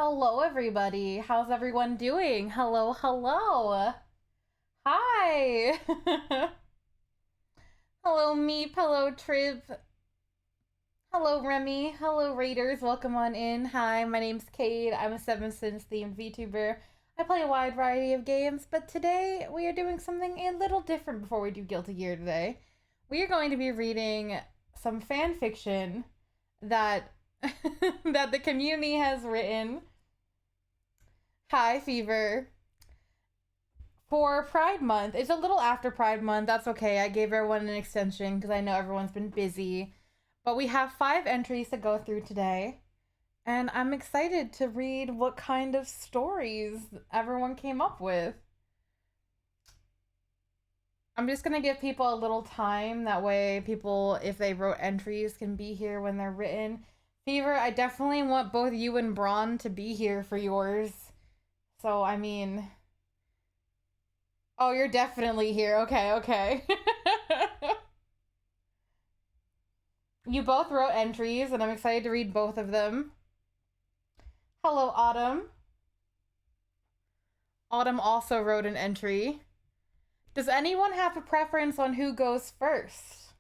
Hello, everybody. How's everyone doing? Hello, hello. Hi. Hello, Meep. Hello, Trip. Hello, Remy. Hello, Raiders. Welcome on in. Hi, my name's Cade. I'm a Seven Sins themed VTuber. I play a wide variety of games, but today we are doing something a little different before we do Guilty Gear today. We are going to be reading some fan fiction that that the community has written. Hi, Fever. For Pride Month. It's a little after Pride Month. That's okay. I gave everyone an extension because I know everyone's been busy. But we have 5 entries to go through today. And I'm excited to read what kind of stories everyone came up with. I'm just going to give people a little time. That way people, if they wrote entries, can be here when they're written. Fever, I definitely want both you and Braun to be here for yours. So, I mean... Oh, you're definitely here. Okay, okay. You both wrote entries, and I'm excited to read both of them. Hello, Autumn. Autumn also wrote an entry. Does anyone have a preference on who goes first?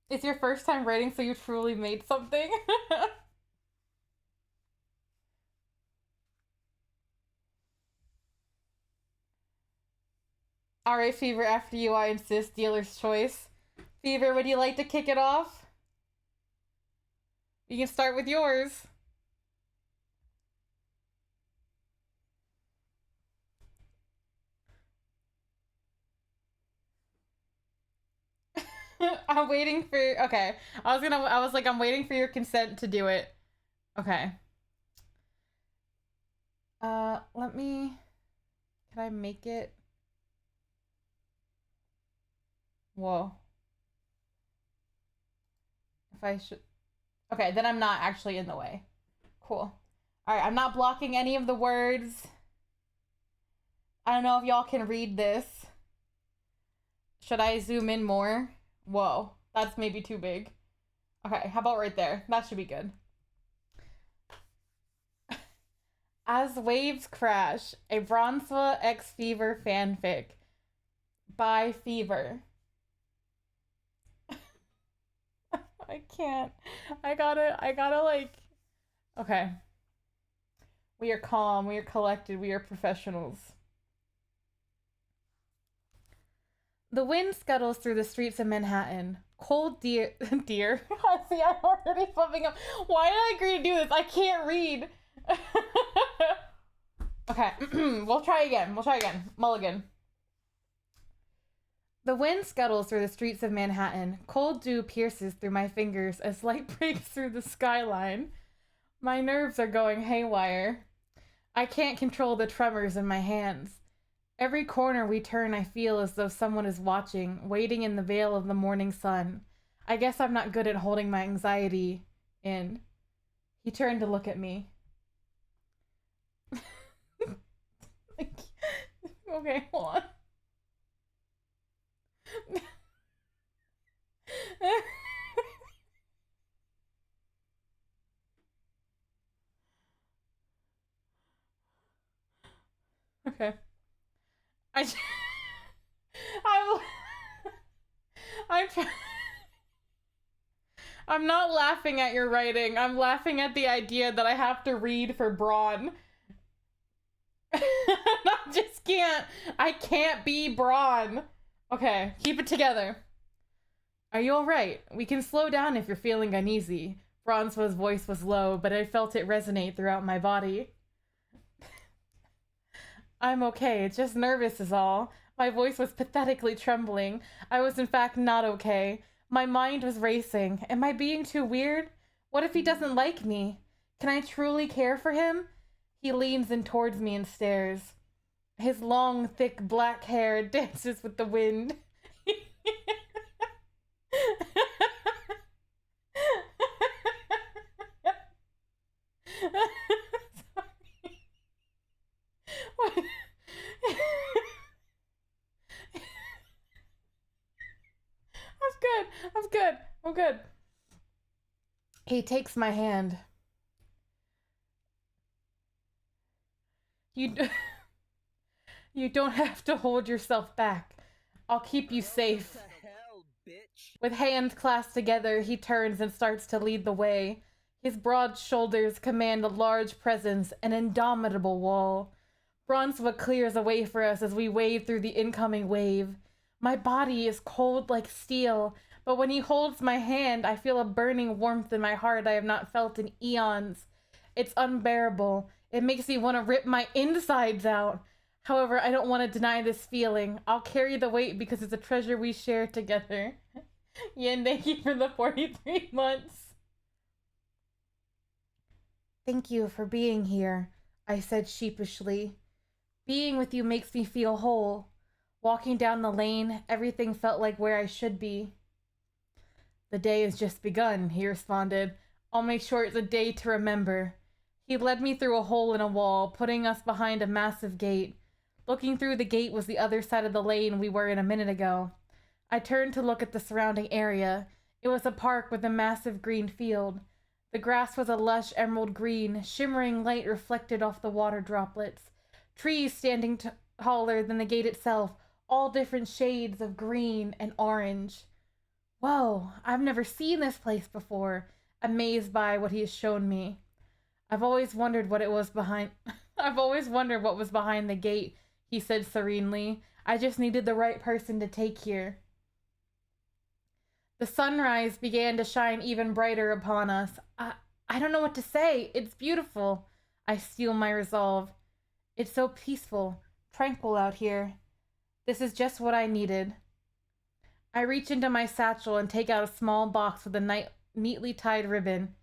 It's your first time writing, so you truly made something. Alright, Fever, after you, I insist. Dealer's choice. Fever, would you like to kick it off? You can start with yours. I'm waiting for... Okay. I was like, I'm waiting for your consent to do it. Okay. Let me... Can I make it? Whoa. If I should... Okay, then I'm not actually in the way. Cool. Alright, I'm not blocking any of the words. I don't know if y'all can read this. Should I zoom in more? Whoa, that's maybe too big. Okay, how about right there? That should be good. As Waves Crash, a Bronzeva X Fever fanfic by Fever. I can't. I gotta like... Okay. We are calm, we are collected, we are professionals. The wind scuttles through the streets of Manhattan. Cold deer... Deer? See, I'm already flipping up. Why did I agree to do this? I can't read. Okay, we'll try again. Mulligan. The wind scuttles through the streets of Manhattan. Cold dew pierces through my fingers as light breaks through the skyline. My nerves are going haywire. I can't control the tremors in my hands. Every corner we turn, I feel as though someone is watching, waiting in the veil of the morning sun. I guess I'm not good at holding my anxiety in. He turned to look at me. Okay, hold on. Okay. I'm I'm trying. I'm not laughing at your writing. I'm laughing at the idea that I have to read for Braun. I just can't. I can't be Braun. Okay, keep it together. Are you alright? We can slow down if you're feeling uneasy. Bronzeva's voice was low, but I felt it resonate throughout my body. I'm okay, just nervous is all. My voice was pathetically trembling. I was in fact not okay. My mind was racing. Am I being too weird? What if he doesn't like me? Can I truly care for him? He leans in towards me and stares. His long, thick black hair dances with the wind. What? I'm good. He takes my hand. You don't have to hold yourself back. I'll keep you safe. What the hell, bitch? With hands clasped together, he turns and starts to lead the way. His broad shoulders command a large presence, an indomitable wall. Bronzeva clears a way for us as we wade through the incoming wave. My body is cold like steel, but when he holds my hand, I feel a burning warmth in my heart I have not felt in eons. It's unbearable. It makes me want to rip my insides out. However, I don't want to deny this feeling. I'll carry the weight because it's a treasure we share together. Yin, thank you for the 43 months. Thank you for being here, I said sheepishly. Being with you makes me feel whole. Walking down the lane, everything felt like where I should be. The day has just begun, he responded. I'll make sure it's a day to remember. He led me through a hole in a wall, putting us behind a massive gate. Looking through the gate was the other side of the lane we were in a minute ago. I turned to look at the surrounding area. It was a park with a massive green field. The grass was a lush emerald green, shimmering light reflected off the water droplets. Trees standing taller than the gate itself, all different shades of green and orange. Whoa, I've never seen this place before, amazed by what he has shown me. I've always wondered what was behind the gate, he said serenely. I just needed the right person to take here. The sunrise began to shine even brighter upon us. I don't know what to say. It's beautiful. I steel my resolve. It's so peaceful, tranquil out here. This is just what I needed. I reach into my satchel and take out a small box with a neatly tied ribbon.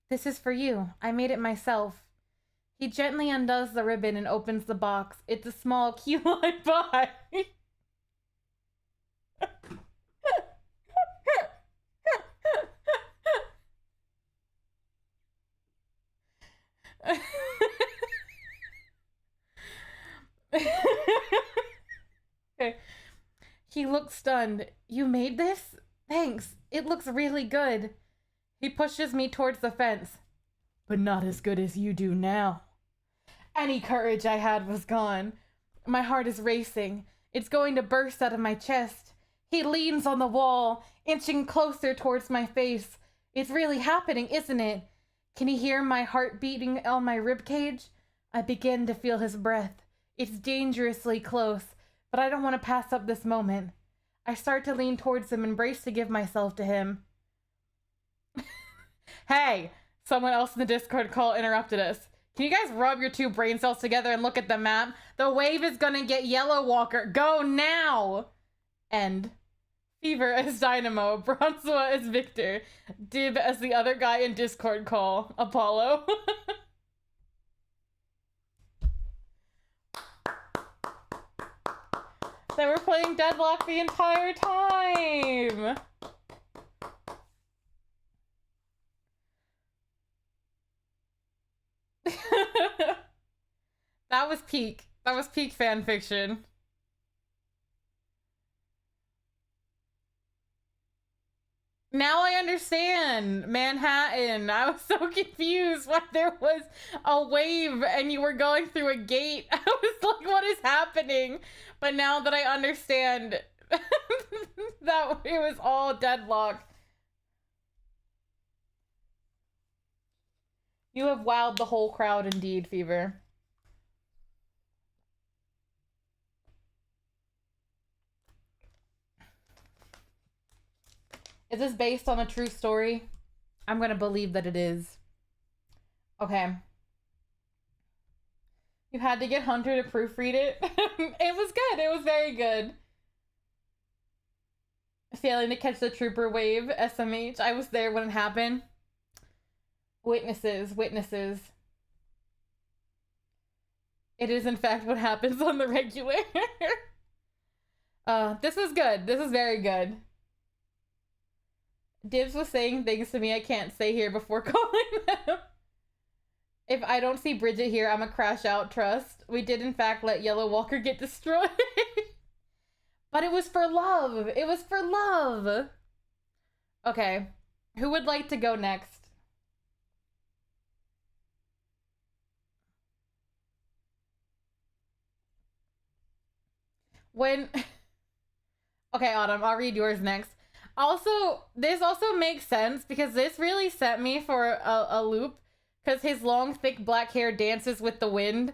This is for you. I made it myself. He gently undoes the ribbon and opens the box. It's a small key lime pie. Okay. He looks stunned. You made this? Thanks. It looks really good. He pushes me towards the fence. But not as good as you do now. Any courage I had was gone. My heart is racing. It's going to burst out of my chest. He leans on the wall, inching closer towards my face. It's really happening, isn't it? Can he hear my heart beating on my ribcage? I begin to feel his breath. It's dangerously close, but I don't want to pass up this moment. I start to lean towards him and brace to give myself to him. Hey! Someone else in the Discord call interrupted us. Can you guys rub your two brain cells together and look at the map? The wave is gonna get Yellow Walker. Go now! End. Fever as Dynamo. Bronzoa as Victor. Dib as the other guy in Discord call. Apollo. They were playing Deadlock the entire time! That was peak. That was peak fan fiction. Now I understand. Manhattan. I was so confused why there was a wave and you were going through a gate. I was like, what is happening? But now that I understand that it was all Deadlock. You have wowed the whole crowd indeed, Fever. Is this based on a true story? I'm gonna believe that it is. Okay. You had to get Hunter to proofread it? It was good. It was very good. Failing to catch the trooper wave, SMH. I was there when it happened. Witnesses, witnesses. It is in fact what happens on the regular. This is good. This is very good. Dibs was saying things to me I can't say here before calling them. If I don't see Bridget here, I'm gonna crash out, trust. We did in fact let Yellow Walker get destroyed. But it was for love. It was for love. Okay. Who would like to go next? When... Okay, Autumn, I'll read yours next. Also, this also makes sense because this really set me for a loop because his long, thick black hair dances with the wind.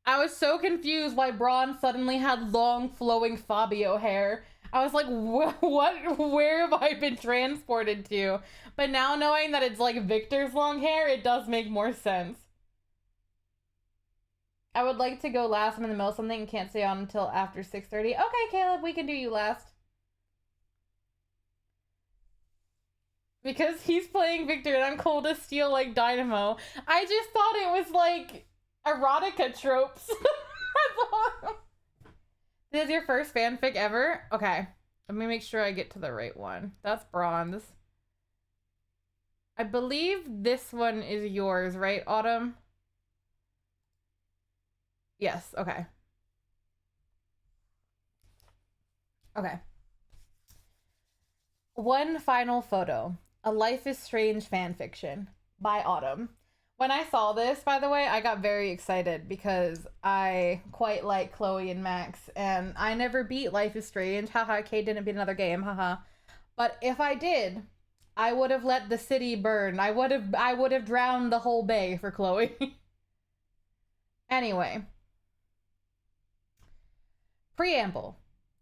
I was so confused why Braun suddenly had long, flowing Fabio hair. I was like, what? Where have I been transported to? But now knowing that it's like Victor's long hair, it does make more sense. I would like to go last. I'm in the middle of something and can't stay on until after 6:30. Okay, Caleb, we can do you last. Because he's playing Victor and I'm cold as steel like Dynamo. I just thought it was like erotica tropes. This is your first fanfic ever? Okay. Let me make sure I get to the right one. That's bronze. I believe this one is yours, right, Autumn? Yes, okay. Okay. One final photo. A Life is Strange fan fiction by Autumn. When I saw this, by the way, I got very excited because I quite like Chloe and Max, and I never beat Life is Strange. Haha, Kate didn't beat another game. Haha. But if I did, I would have let the city burn. I would have drowned the whole bay for Chloe. Anyway. Preamble.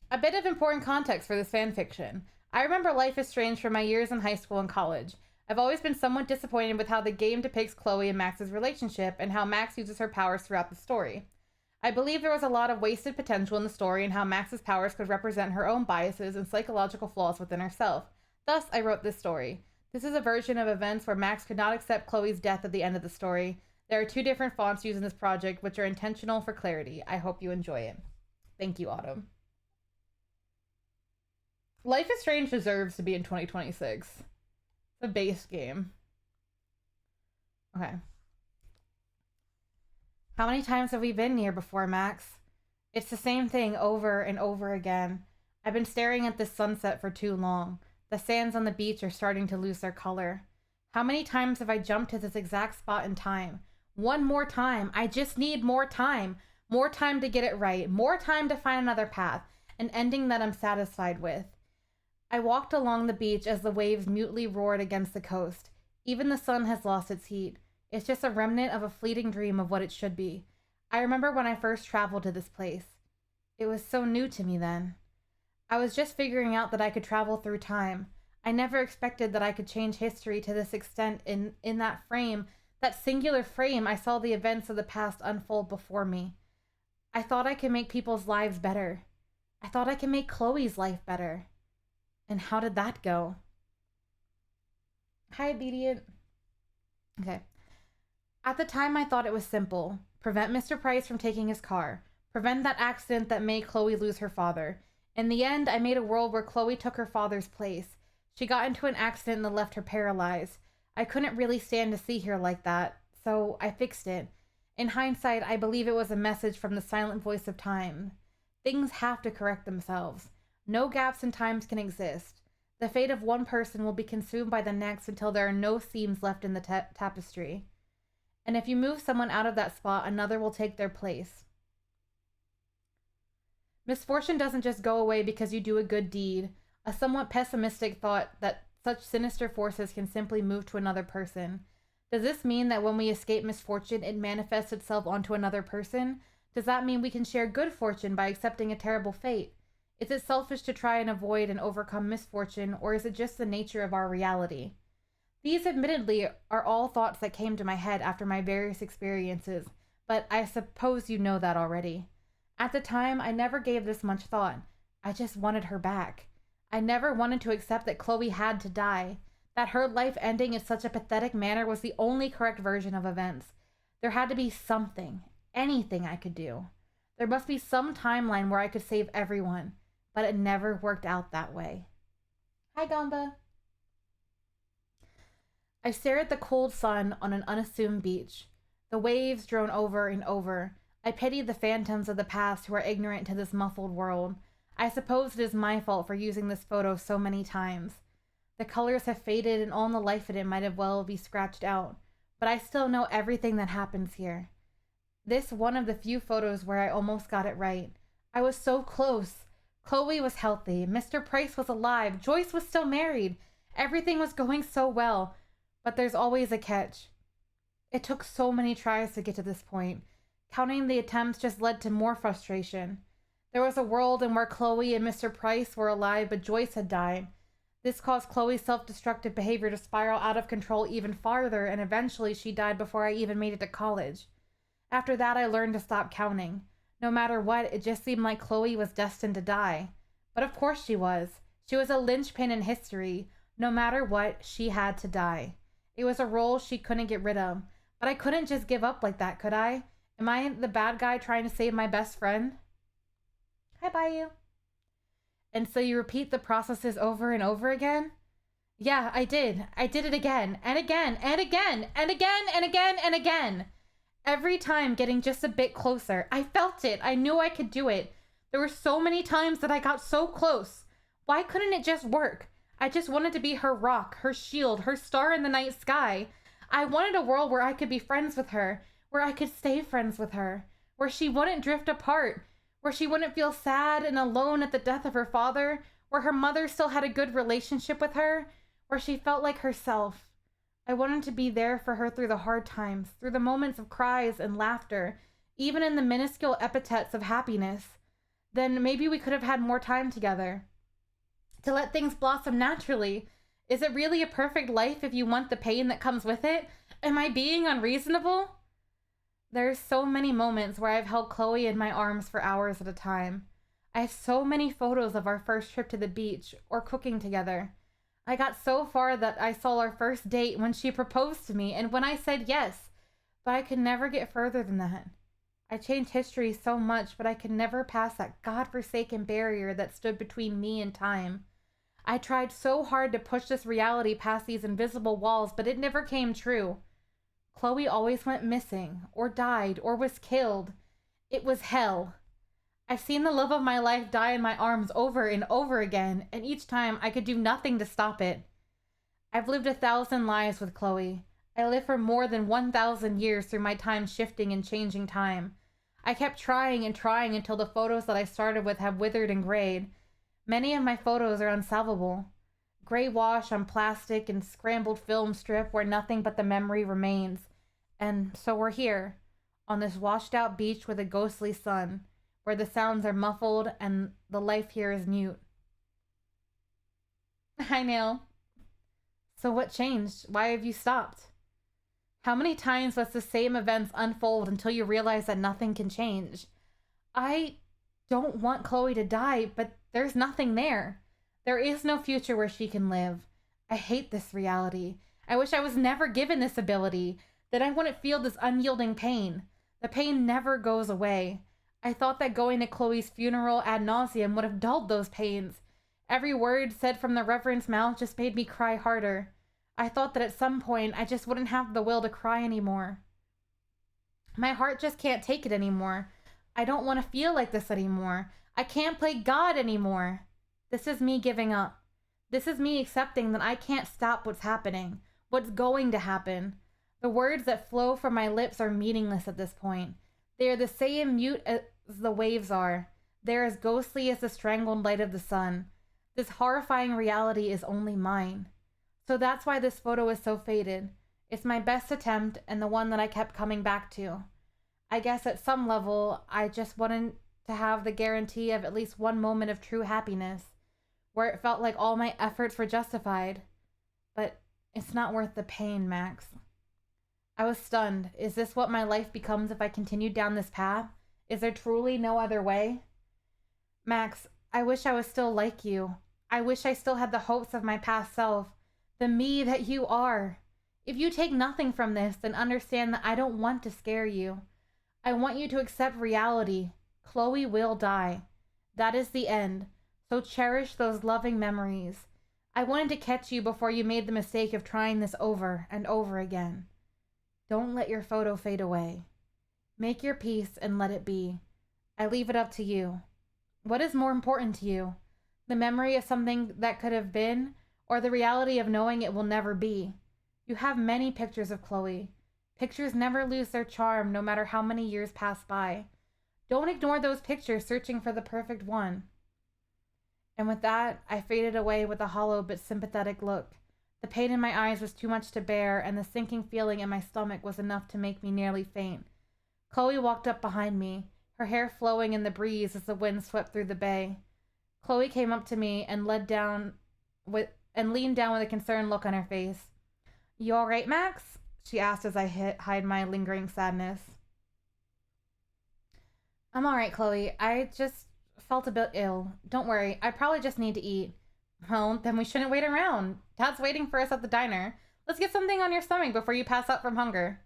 A bit of important context for this fanfiction. I remember Life is Strange from my years in high school and college. I've always been somewhat disappointed with how the game depicts Chloe and Max's relationship and how Max uses her powers throughout the story. I believe there was a lot of wasted potential in the story and how Max's powers could represent her own biases and psychological flaws within herself. Thus, I wrote this story. This is a version of events where Max could not accept Chloe's death at the end of the story. There are 2 different fonts used in this project, which are intentional for clarity. I hope you enjoy it. Thank you, Autumn. Life is Strange deserves to be in 2026. It's a base game. Okay. How many times have we been here before, Max? It's the same thing over and over again. I've been staring at this sunset for too long. The sands on the beach are starting to lose their color. How many times have I jumped to this exact spot in time? One more time. I just need more time. More time to get it right. More time to find another path. An ending that I'm satisfied with. I walked along the beach as the waves mutely roared against the coast. Even the sun has lost its heat. It's just a remnant of a fleeting dream of what it should be. I remember when I first traveled to this place. It was so new to me then. I was just figuring out that I could travel through time. I never expected that I could change history to this extent in that frame, that singular frame. I saw the events of the past unfold before me. I thought I could make people's lives better. I thought I could make Chloe's life better. And how did that go? Hi, Obedient. Okay. At the time, I thought it was simple. Prevent Mr. Price from taking his car. Prevent that accident that made Chloe lose her father. In the end, I made a world where Chloe took her father's place. She got into an accident that left her paralyzed. I couldn't really stand to see her like that, so I fixed it. In hindsight, I believe it was a message from the silent voice of time. Things have to correct themselves. No gaps in times can exist. The fate of one person will be consumed by the next until there are no seams left in the tapestry. And if you move someone out of that spot, another will take their place. Misfortune doesn't just go away because you do a good deed. A somewhat pessimistic thought that such sinister forces can simply move to another person. Does this mean that when we escape misfortune, it manifests itself onto another person? Does that mean we can share good fortune by accepting a terrible fate? Is it selfish to try and avoid and overcome misfortune, or is it just the nature of our reality? These, admittedly, are all thoughts that came to my head after my various experiences, but I suppose you know that already. At the time, I never gave this much thought. I just wanted her back. I never wanted to accept that Chloe had to die, that her life ending in such a pathetic manner was the only correct version of events. There had to be something, anything I could do. There must be some timeline where I could save everyone. But it never worked out that way. Hi, Gamba. I stare at the cold sun on an unassumed beach. The waves drone over and over. I pity the phantoms of the past who are ignorant to this muffled world. I suppose it is my fault for using this photo so many times. The colors have faded and all the life in it might have well be scratched out. But I still know everything that happens here. This one of the few photos where I almost got it right. I was so close. Chloe was healthy. Mr. Price was alive. Joyce was still married. Everything was going so well. But there's always a catch. It took so many tries to get to this point. Counting the attempts just led to more frustration. There was a world in where Chloe and Mr. Price were alive, but Joyce had died. This caused Chloe's self-destructive behavior to spiral out of control even farther, and eventually she died before I even made it to college. After that, I learned to stop counting. No matter what, it just seemed like Chloe was destined to die. But of course she was. She was a linchpin in history. No matter what, she had to die. It was a role she couldn't get rid of. But I couldn't just give up like that, could I? Am I the bad guy trying to save my best friend? Hi, Bayou. And so you repeat the processes over and over again? Yeah, I did. I did it again, and again, and again, and again, and again, and again. Every time getting just a bit closer. I felt it. I knew I could do it. There were so many times that I got so close. Why couldn't it just work? I just wanted to be her rock, her shield, her star in the night sky. I wanted a world where I could be friends with her, where I could stay friends with her, where she wouldn't drift apart, where she wouldn't feel sad and alone at the death of her father, where her mother still had a good relationship with her, where she felt like herself. I wanted to be there for her through the hard times, through the moments of cries and laughter, even in the minuscule epithets of happiness. Then maybe we could have had more time together. To let things blossom naturally. Is it really a perfect life if you want the pain that comes with it? Am I being unreasonable? There's so many moments where I've held Chloe in my arms for hours at a time. I have so many photos of our first trip to the beach or cooking together. I got so far that I saw our first date when she proposed to me and when I said yes, but I could never get further than that. I changed history so much, but I could never pass that godforsaken barrier that stood between me and time. I tried so hard to push this reality past these invisible walls, but it never came true. Chloe always went missing, or died, or was killed. It was hell. I've seen the love of my life die in my arms over and over again, and each time I could do nothing to stop it. I've lived 1,000 lives with Chloe. I lived for more than 1,000 years through my time shifting and changing time. I kept trying and trying until the photos that I started with have withered and grayed. Many of my photos are unsalvable. Gray wash on plastic and scrambled film strip where nothing but the memory remains. And so we're here, on this washed out beach with a ghostly sun, where the sounds are muffled and the life here is mute. Hi, Neil. So what changed? Why have you stopped? How many times must the same events unfold until you realize that nothing can change? I don't want Chloe to die, but there's nothing there. There is no future where she can live. I hate this reality. I wish I was never given this ability, that I wouldn't feel this unyielding pain. The pain never goes away. I thought that going to Chloe's funeral ad nauseum would have dulled those pains. Every word said from the Reverend's mouth just made me cry harder. I thought that at some point I just wouldn't have the will to cry anymore. My heart just can't take it anymore. I don't want to feel like this anymore. I can't play God anymore. This is me giving up. This is me accepting that I can't stop what's happening, what's going to happen. The words that flow from my lips are meaningless at this point. They are the same mute as the waves are. They're as ghostly as the strangled light of the sun. This horrifying reality is only mine. So that's why this photo is so faded. It's my best attempt and the one that I kept coming back to. I guess at some level, I just wanted to have the guarantee of at least one moment of true happiness, where it felt like all my efforts were justified. But it's not worth the pain, Max. I was stunned. Is this what my life becomes if I continued down this path? Is there truly no other way? Max, I wish I was still like you. I wish I still had the hopes of my past self, the me that you are. If you take nothing from this, then understand that I don't want to scare you. I want you to accept reality. Chloe will die. That is the end. So cherish those loving memories. I wanted to catch you before you made the mistake of trying this over and over again. Don't let your photo fade away. Make your peace and let it be. I leave it up to you. What is more important to you? The memory of something that could have been, or the reality of knowing it will never be? You have many pictures of Chloe. Pictures never lose their charm no matter how many years pass by. Don't ignore those pictures searching for the perfect one. And with that, I faded away with a hollow but sympathetic look. The pain in my eyes was too much to bear, and the sinking feeling in my stomach was enough to make me nearly faint. Chloe walked up behind me, her hair flowing in the breeze as the wind swept through the bay. Chloe came up to me and leaned down with a concerned look on her face. You all right, Max? She asked as I hid my lingering sadness. I'm all right, Chloe. I just felt a bit ill. Don't worry. I probably just need to eat. Well, then we shouldn't wait around. Dad's waiting for us at the diner. Let's get something on your stomach before you pass out from hunger.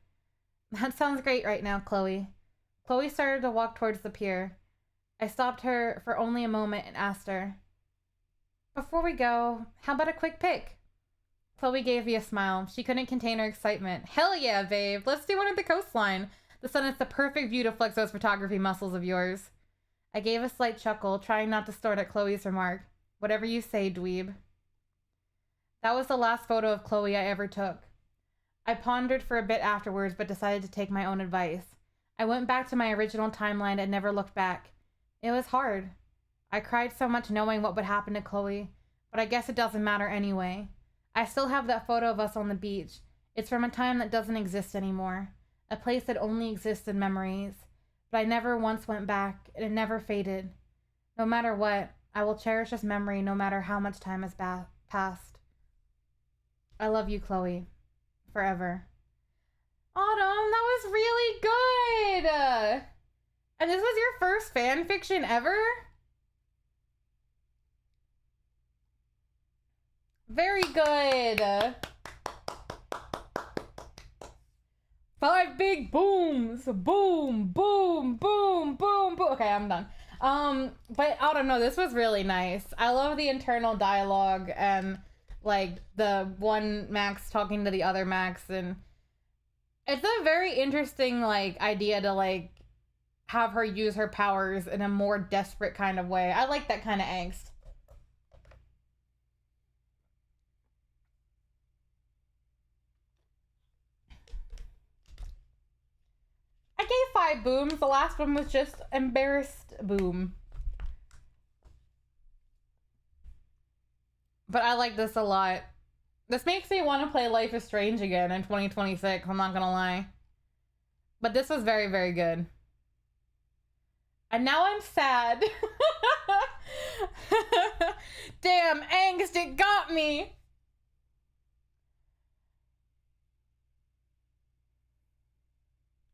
That sounds great right now, Chloe. Chloe started to walk towards the pier. I stopped her for only a moment and asked her, before we go, how about a quick pic? Chloe gave me a smile. She couldn't contain her excitement. Hell yeah, babe. Let's do one at the coastline. The sun is the perfect view to flex those photography muscles of yours. I gave a slight chuckle, trying not to snort at Chloe's remark. Whatever you say, dweeb. That was the last photo of Chloe I ever took. I pondered for a bit afterwards, but decided to take my own advice. I went back to my original timeline and never looked back. It was hard. I cried so much knowing what would happen to Chloe, but I guess it doesn't matter anyway. I still have that photo of us on the beach. It's from a time that doesn't exist anymore. A place that only exists in memories. But I never once went back, and it never faded. No matter what, I will cherish this memory no matter how much time has passed. I love you, Chloe. Forever. Autumn, that was really good! And this was your first fan fiction ever? Very good! 5 big booms! Boom, boom, boom, boom, boom. Okay, I'm done. But I don't know, this was really nice. I love the internal dialogue and like the one Max talking to the other Max, and it's a very interesting like idea to like have her use her powers in a more desperate kind of way. I like that kind of angst. I gave 5 booms. The last one was just embarrassed boom. But I like this a lot. This makes me want to play Life is Strange again in 2026, I'm not gonna lie. But this was very, very good. And now I'm sad. Damn, angst, it got me.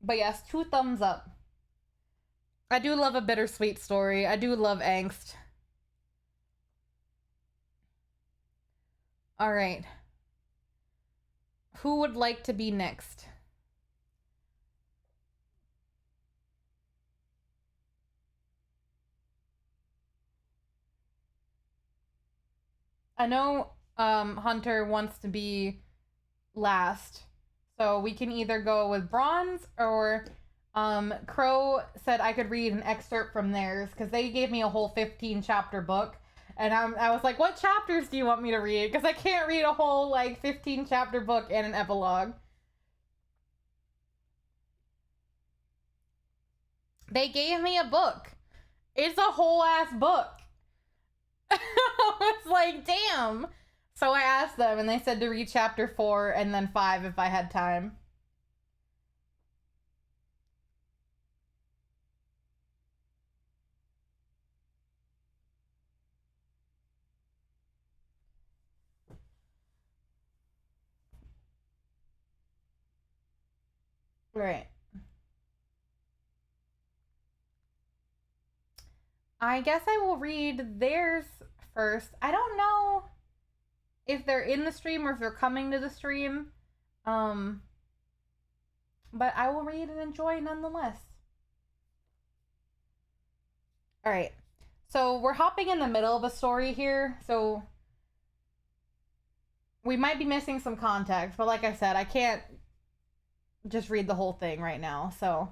But yes, 2 thumbs up. I do love a bittersweet story. I do love angst. All right. Who would like to be next? I know Hunter wants to be last. So we can either go with bronze or Crow said I could read an excerpt from theirs because they gave me a whole 15 chapter book. And I was like, what chapters do you want me to read? Because I can't read a whole, like, 15 chapter book and an epilogue. They gave me a book. It's a whole ass book. I was like, damn. So I asked them, and they said to read chapter 4 and then 5 if I had time. Right. I guess I will read theirs first. I don't know if they're in the stream or if they're coming to the stream. But I will read and enjoy nonetheless. All right. So we're hopping in the middle of a story here. So we might be missing some context, but like I said, I can't just read the whole thing right now. So,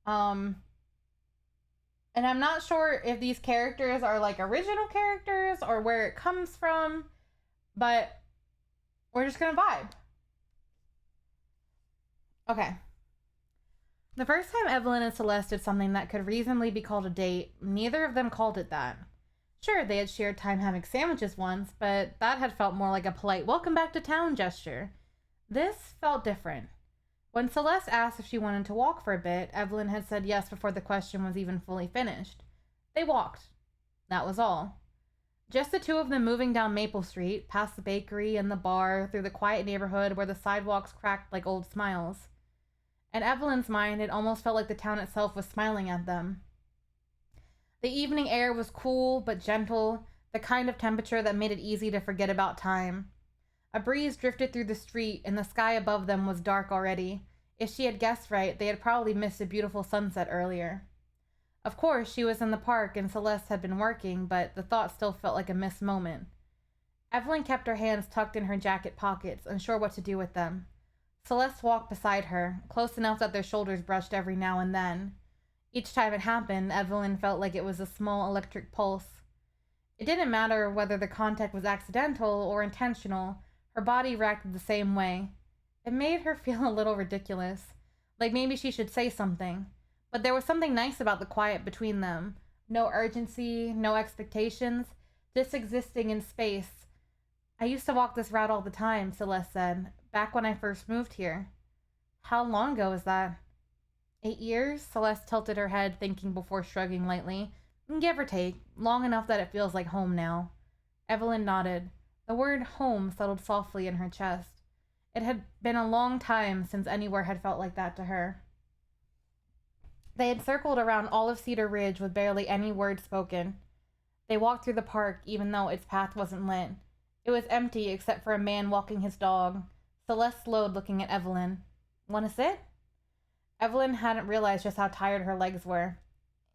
and I'm not sure if these characters are like original characters or where it comes from, but we're just gonna vibe. Okay. The first time Evelyn and Celeste did something that could reasonably be called a date, neither of them called it that. Sure, they had shared time having sandwiches once, but that had felt more like a polite welcome back to town gesture. This felt different. When Celeste asked if she wanted to walk for a bit, Evelyn had said yes before the question was even fully finished. They walked. That was all. Just the two of them moving down Maple Street, past the bakery and the bar, through the quiet neighborhood where the sidewalks cracked like old smiles. In Evelyn's mind, it almost felt like the town itself was smiling at them. The evening air was cool but gentle, the kind of temperature that made it easy to forget about time. A breeze drifted through the street, and the sky above them was dark already. If she had guessed right, they had probably missed a beautiful sunset earlier. Of course, she was in the park and Celeste had been working, but the thought still felt like a missed moment. Evelyn kept her hands tucked in her jacket pockets, unsure what to do with them. Celeste walked beside her, close enough that their shoulders brushed every now and then. Each time it happened, Evelyn felt like it was a small electric pulse. It didn't matter whether the contact was accidental or intentional, her body reacted the same way. It made her feel a little ridiculous, like maybe she should say something. But there was something nice about the quiet between them. No urgency, no expectations, just existing in space. I used to walk this route all the time, Celeste said, back when I first moved here. How long ago was that? 8 years? Celeste tilted her head, thinking before shrugging lightly. Give or take, long enough that it feels like home now. Evelyn nodded. The word home settled softly in her chest. It had been a long time since anywhere had felt like that to her. They had circled around all of Cedar Ridge with barely any word spoken. They walked through the park, even though its path wasn't lit. It was empty except for a man walking his dog. Celeste slowed, looking at Evelyn. Want to sit? Evelyn hadn't realized just how tired her legs were.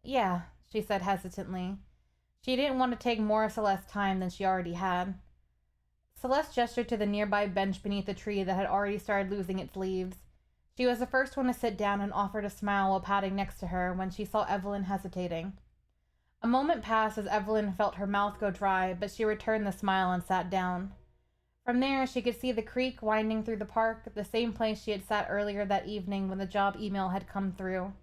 Yeah, she said hesitantly. She didn't want to take more of Celeste's time than she already had. Celeste gestured to the nearby bench beneath a tree that had already started losing its leaves. She was the first one to sit down and offered a smile while patting next to her when she saw Evelyn hesitating. A moment passed as Evelyn felt her mouth go dry, but she returned the smile and sat down. From there, she could see the creek winding through the park, the same place she had sat earlier that evening when the job email had come through.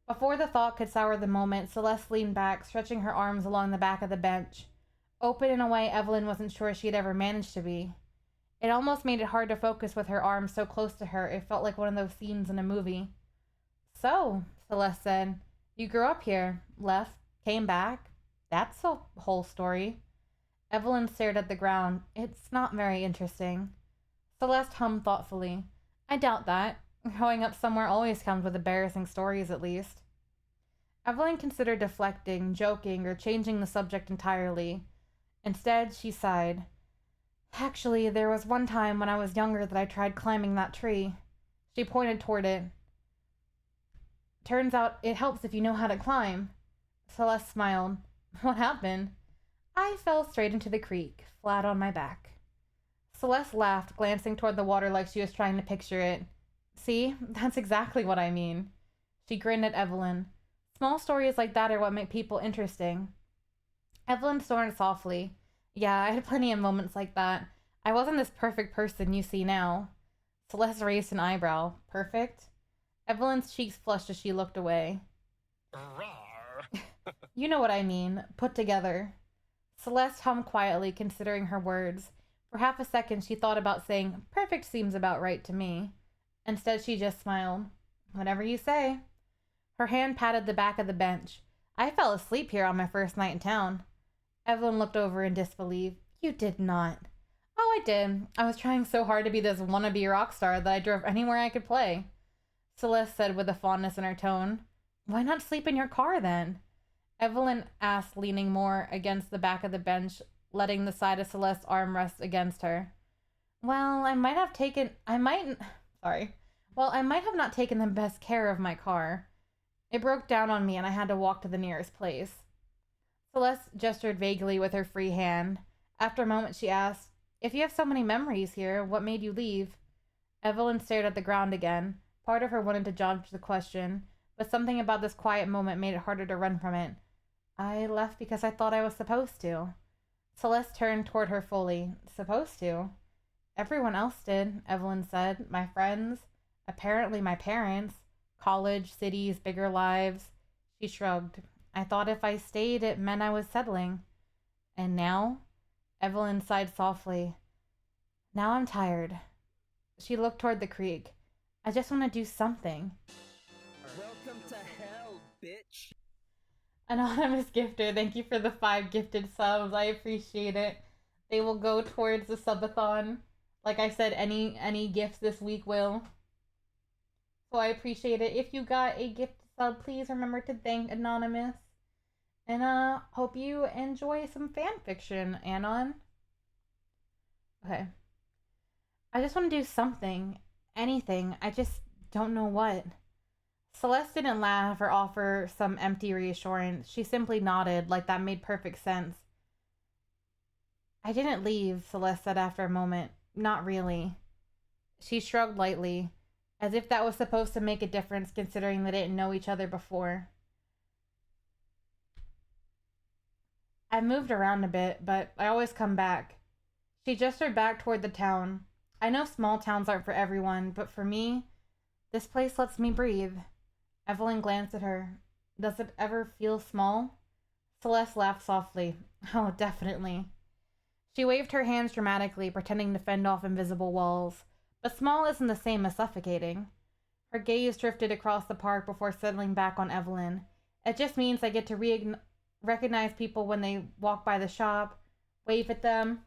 Before the thought could sour the moment, Celeste leaned back, stretching her arms along the back of the bench. Open in a way Evelyn wasn't sure she had ever managed to be. It almost made it hard to focus with her arms so close to her, it felt like one of those scenes in a movie. So, Celeste said, you grew up here, left, came back. That's the whole story. Evelyn stared at the ground. It's not very interesting. Celeste hummed thoughtfully. I doubt that. Growing up somewhere always comes with embarrassing stories, at least. Evelyn considered deflecting, joking, or changing the subject entirely. Instead, she sighed. Actually, there was one time when I was younger that I tried climbing that tree. She pointed toward it. Turns out it helps if you know how to climb. Celeste smiled. What happened? I fell straight into the creek, flat on my back. Celeste laughed, glancing toward the water like she was trying to picture it. See, that's exactly what I mean. She grinned at Evelyn. Small stories like that are what make people interesting. Evelyn snorted softly. Yeah, I had plenty of moments like that. I wasn't this perfect person you see now. Celeste raised an eyebrow. Perfect? Evelyn's cheeks flushed as she looked away. You know what I mean. Put together. Celeste hummed quietly, considering her words. For half a second, she thought about saying, perfect seems about right to me. Instead, she just smiled. Whatever you say. Her hand patted the back of the bench. I fell asleep here on my first night in town. Evelyn looked over in disbelief. You did not. Oh, I did. I was trying so hard to be this wannabe rock star that I drove anywhere I could play. Celeste said with a fondness in her tone. Why not sleep in your car then? Evelyn asked, leaning more against the back of the bench, letting the side of Celeste's arm rest against her. Well, I might have not taken the best care of my car. It broke down on me and I had to walk to the nearest place. Celeste gestured vaguely with her free hand. After a moment, she asked, if you have so many memories here, what made you leave? Evelyn stared at the ground again. Part of her wanted to dodge the question, but something about this quiet moment made it harder to run from it. I left because I thought I was supposed to. Celeste turned toward her fully. Supposed to? Everyone else did, Evelyn said. My friends. Apparently my parents. College, cities, bigger lives. She shrugged. I thought if I stayed, it meant I was settling. And now? Evelyn sighed softly. Now I'm tired. She looked toward the creek. I just want to do something. Welcome to hell, bitch. Anonymous gifter, thank you for the 5 gifted subs. I appreciate it. They will go towards the subathon. Like I said, any gifts this week will. So I appreciate it. If you got a gift sub, please remember to thank Anonymous. And hope you enjoy some fan fiction, Anon. Okay. I just want to do something. Anything. I just don't know what. Celeste didn't laugh or offer some empty reassurance. She simply nodded, like that made perfect sense. I didn't leave, Celeste said after a moment. Not really. She shrugged lightly, as if that was supposed to make a difference considering they didn't know each other before. I've moved around a bit, but I always come back. She gestured back toward the town. I know small towns aren't for everyone, but for me, this place lets me breathe. Evelyn glanced at her. Does it ever feel small? Celeste laughed softly. Oh, definitely. She waved her hands dramatically, pretending to fend off invisible walls. But small isn't the same as suffocating. Her gaze drifted across the park before settling back on Evelyn. It just means I get to recognize people when they walk by the shop, wave at them,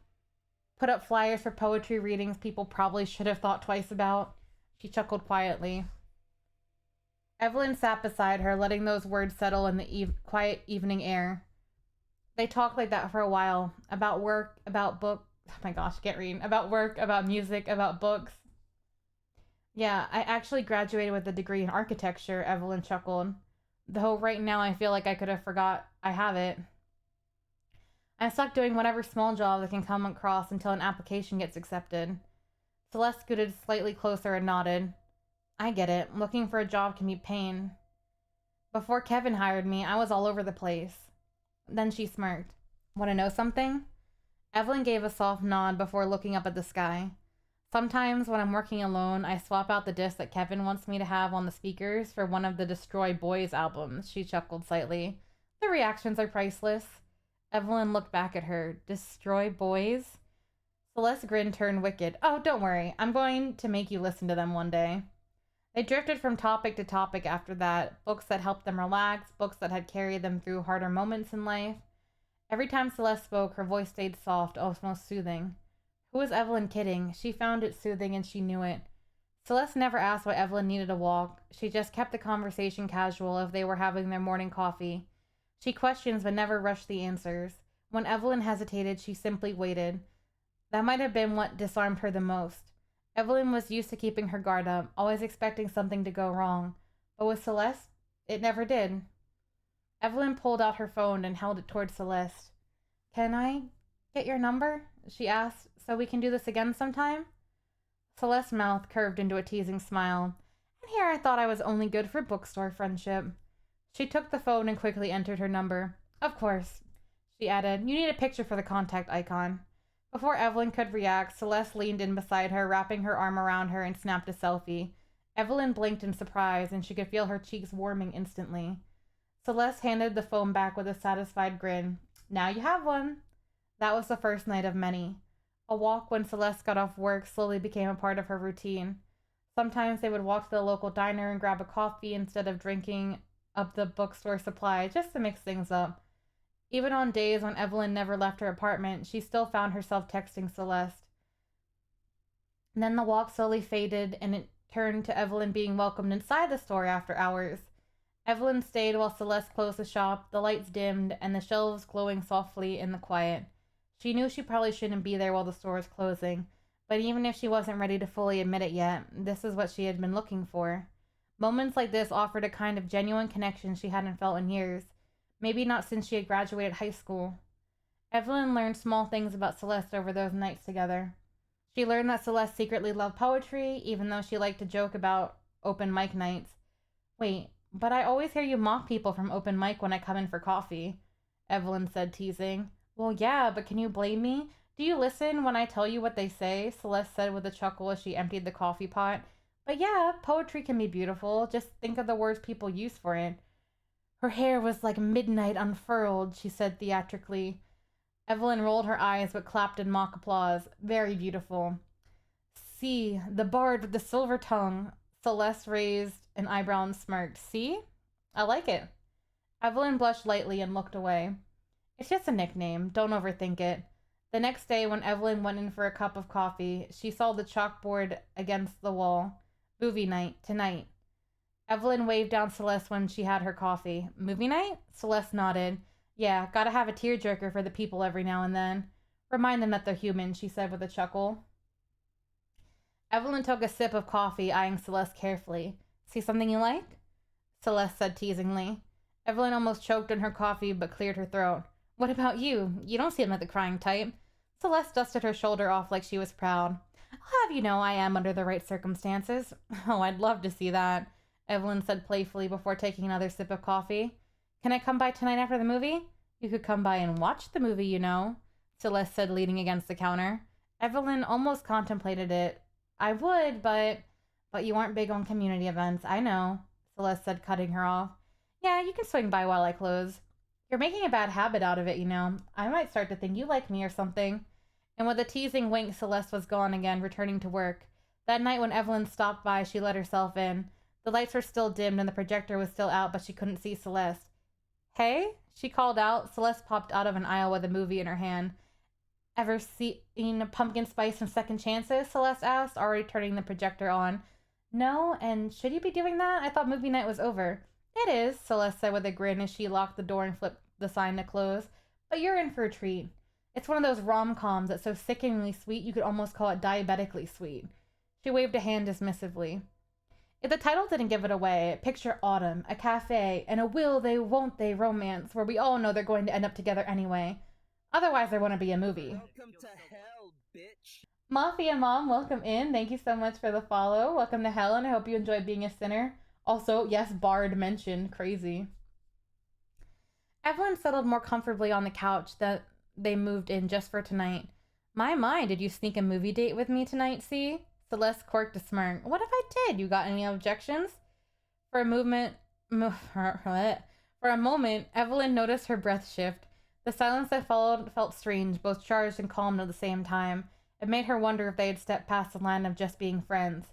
put up flyers for poetry readings people probably should have thought twice about. She chuckled quietly. Evelyn sat beside her, letting those words settle in the quiet evening air. They talked like that for a while. About work, about book. Oh my gosh, can't read. About work, about music, about books. Yeah, I actually graduated with a degree in architecture, Evelyn chuckled. Though right now I feel like I could have forgot I have it. I'm stuck doing whatever small job I can come across until an application gets accepted. Celeste scooted slightly closer and nodded. I get it. Looking for a job can be pain. Before Kevin hired me, I was all over the place. Then she smirked. Want to know something? Evelyn gave a soft nod before looking up at the sky. Sometimes when I'm working alone, I swap out the disc that Kevin wants me to have on the speakers for one of the Destroy Boys albums. She chuckled slightly. The reactions are priceless. Evelyn looked back at her. Destroy Boys? Celeste's grin turned wicked. Oh, don't worry. I'm going to make you listen to them one day. They drifted from topic to topic after that. Books that helped them relax, books that had carried them through harder moments in life. Every time Celeste spoke, her voice stayed soft, almost soothing. Who was Evelyn kidding? She found it soothing and she knew it. Celeste never asked why Evelyn needed a walk. She just kept the conversation casual if they were having their morning coffee. She questioned but never rushed the answers. When Evelyn hesitated, she simply waited. That might have been what disarmed her the most. Evelyn was used to keeping her guard up, always expecting something to go wrong. But with Celeste, it never did. Evelyn pulled out her phone and held it toward Celeste. Can I get your number? She asked, so we can do this again sometime? Celeste's mouth curved into a teasing smile. And here I thought I was only good for bookstore friendship. She took the phone and quickly entered her number. Of course, she added. You need a picture for the contact icon. Before Evelyn could react, Celeste leaned in beside her, wrapping her arm around her and snapped a selfie. Evelyn blinked in surprise, and she could feel her cheeks warming instantly. Celeste handed the phone back with a satisfied grin. Now you have one. That was the first night of many. A walk when Celeste got off work slowly became a part of her routine. Sometimes they would walk to the local diner and grab a coffee instead of drinking up the bookstore supply, just to mix things up. Even on days when Evelyn never left her apartment, she still found herself texting Celeste. And then the walk slowly faded, and it turned to Evelyn being welcomed inside the store after hours. Evelyn stayed while Celeste closed the shop, the lights dimmed, and the shelves glowing softly in the quiet. She knew she probably shouldn't be there while the store was closing, but even if she wasn't ready to fully admit it yet, this is what she had been looking for. Moments like this offered a kind of genuine connection she hadn't felt in years. Maybe not since she had graduated high school. Evelyn learned small things about Celeste over those nights together. She learned that Celeste secretly loved poetry, even though she liked to joke about open mic nights. Wait, but I always hear you mock people from open mic when I come in for coffee, Evelyn said, teasing. Well, yeah, but can you blame me? Do you listen when I tell you what they say? Celeste said with a chuckle as she emptied the coffee pot. But yeah, poetry can be beautiful. Just think of the words people use for it. Her hair was like midnight unfurled, she said theatrically. Evelyn rolled her eyes but clapped in mock applause. Very beautiful. See, the bard with the silver tongue. Celeste raised an eyebrow and smirked. See? I like it. Evelyn blushed lightly and looked away. It's just a nickname. Don't overthink it. The next day, when Evelyn went in for a cup of coffee, she saw the chalkboard against the wall. Movie night, tonight. Evelyn waved down Celeste when she had her coffee. Movie night? Celeste nodded. Yeah, gotta have a tearjerker for the people every now and then. Remind them that they're human, she said with a chuckle. Evelyn took a sip of coffee, eyeing Celeste carefully. See something you like? Celeste said teasingly. Evelyn almost choked on her coffee but cleared her throat. What about you? You don't seem like the crying type. Celeste dusted her shoulder off like she was proud. I'll have you know I am under the right circumstances. Oh, I'd love to see that, Evelyn said playfully before taking another sip of coffee. Can I come by tonight after the movie? You could come by and watch the movie, you know, Celeste said, leaning against the counter. Evelyn almost contemplated it. I would, but you aren't big on community events, I know, Celeste said, cutting her off. Yeah, you can swing by while I close. You're making a bad habit out of it, you know. I might start to think you like me or something. And with a teasing wink, Celeste was gone again, returning to work. That night when Evelyn stopped by, she let herself in. The lights were still dimmed and the projector was still out, but she couldn't see Celeste. Hey? She called out. Celeste popped out of an aisle with a movie in her hand. Ever seen Pumpkin Spice and Second Chances? Celeste asked, already turning the projector on. No, and should you be doing that? I thought movie night was over. It is, Celeste said with a grin as she locked the door and flipped the sign to close. But you're in for a treat. It's one of those rom-coms that's so sickeningly sweet you could almost call it diabetically sweet. She waved a hand dismissively. If the title didn't give it away, picture autumn, a cafe, and a will they, won't they romance where we all know they're going to end up together anyway. Otherwise, there wouldn't be a movie. Welcome to hell, bitch. Mafia Mom, welcome in. Thank you so much for the follow. Welcome to hell, and I hope you enjoyed being a sinner. Also, yes, Bard mentioned. Crazy. Evelyn settled more comfortably on the couch that they moved in just for tonight. My, did you sneak a movie date with me tonight, see? Celeste corked a smirk. What if I did? You got any objections? For a moment, Evelyn noticed her breath shift. The silence that followed felt strange, both charged and calm at the same time. It made her wonder if they had stepped past the line of just being friends.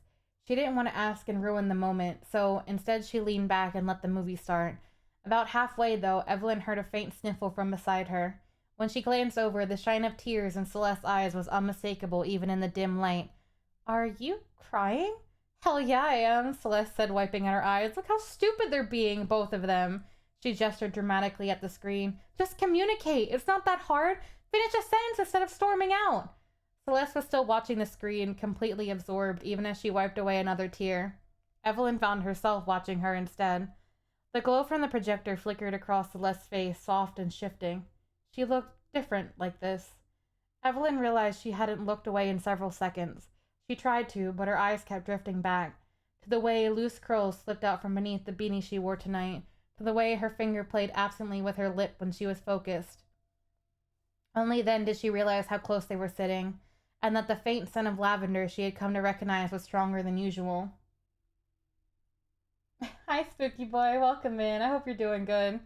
She didn't want to ask and ruin the moment, so instead she leaned back and let the movie start. About halfway, though, Evelyn heard a faint sniffle from beside her. When she glanced over, the shine of tears in Celeste's eyes was unmistakable even in the dim light. Are you crying? Hell yeah, I am, Celeste said, wiping at her eyes. Look how stupid they're being, both of them. She gestured dramatically at the screen. Just communicate. It's not that hard. Finish a sentence instead of storming out. Celeste was still watching the screen, completely absorbed, even as she wiped away another tear. Evelyn found herself watching her instead. The glow from the projector flickered across Celeste's face, soft and shifting. She looked different like this. Evelyn realized she hadn't looked away in several seconds. She tried to, but her eyes kept drifting back, to the way loose curls slipped out from beneath the beanie she wore tonight, to the way her finger played absently with her lip when she was focused. Only then did she realize how close they were sitting, and that the faint scent of lavender she had come to recognize was stronger than usual. Hi, Spooky Boy. Welcome in. I hope you're doing good.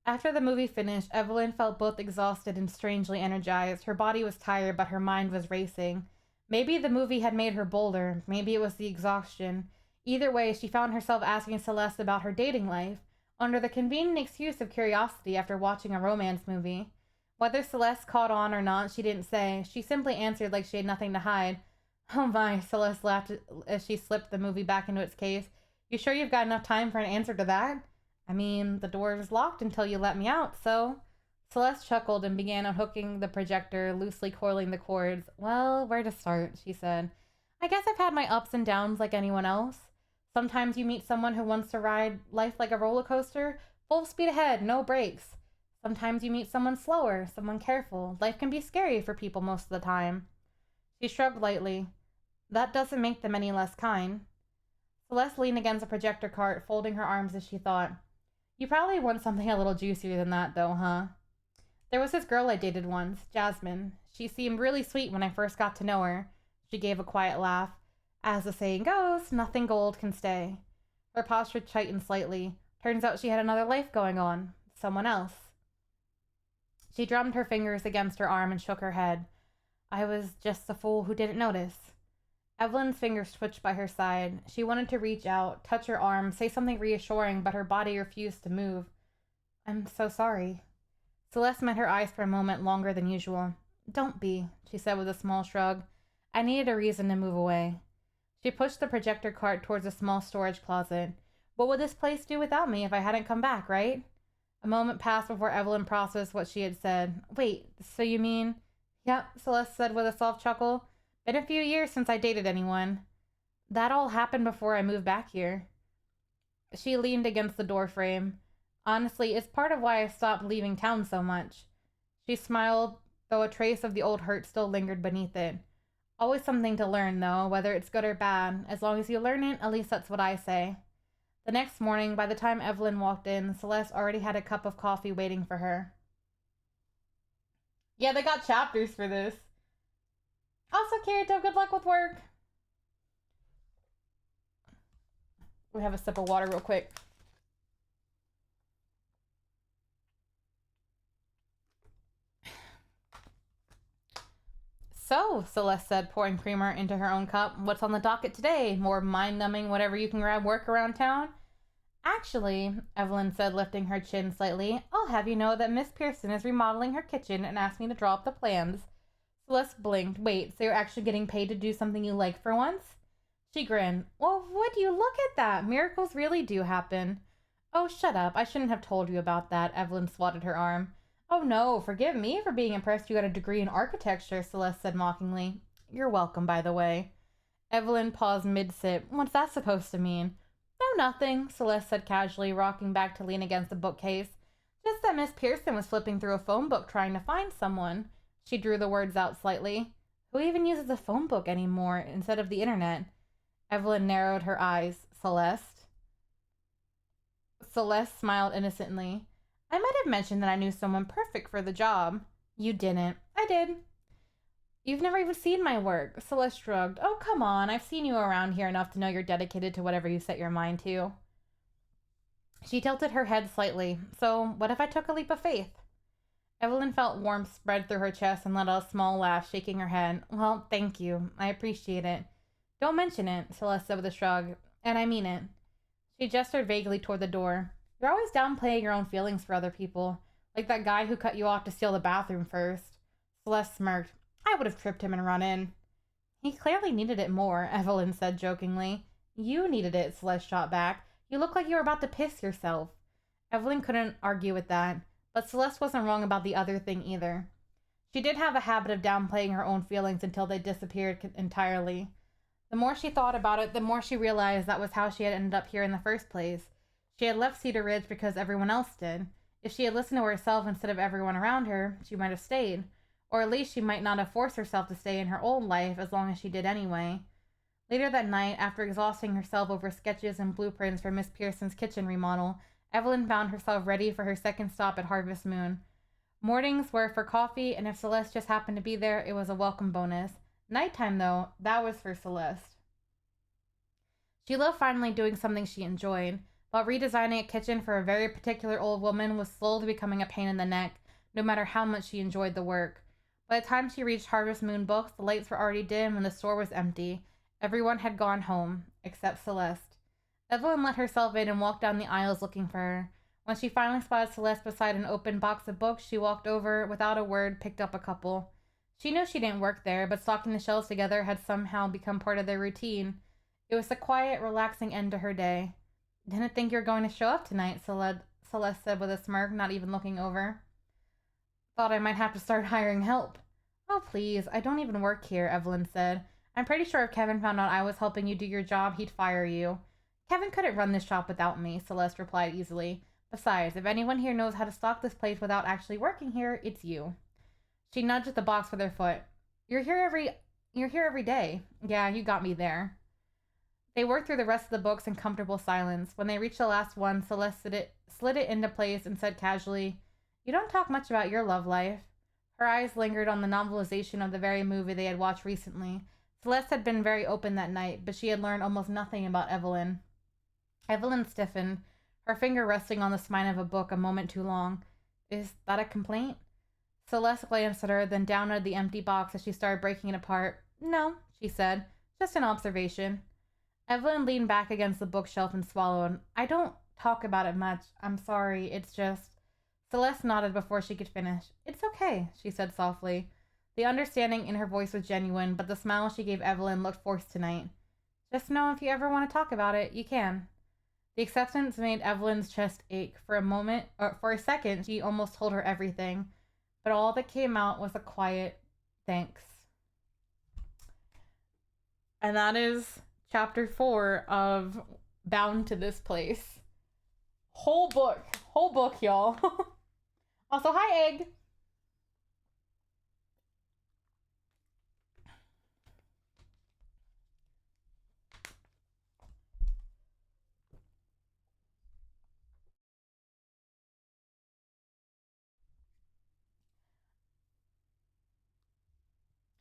After the movie finished, Evelyn felt both exhausted and strangely energized. Her body was tired, but her mind was racing. Maybe the movie had made her bolder. Maybe it was the exhaustion. Either way, she found herself asking Celeste about her dating life, under the convenient excuse of curiosity after watching a romance movie. Whether Celeste caught on or not, she didn't say. She simply answered like she had nothing to hide. Oh my, Celeste laughed as she slipped the movie back into its case. You sure you've got enough time for an answer to that? I mean, the door is locked until you let me out, so... Celeste chuckled and began unhooking the projector, loosely coiling the cords. Well, where to start, she said. I guess I've had my ups and downs like anyone else. Sometimes you meet someone who wants to ride life like a roller coaster, full speed ahead, no brakes. Sometimes you meet someone slower, someone careful. Life can be scary for people most of the time. She shrugged lightly. That doesn't make them any less kind. Celeste leaned against the projector cart, folding her arms as she thought. You probably want something a little juicier than that, though, huh? There was this girl I dated once, Jasmine. She seemed really sweet when I first got to know her. She gave a quiet laugh. As the saying goes, nothing gold can stay. Her posture tightened slightly. Turns out she had another life going on. Someone else. She drummed her fingers against her arm and shook her head. I was just the fool who didn't notice. Evelyn's fingers twitched by her side. She wanted to reach out, touch her arm, say something reassuring, but her body refused to move. I'm so sorry. Celeste met her eyes for a moment longer than usual. Don't be, she said with a small shrug. I needed a reason to move away. She pushed the projector cart towards a small storage closet. What would this place do without me if I hadn't come back, right? A moment passed before Evelyn processed what she had said. Wait, so you mean... Yep, Celeste said with a soft chuckle. Been a few years since I dated anyone. That all happened before I moved back here. She leaned against the doorframe. Honestly, it's part of why I stopped leaving town so much. She smiled, though a trace of the old hurt still lingered beneath it. Always something to learn, though, whether it's good or bad. As long as you learn it, at least that's what I say. The next morning, by the time Evelyn walked in, Celeste already had a cup of coffee waiting for her. Yeah, they got chapters for this. Also, Kirito, good luck with work. We have a sip of water real quick. So, Celeste said, pouring creamer into her own cup. What's on the docket today? More mind-numbing whatever you can grab work around town? Actually, Evelyn said, lifting her chin slightly, I'll have you know that Miss Pearson is remodeling her kitchen and asked me to draw up the plans. Celeste blinked. Wait, so you're actually getting paid to do something you like for once? She grinned. Well, would you look at that? Miracles really do happen. Oh, shut up. I shouldn't have told you about that. Evelyn swatted her arm. Oh no, forgive me for being impressed you got a degree in architecture, Celeste said mockingly. You're welcome, by the way. Evelyn paused mid-sip. What's that supposed to mean? No, nothing, Celeste said casually, rocking back to lean against the bookcase. Just that Miss Pearson was flipping through a phone book trying to find someone. She drew the words out slightly. Who even uses a phone book anymore instead of the internet? Evelyn narrowed her eyes. Celeste? Celeste smiled innocently. I might have mentioned that I knew someone perfect for the job. You didn't. I did. You've never even seen my work. Celeste shrugged. Oh, come on. I've seen you around here enough to know you're dedicated to whatever you set your mind to. She tilted her head slightly. So, what if I took a leap of faith? Evelyn felt warmth spread through her chest and let out a small laugh, shaking her head. Well, thank you. I appreciate it. Don't mention it, Celeste said with a shrug. And I mean it. She gestured vaguely toward the door. You're always downplaying your own feelings for other people. Like that guy who cut you off to steal the bathroom first. Celeste smirked. I would have tripped him and run in. He clearly needed it more, Evelyn said jokingly. You needed it, Celeste shot back. You look like you were about to piss yourself. Evelyn couldn't argue with that, but Celeste wasn't wrong about the other thing either. She did have a habit of downplaying her own feelings until they disappeared entirely. The more she thought about it, the more she realized that was how she had ended up here in the first place. She had left Cedar Ridge because everyone else did. If she had listened to herself instead of everyone around her, she might have stayed. Or at least she might not have forced herself to stay in her old life as long as she did anyway. Later that night, after exhausting herself over sketches and blueprints for Miss Pearson's kitchen remodel, Evelyn found herself ready for her second stop at Harvest Moon. Mornings were for coffee, and if Celeste just happened to be there, it was a welcome bonus. Nighttime, though, that was for Celeste. She loved finally doing something she enjoyed, but redesigning a kitchen for a very particular old woman was slowly becoming a pain in the neck, no matter how much she enjoyed the work. By the time she reached Harvest Moon Books, the lights were already dim and the store was empty. Everyone had gone home, except Celeste. Evelyn let herself in and walked down the aisles looking for her. When she finally spotted Celeste beside an open box of books, she walked over, without a word, picked up a couple. She knew she didn't work there, but stocking the shelves together had somehow become part of their routine. It was a quiet, relaxing end to her day. Didn't think you were going to show up tonight, Celeste said with a smirk, not even looking over. Thought I might have to start hiring help. Oh, please, I don't even work here, Evelyn said. I'm pretty sure if Kevin found out I was helping you do your job, he'd fire you. Kevin couldn't run this shop without me, Celeste replied easily. Besides, if anyone here knows how to stock this place without actually working here, it's you. She nudged at the box with her foot. You're here every day. Yeah, you got me there. They worked through the rest of the books in comfortable silence. When they reached the last one, Celeste slid it into place and said casually, You don't talk much about your love life. Her eyes lingered on the novelization of the very movie they had watched recently. Celeste had been very open that night, but she had learned almost nothing about Evelyn. Evelyn stiffened, her finger resting on the spine of a book a moment too long. Is that a complaint? Celeste glanced at her, then down at the empty box as she started breaking it apart. No, she said. Just an observation. Evelyn leaned back against the bookshelf and swallowed. I don't talk about it much. I'm sorry. It's just... Celeste nodded before she could finish. It's okay, she said softly. The understanding in her voice was genuine, but the smile she gave Evelyn looked forced tonight. Just know if you ever want to talk about it, you can. The acceptance made Evelyn's chest ache. For a second, she almost told her everything. But all that came out was a quiet thanks. And that is chapter 4 of Bound to This Place. Whole book, y'all. Also, hi, Egg.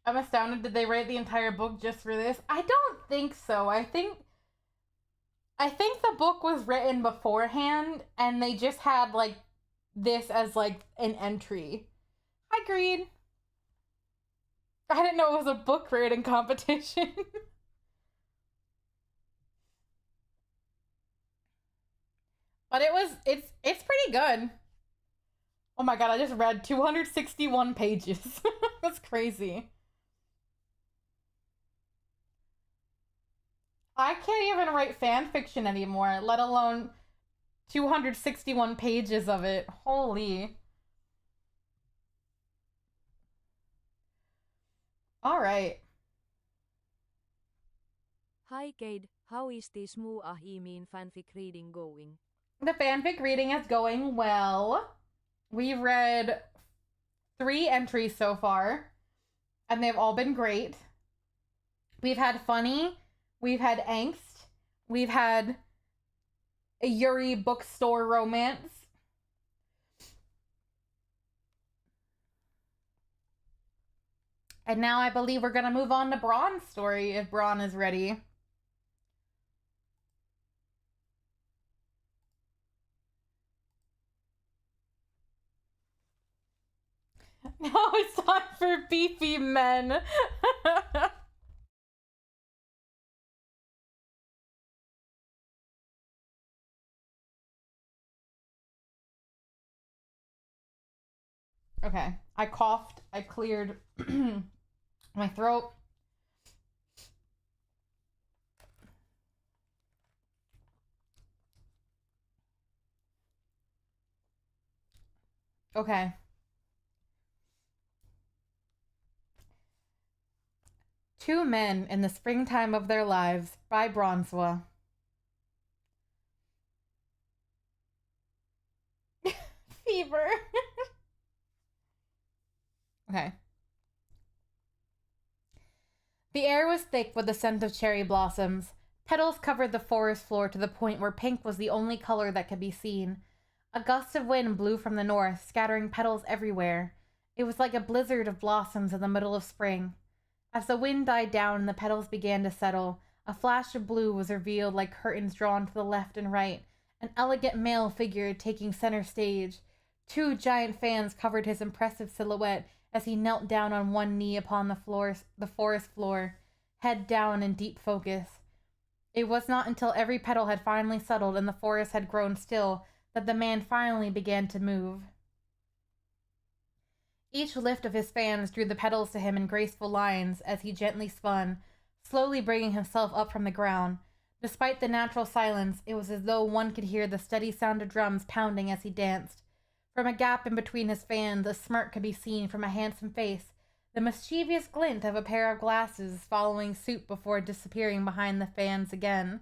I'm astounded. Did they write the entire book just for this? I don't think so. I think the book was written beforehand and they just had like this as like an entry. Hi, Greed. I didn't know it was a book reading competition. But it's pretty good. Oh my god, I just read 261 pages. That's crazy. I can't even write fan fiction anymore, let alone 261 pages of it. Holy. All right. Hi Cade, how is this Muahimin fanfic reading going? The fanfic reading is going well. We've read 3 entries so far, and they've all been great. We've had funny, we've had angst, we've had a Yuri bookstore romance. And now I believe we're gonna move on to Braun's story if Braun is ready. Now it's time for beefy men. Okay, I coughed. I cleared my throat. Okay. Two Men in the Springtime of Their Lives by Bronzwa. Fever. Okay. The air was thick with the scent of cherry blossoms. Petals covered the forest floor to the point where pink was the only color that could be seen. A gust of wind blew from the north, scattering petals everywhere. It was like a blizzard of blossoms in the middle of spring. As the wind died down and the petals began to settle, a flash of blue was revealed like curtains drawn to the left and right, an elegant male figure taking center stage. 2 giant fans covered his impressive silhouette as he knelt down on one knee upon the forest floor, head down in deep focus. It was not until every petal had finally settled and the forest had grown still that the man finally began to move. Each lift of his fans drew the petals to him in graceful lines as he gently spun, slowly bringing himself up from the ground. Despite the natural silence, it was as though one could hear the steady sound of drums pounding as he danced. From a gap in between his fans, a smirk could be seen from a handsome face, the mischievous glint of a pair of glasses following suit before disappearing behind the fans again.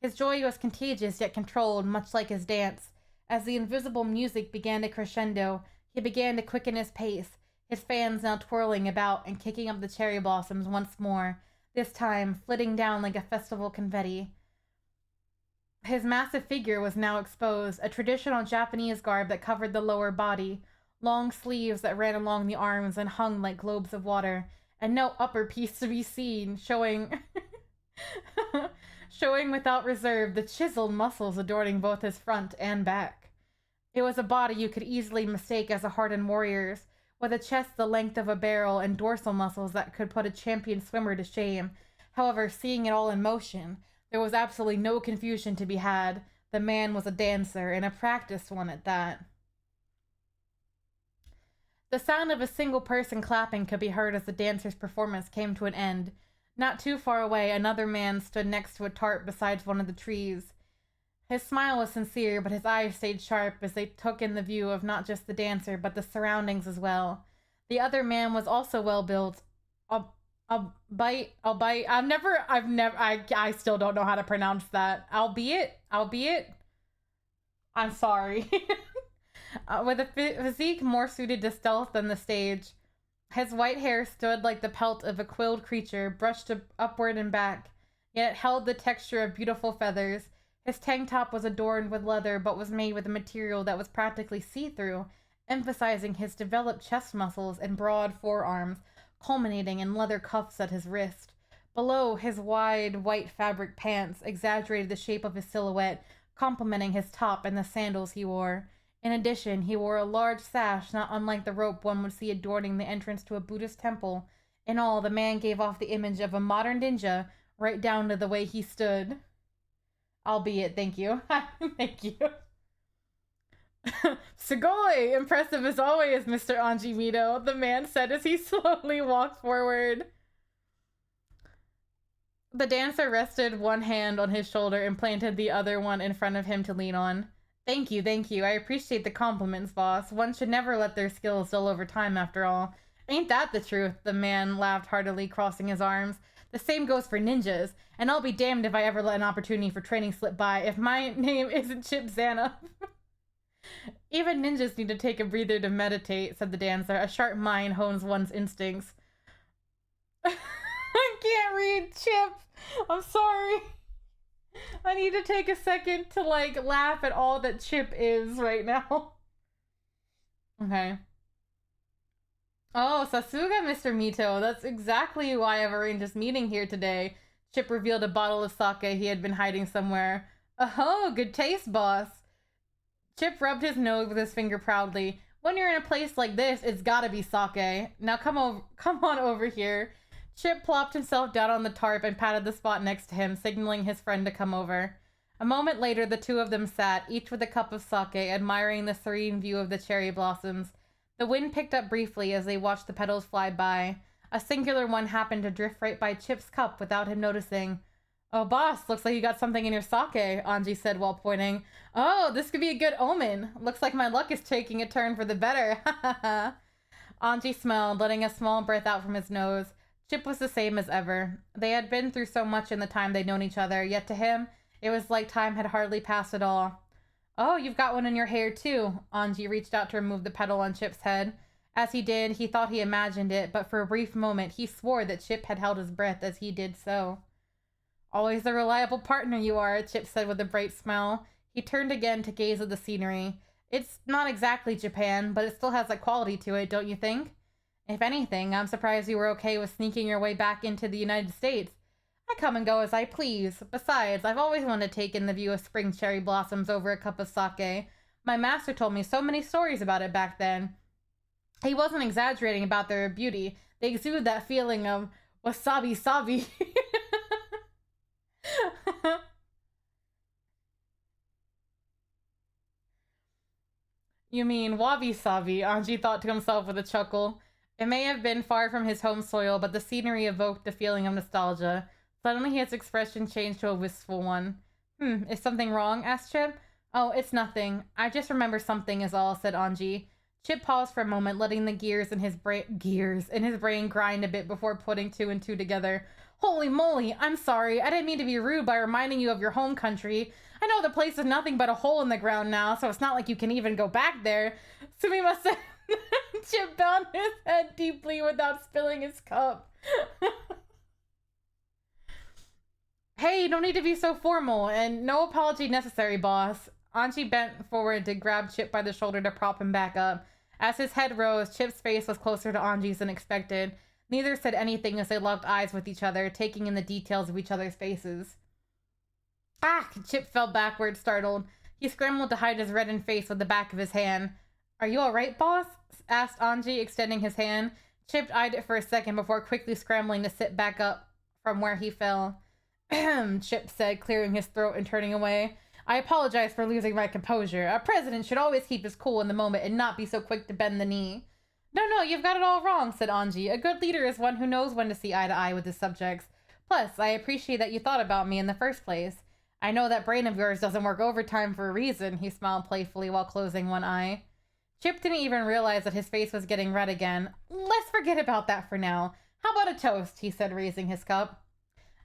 His joy was contagious yet controlled, much like his dance. As the invisible music began to crescendo, he began to quicken his pace, his fans now twirling about and kicking up the cherry blossoms once more, this time flitting down like a festival confetti. His massive figure was now exposed, a traditional Japanese garb that covered the lower body, long sleeves that ran along the arms and hung like globes of water, and no upper piece to be seen, showing showing without reserve the chiseled muscles adorning both his front and back. It was a body you could easily mistake as a hardened warrior's, with a chest the length of a barrel and dorsal muscles that could put a champion swimmer to shame. However, seeing it all in motion, there was absolutely no confusion to be had. The man was a dancer, and a practiced one at that. The sound of a single person clapping could be heard as the dancer's performance came to an end. Not too far away, another man stood next to a tarp beside one of the trees. His smile was sincere, but his eyes stayed sharp as they took in the view of not just the dancer, but the surroundings as well. The other man was also well built. Albeit, I still don't know how to pronounce that. Albeit, I'm sorry. With a physique more suited to stealth than the stage. His white hair stood like the pelt of a quilled creature, brushed upward and back, yet it held the texture of beautiful feathers. His tank top was adorned with leather, but was made with a material that was practically see-through, emphasizing his developed chest muscles and broad forearms. culminating in leather cuffs at his wrist. Below, his wide, white fabric pants exaggerated the shape of his silhouette, complementing his top and the sandals he wore. In addition, he wore a large sash not unlike the rope one would see adorning the entrance to a Buddhist temple. In all, the man gave off the image of a modern ninja, right down to the way he stood. Albeit, thank you. Thank you. Sugoi! Impressive as always, Mr. Anji Mito, the man said as he slowly walked forward. The dancer rested one hand on his shoulder and planted the other one in front of him to lean on. Thank you, thank you. I appreciate the compliments, boss. One should never let their skills dull over time, after all. Ain't that the truth? The man laughed heartily, crossing his arms. The same goes for ninjas, and I'll be damned if I ever let an opportunity for training slip by if my name isn't Chip Zana. Even ninjas need to take a breather to meditate, said the dancer. A sharp mind hones one's instincts. I can't read, Chip. I'm sorry. I need to take a second to, like, laugh at all that Chip is right now. Okay. Oh, Sasuga, Mr. Mito. That's exactly why I've arranged this meeting here today. Chip revealed a bottle of sake he had been hiding somewhere. Oh, good taste, boss. Chip rubbed his nose with his finger proudly. When you're in a place like this, it's gotta be sake. Now come on over here. Chip plopped himself down on the tarp and patted the spot next to him, signaling his friend to come over. A moment later, the two of them sat, each with a cup of sake, admiring the serene view of the cherry blossoms. The wind picked up briefly as they watched the petals fly by. A singular one happened to drift right by Chip's cup without him noticing. Oh, boss, looks like you got something in your sake, Anji said while pointing. Oh, this could be a good omen. Looks like my luck is taking a turn for the better. Ha ha ha. Anji smiled, letting a small breath out from his nose. Chip was the same as ever. They had been through so much in the time they'd known each other, yet to him, it was like time had hardly passed at all. Oh, you've got one in your hair, too. Anji reached out to remove the petal on Chip's head. As he did, he thought he imagined it, but for a brief moment, he swore that Chip had held his breath as he did so. Always a reliable partner you are, Chip said with a bright smile. He turned again to gaze at the scenery. It's not exactly Japan, but it still has a quality to it, don't you think? If anything, I'm surprised you were okay with sneaking your way back into the United States. I come and go as I please. Besides, I've always wanted to take in the view of spring cherry blossoms over a cup of sake. My master told me so many stories about it back then. He wasn't exaggerating about their beauty. They exude that feeling of wasabi-sabi. You mean wabi-sabi, Anji thought to himself with a chuckle. It may have been far from his home soil, but the scenery evoked a feeling of nostalgia. Suddenly his expression changed to a wistful one. Is something wrong? Asked Chip. Oh, it's nothing. I just remember something is all, said Anji. Chip paused for a moment, letting the gears in his brain grind a bit before putting two and two together. Holy moly, I'm sorry. I didn't mean to be rude by reminding you of your home country. I know the place is nothing but a hole in the ground now, so it's not like you can even go back there. Sumimasen. Chip bowed his head deeply without spilling his cup. Hey, no need to be so formal, and no apology necessary, boss. Anji bent forward to grab Chip by the shoulder to prop him back up. As his head rose, Chip's face was closer to Anji's than expected. Neither said anything as they locked eyes with each other, taking in the details of each other's faces. Ah! Chip fell backward, startled. He scrambled to hide his reddened face with the back of his hand. Are you alright, boss? Asked Anji, extending his hand. Chip eyed it for a second before quickly scrambling to sit back up from where he fell. Chip said, clearing his throat and turning away. I apologize for losing my composure. A president should always keep his cool in the moment and not be so quick to bend the knee. No, you've got it all wrong, said Anji. A good leader is one who knows when to see eye to eye with his subjects. Plus, I appreciate that you thought about me in the first place. I know that brain of yours doesn't work overtime for a reason, he smiled playfully while closing one eye. Chip didn't even realize that his face was getting red again. Let's forget about that for now. How about a toast, he said, raising his cup.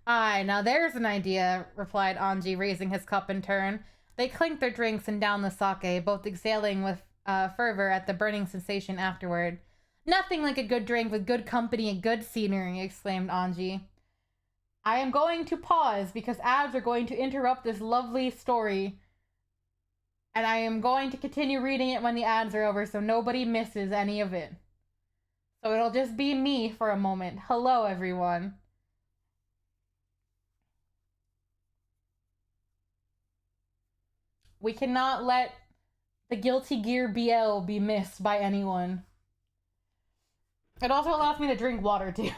Aye, now there's an idea, replied Anji, raising his cup in turn. They clinked their drinks and downed the sake, both exhaling with fervor at the burning sensation afterward. Nothing like a good drink with good company and good scenery, exclaimed Anji. I am going to pause because ads are going to interrupt this lovely story. And I am going to continue reading it when the ads are over so nobody misses any of it. So it'll just be me for a moment. Hello, everyone. We cannot let the Guilty Gear BL be missed by anyone. It also allows me to drink water, too.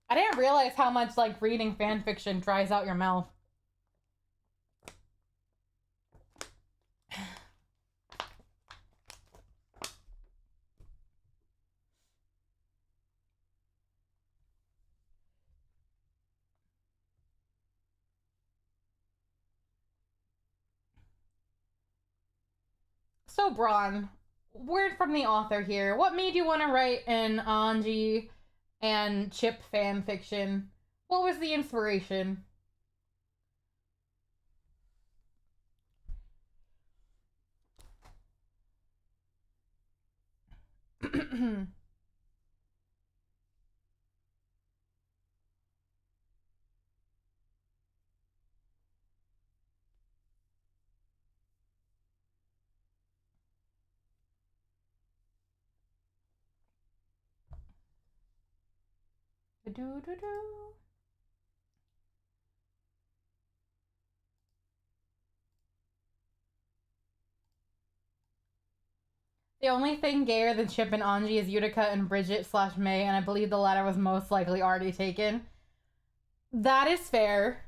I didn't realize how much, like, reading fanfiction dries out your mouth. So, Braun, word from the author here. What made you want to write an Anji and Chip fan fiction? What was the inspiration? The only thing gayer than Chip and Anji is Utica and Bridget/May, and I believe the latter was most likely already taken. That is fair.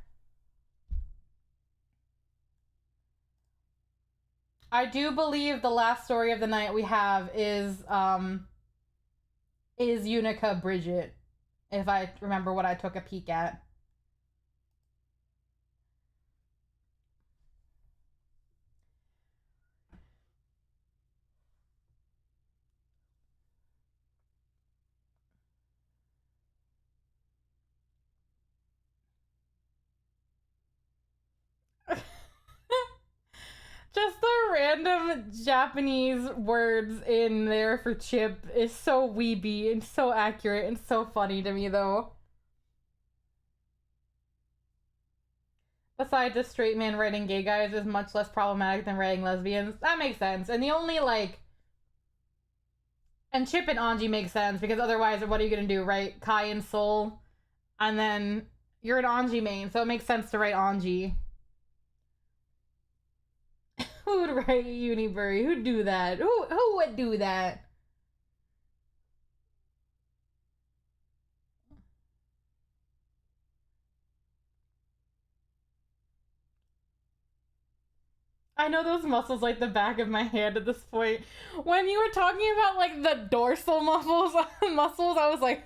I do believe the last story of the night we have is Unica Bridget, if I remember what I took a peek at. Just the random Japanese words in there for Chip is so weeby and so accurate and so funny to me, though. Besides, a straight man writing gay guys is much less problematic than writing lesbians. That makes sense. And the only, like... And Chip and Anji make sense, because otherwise, what are you gonna do, right? Kai and Soul, and then you're an Anji main, so it makes sense to write Anji. Who would write Unibury? Who'd do that? Who would do that? I know those muscles like the back of my hand at this point. When you were talking about like the dorsal muscles, I was like,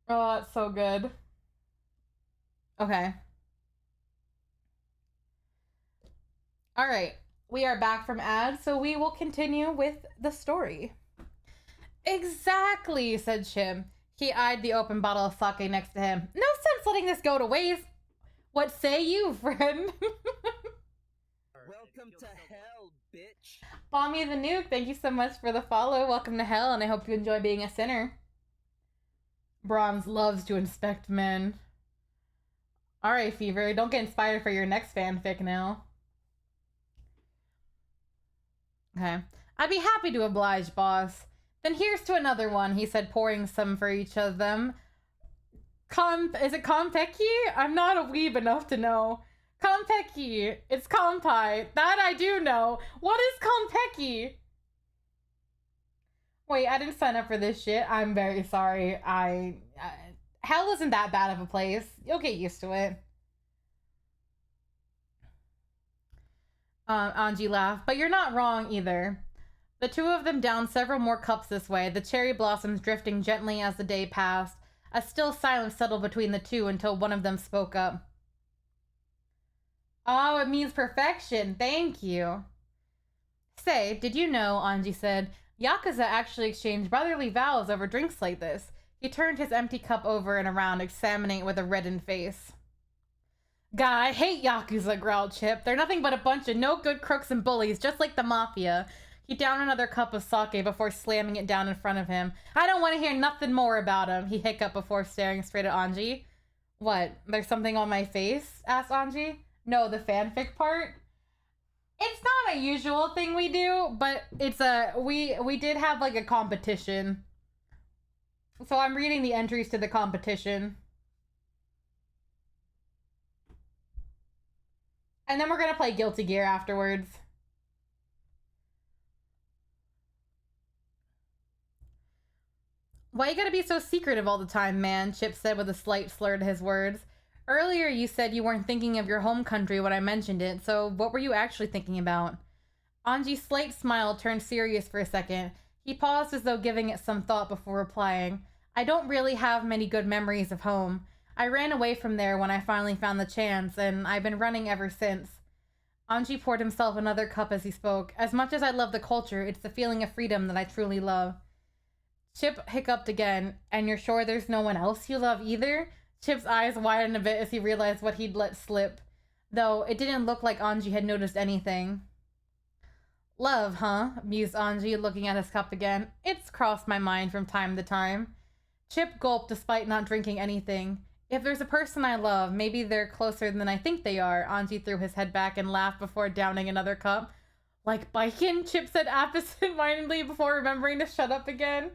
oh, that's so good. Okay. All right. We are back from ads, so we will continue with the story. Exactly, said Chim. He eyed the open bottle of sake next to him. No sense letting this go to waste. What say you, friend? Welcome to hell, bitch. Bommy the Nuke, thank you so much for the follow. Welcome to hell, and I hope you enjoy being a sinner. Bronze loves to inspect men. Alright, Fever, don't get inspired for your next fanfic now. Okay. I'd be happy to oblige, boss. Then here's to another one, he said, pouring some for each of them. Is it Konpeki? I'm not a weeb enough to know. Konpeki. It's Konpai. That I do know. What is Konpeki? Wait, I didn't sign up for this shit. I'm very sorry. Hell isn't that bad of a place. You'll get used to it. Anji laughed. But you're not wrong either. The two of them downed several more cups this way, the cherry blossoms drifting gently as the day passed. A still silence settled between the two until one of them spoke up. Oh, it means perfection. Thank you. Say, did you know, Anji said, Yakuza actually exchanged brotherly vows over drinks like this. He turned his empty cup over and around, examining it with a reddened face. God, I hate Yakuza, growled Chip. They're nothing but a bunch of no-good crooks and bullies, just like the Mafia. He downed another cup of sake before slamming it down in front of him. I don't want to hear nothing more about him, he hiccuped before staring straight at Anji. What, there's something on my face? Asked Anji. No, the fanfic part? It's not a usual thing we do, but it's we did have like a competition. So I'm reading the entries to the competition. And then we're gonna play Guilty Gear afterwards. Why you gotta be so secretive all the time, man? Chip said with a slight slur to his words. Earlier you said you weren't thinking of your home country when I mentioned it, so what were you actually thinking about? Anji's slight smile turned serious for a second. He paused as though giving it some thought before replying. I don't really have many good memories of home. I ran away from there when I finally found the chance, and I've been running ever since. Anji poured himself another cup as he spoke. As much as I love the culture, it's the feeling of freedom that I truly love. Chip hiccuped again. And you're sure there's no one else you love either? Chip's eyes widened a bit as he realized what he'd let slip, though it didn't look like Anji had noticed anything. Love, huh? Mused Anji, looking at his cup again. It's crossed my mind from time to time. Chip gulped despite not drinking anything. If there's a person I love, maybe they're closer than I think they are. Anji threw his head back and laughed before downing another cup. Like biking? Chip said absent-mindedly before remembering to shut up again.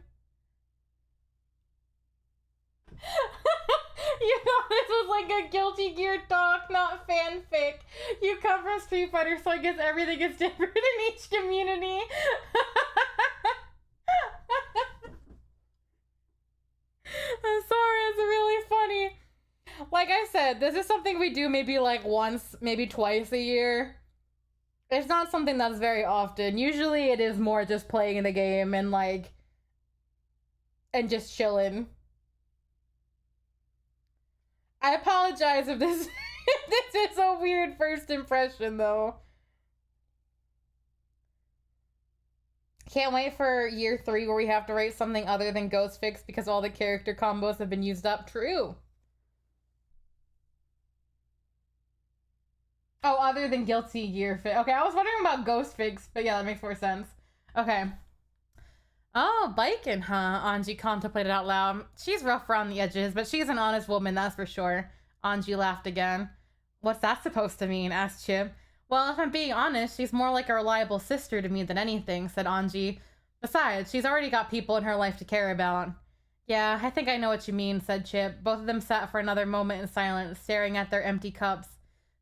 You know, this was like a Guilty Gear talk, not fanfic. You come from Street Fighter, so I guess everything is different in each community. I'm sorry, it's really funny. Like I said, this is something we do maybe like once, maybe twice a year. It's not something that's very often. Usually it is more just playing the game and like, and just chilling. I apologize if this if this is a weird first impression, though. Can't wait for year 3 where we have to write something other than Ghost Fix because all the character combos have been used up. True. Oh, other than Guilty Gear Fix. Okay, I was wondering about Ghost Fix, but yeah, that makes more sense. Okay. Oh, biking, huh? Anji contemplated out loud. She's rough around the edges, but she's an honest woman, that's for sure. Anji laughed again. What's that supposed to mean? Asked Chip. Well, if I'm being honest, she's more like a reliable sister to me than anything, said Anji. Besides, she's already got people in her life to care about. Yeah, I think I know what you mean, said Chip. Both of them sat for another moment in silence, staring at their empty cups.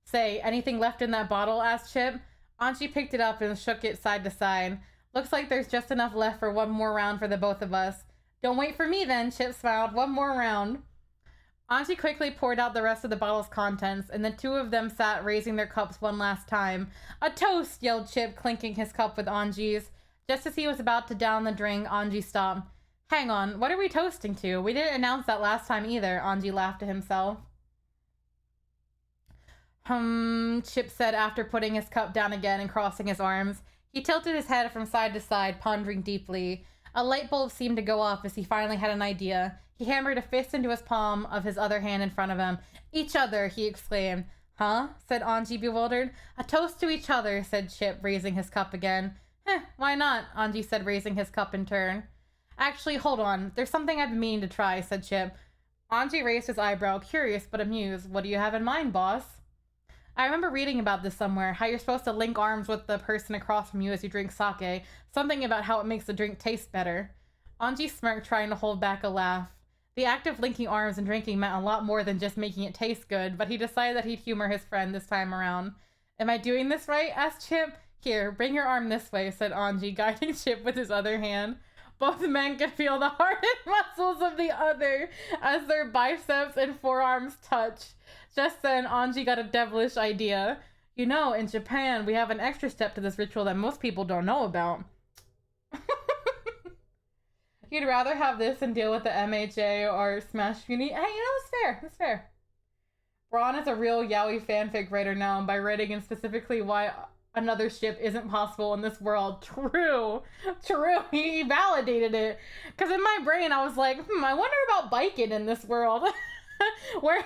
Say, anything left in that bottle? Asked Chip. Anji picked it up and shook it side to side. Looks like there's just enough left for one more round for the both of us. Don't wait for me then, Chip smiled. One more round. Anji quickly poured out the rest of the bottle's contents, and the two of them sat raising their cups one last time. A toast, yelled Chip, clinking his cup with Anji's. Just as he was about to down the drink, Anji stopped. Hang on, what are we toasting to? We didn't announce that last time either, Anji laughed to himself. Chip said after putting his cup down again and crossing his arms. He tilted his head from side to side, pondering deeply. A light bulb seemed to go off as he finally had an idea. He hammered a fist into his palm of his other hand in front of him. Each other, he exclaimed. Huh? Said Anji, bewildered. A toast to each other, said Chip, raising his cup again. Why not? Anji said, raising his cup in turn. Actually, hold on. There's something I've been meaning to try, said Chip. Anji raised his eyebrow, curious but amused. What do you have in mind, boss? I remember reading about this somewhere, how you're supposed to link arms with the person across from you as you drink sake. Something about how it makes the drink taste better. Anji smirked, trying to hold back a laugh. The act of linking arms and drinking meant a lot more than just making it taste good, but he decided that he'd humor his friend this time around. Am I doing this right? Asked Chip. Here, bring your arm this way, said Anji, guiding Chip with his other hand. Both men could feel the hardened muscles of the other as their biceps and forearms touched. Just then, Anji got a devilish idea. You know, in Japan, we have an extra step to this ritual that most people don't know about. You'd rather have this than deal with the MHA or Smash Uni? Hey, you know, it's fair. It's fair. Ron is a real yaoi fanfic writer now, and by writing in specifically why another ship isn't possible in this world. True. He validated it. Because in my brain, I was like, I wonder about biking in this world. Where's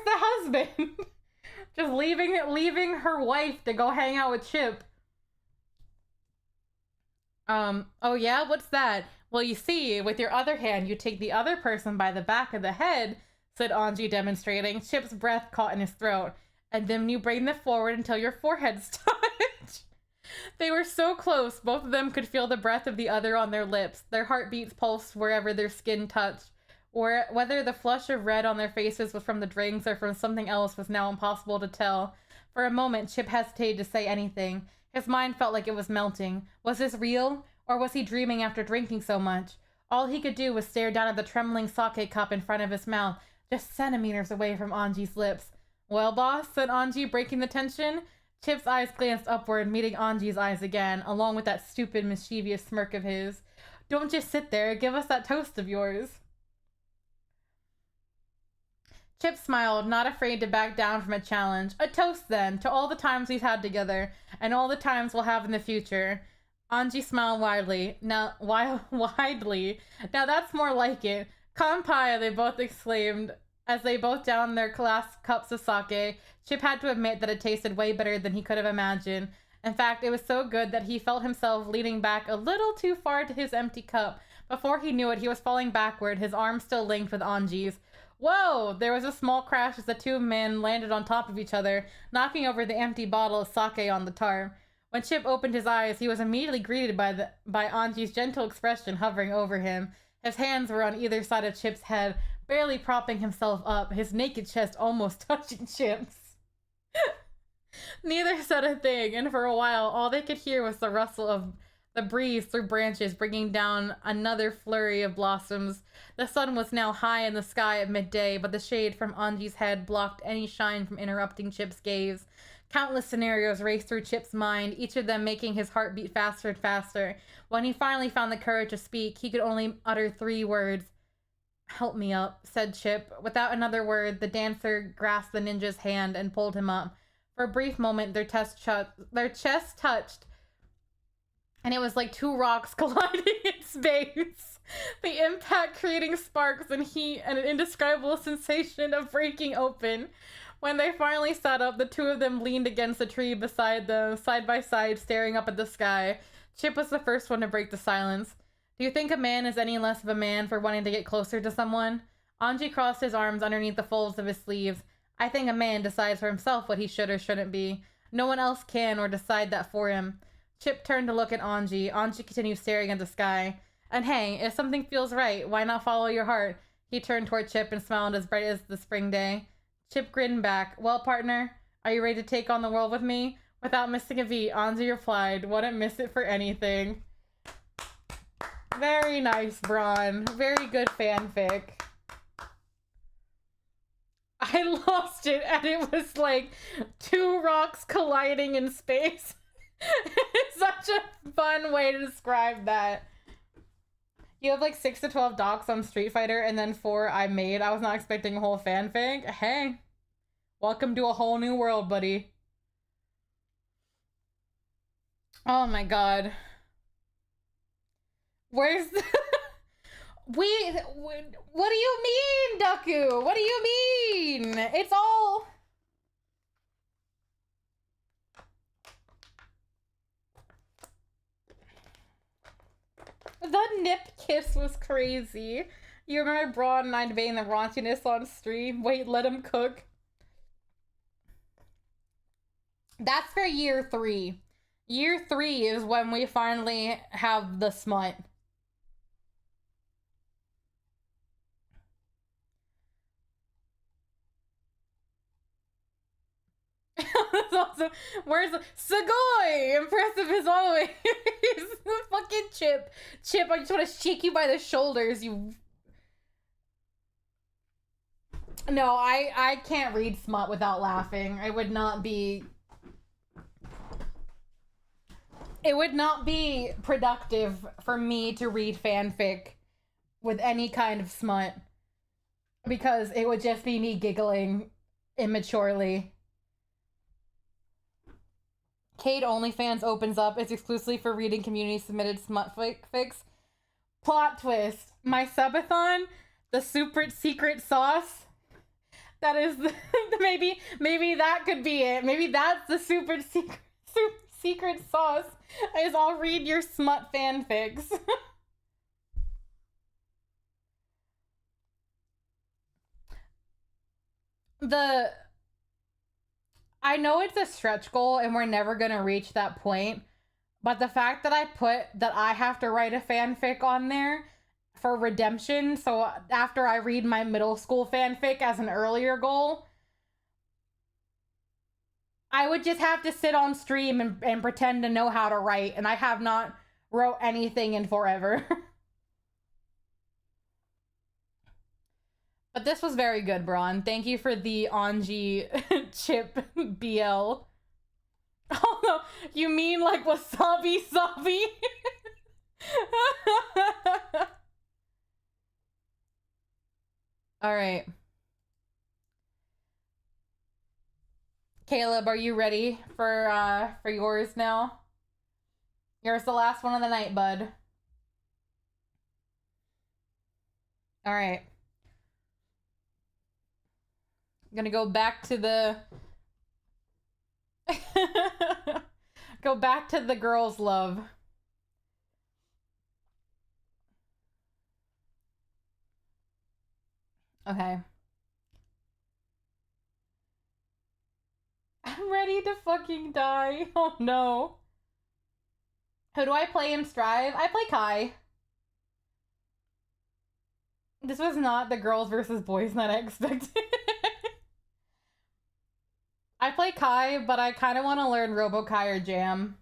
the husband? Just leaving her wife to go hang out with Chip. Oh yeah? What's that? Well, you see, with your other hand, you take the other person by the back of the head, said Anji, demonstrating. Chip's breath caught in his throat. And then you bring them forward until your foreheads touch. They were so close, both of them could feel the breath of the other on their lips. Their heartbeats pulsed wherever their skin touched. Or whether the flush of red on their faces was from the drinks or from something else was now impossible to tell. For a moment, Chip hesitated to say anything. His mind felt like it was melting. Was this real? Or was he dreaming after drinking so much? All he could do was stare down at the trembling sake cup in front of his mouth, just centimeters away from Anji's lips. Well, boss, said Anji, breaking the tension. Chip's eyes glanced upward, meeting Anji's eyes again, along with that stupid, mischievous smirk of his. Don't just sit there. Give us that toast of yours. Chip smiled, not afraid to back down from a challenge. A toast, then, to all the times we've had together, and all the times we'll have in the future. Anji smiled widely. Widely. Now that's more like it. Kanpai, they both exclaimed, as they both downed their glass cups of sake. Chip had to admit that it tasted way better than he could have imagined. In fact, it was so good that he felt himself leaning back a little too far to his empty cup. Before he knew it, he was falling backward, his arms still linked with Anji's. Whoa! There was a small crash as the two men landed on top of each other, knocking over the empty bottle of sake on the tarp. When Chip opened his eyes, he was immediately greeted by Anji's gentle expression hovering over him. His hands were on either side of Chip's head, barely propping himself up, his naked chest almost touching Chip's. Neither said a thing, and for a while, all they could hear was the rustle of the breeze through branches, bringing down another flurry of blossoms. The sun was now high in the sky at midday, but the shade from Anji's head blocked any shine from interrupting Chip's gaze. Countless scenarios raced through Chip's mind, each of them making his heart beat faster and faster. When he finally found the courage to speak, he could only utter 3 words. Help me up, said Chip. Without another word, the dancer grasped the ninja's hand and pulled him up. For a brief moment, their chests touched, and it was like 2 rocks colliding in space. The impact creating sparks and heat and an indescribable sensation of breaking open. When they finally sat up, the two of them leaned against a tree beside them, side by side, staring up at the sky. Chip was the first one to break the silence. Do you think a man is any less of a man for wanting to get closer to someone? Anji crossed his arms underneath the folds of his sleeves. I think a man decides for himself what he should or shouldn't be. No one else can or decide that for him. Chip turned to look at Anji. Anji continued staring at the sky. And hey, if something feels right, why not follow your heart? He turned toward Chip and smiled as bright as the spring day. Chip grinned back. Well, partner, are you ready to take on the world with me? Without missing a beat, Anji replied, wouldn't miss it for anything. Very nice, Braun. Very good fanfic. I lost it, and it was like 2 rocks colliding in space. It's such a fun way to describe that. You have like 6 to 12 docs on Street Fighter, and then 4 I made. I was not expecting a whole fanfic. Hey, welcome to a whole new world, buddy. Oh my god. Where's the... What do you mean, Deku? What do you mean? It's all... The nip kiss was crazy. You remember Braun and I debating the raunchiness on stream? Wait, let him cook. That's for year 3. Year 3 is when we finally have the smut. That's awesome. Where's Sugoi? Impressive as always. Fucking Chip. Chip, I just want to shake you by the shoulders, you... No, I can't read smut without laughing. It would not be productive for me to read fanfic with any kind of smut, because it would just be me giggling immaturely. Cade OnlyFans opens up. It's exclusively for reading community submitted smut fics. Plot twist. My subathon, the super secret sauce. That is the, maybe that could be it. Maybe that's the super secret sauce. Is I'll read your smut fanfics. I know it's a stretch goal and we're never gonna reach that point, But the fact that I put that I have to write a fanfic on there for redemption, so after I read my middle school fanfic as an earlier goal, I would just have to sit on stream and pretend to know how to write, and I have not wrote anything in forever. But this was very good, Braun. Thank you for the Anji chip BL. Oh no, you mean like wasabi sabi? All right. Caleb, are you ready for yours now? Yours the last one of the night, bud. All right. I'm gonna go back to the go back to the girls' love. Okay. I'm ready to fucking die. Oh no. Who do I play in Strive? I play Kai. This was not the girls versus boys night I expected. I play Kai, but I kind of want to learn Robo Kai or Jam.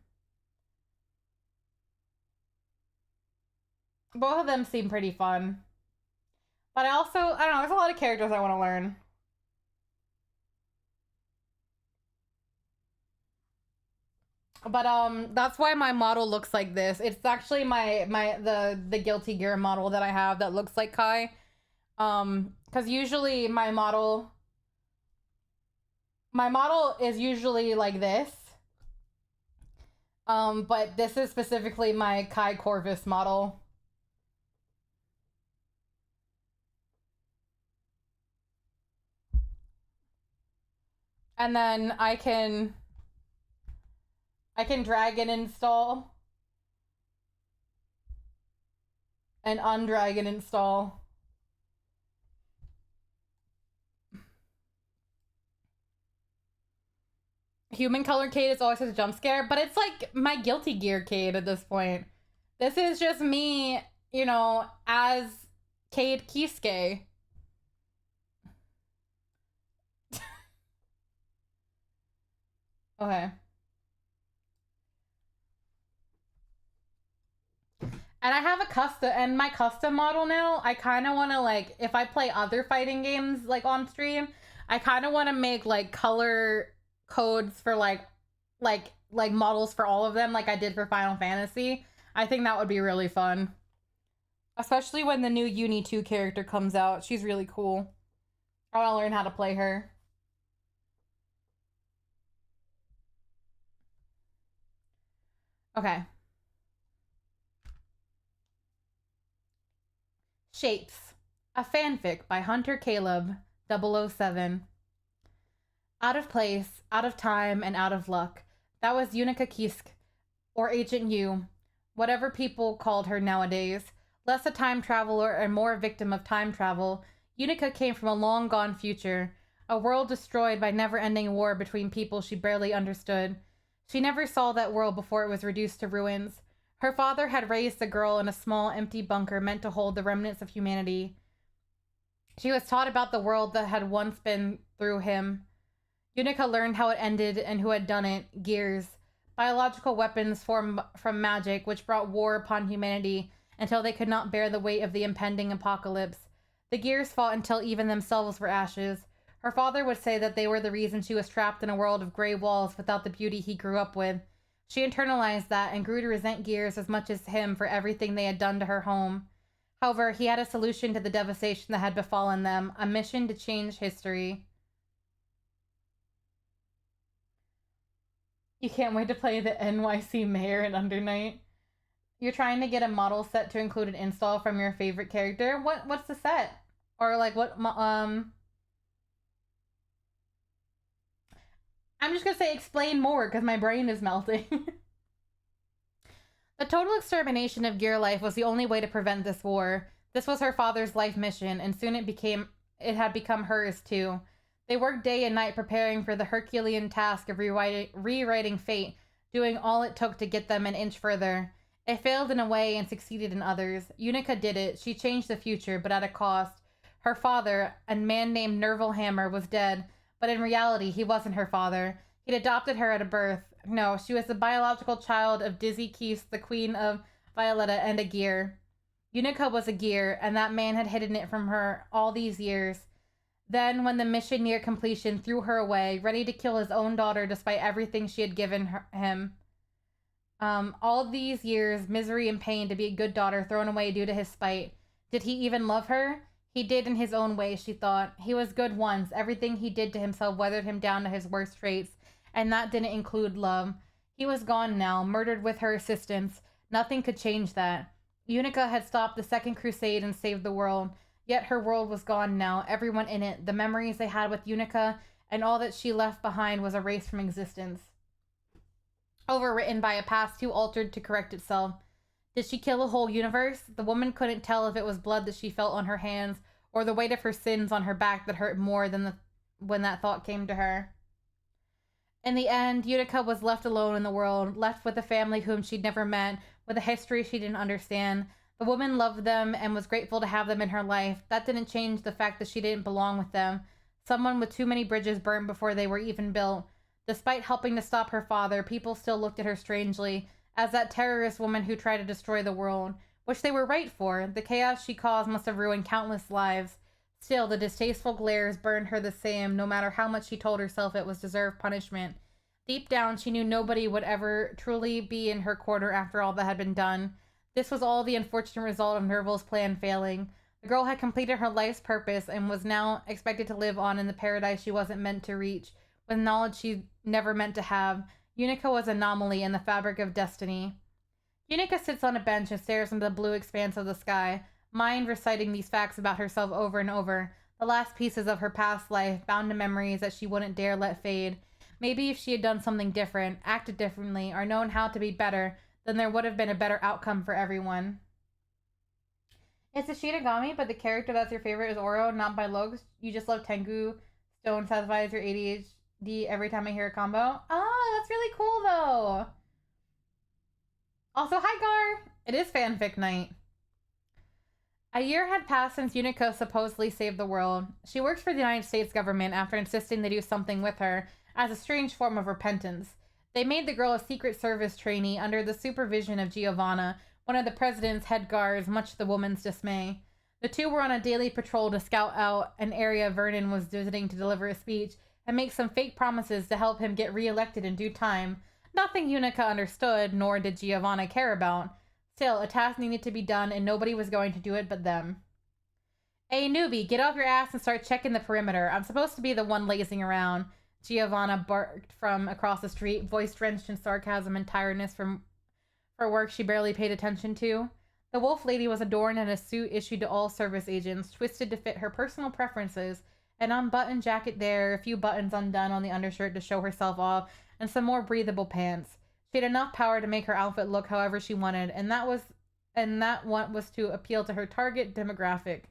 Both of them seem pretty fun. But I don't know, there's a lot of characters I want to learn. But that's why my model looks like this. It's actually the Guilty Gear model that I have that looks like Kai. Because usually my model is usually like this. But this is specifically my Kai Corvus model. And then I can drag and install and undrag and install. Human color Cade is always a jump scare, but it's like my Guilty Gear Cade at this point. This is just me, you know, as Cade Kisuke. Okay. And I have my custom model now. I kind of want to, like, if I play other fighting games like on stream, I kind of want to make like color codes for like models for all of them, like I did for Final Fantasy. I think that would be really fun, especially when the new Uni 2 character comes out. She's really cool. I want to learn how to play her. Okay. Shapes, a fanfic by Hunter Caleb 007. Out of place, out of time, and out of luck. That was Unica Kisk, or Agent U, whatever people called her nowadays. Less a time traveler and more a victim of time travel, Unica came from a long gone future, a world destroyed by never-ending war between people she barely understood. She never saw that world before it was reduced to ruins. Her father had raised the girl in a small, empty bunker meant to hold the remnants of humanity. She was taught about the world that had once been through him. Unica learned how it ended and who had done it. Gears. Biological weapons formed from magic, which brought war upon humanity until they could not bear the weight of the impending apocalypse. The Gears fought until even themselves were ashes. Her father would say that they were the reason she was trapped in a world of gray walls without the beauty he grew up with. She internalized that and grew to resent Gears as much as him for everything they had done to her home. However, he had a solution to the devastation that had befallen them, a mission to change history. You can't wait to play the NYC Mayor in Undernight. You're trying to get a model set to include an install from your favorite character. What's the set? Or like what I'm just gonna say explain more because my brain is melting. The total extermination of Gear life was the only way to prevent this war. This was her father's life mission, and soon it had become hers too. They worked day and night preparing for the Herculean task of rewriting fate doing all it took to get them an inch further. It failed in a way and succeeded in others. Unica did it. She changed the future, but at a cost. Her father, a man named Nerval Hammer, was dead, but in reality, he wasn't her father. He'd adopted her at a birth. No, she was the biological child of Dizzy Keefs, the queen of Violetta, and a gear. Unica was a gear, and that man had hidden it from her all these years. Then, when the mission neared completion, threw her away, ready to kill his own daughter despite everything she had given him. All these years, misery and pain to be a good daughter thrown away due to his spite. Did he even love her? He did in his own way, she thought. He was good once. Everything he did to himself weathered him down to his worst traits, and that didn't include love. He was gone now, murdered with her assistance. Nothing could change that. Unica had stopped the Second Crusade and saved the world, yet her world was gone now, everyone in it. The memories they had with Unica and all that she left behind was erased from existence. Overwritten by a past too altered to correct itself. Did she kill a whole universe? The woman couldn't tell if it was blood that she felt on her hands or the weight of her sins on her back that hurt more than when that thought came to her. In the end, Utica was left alone in the world, left with a family whom she'd never met, with a history she didn't understand. The woman loved them and was grateful to have them in her life. That didn't change the fact that she didn't belong with them. Someone with too many bridges burned before they were even built. Despite helping to stop her father, people still looked at her strangely, as that terrorist woman who tried to destroy the world, which they were right for. The chaos she caused must have ruined countless lives. Still, the distasteful glares burned her the same, no matter how much she told herself it was deserved punishment. Deep down, she knew nobody would ever truly be in her quarter after all that had been done. This was all the unfortunate result of Nerval's plan failing. The girl had completed her life's purpose and was now expected to live on in the paradise she wasn't meant to reach, with knowledge she never meant to have. Unica was an anomaly in the fabric of destiny. Unica sits on a bench and stares into the blue expanse of the sky, mind reciting these facts about herself over and over, the last pieces of her past life, bound to memories that she wouldn't dare let fade. Maybe if she had done something different, acted differently, or known how to be better, then there would have been a better outcome for everyone. It's a Shinigami, but the character that's your favorite is Oro, not by looks. You just love Tengu. Stone satisfies your ADHD every time I hear a combo. Oh, that's really cool, though. Also, hi, Gar. It is fanfic night. A year had passed since Unica supposedly saved the world. She works for the United States government after insisting they do something with her, as a strange form of repentance. They made the girl a Secret Service trainee under the supervision of Giovanna, one of the president's head guards, much to the woman's dismay. The two were on a daily patrol to scout out an area Vernon was visiting to deliver a speech and make some fake promises to help him get reelected in due time. Nothing Unica understood, nor did Giovanna care about. Still, a task needed to be done, and nobody was going to do it but them. Hey, newbie, get off your ass and start checking the perimeter. I'm supposed to be the one lazing around. Giovanna barked from across the street, voice drenched in sarcasm and tiredness from her work she barely paid attention to. The wolf lady was adorned in a suit issued to all service agents, twisted to fit her personal preferences, an unbuttoned jacket there, a few buttons undone on the undershirt to show herself off, and some more breathable pants. She had enough power to make her outfit look however she wanted, and that was to appeal to her target demographic.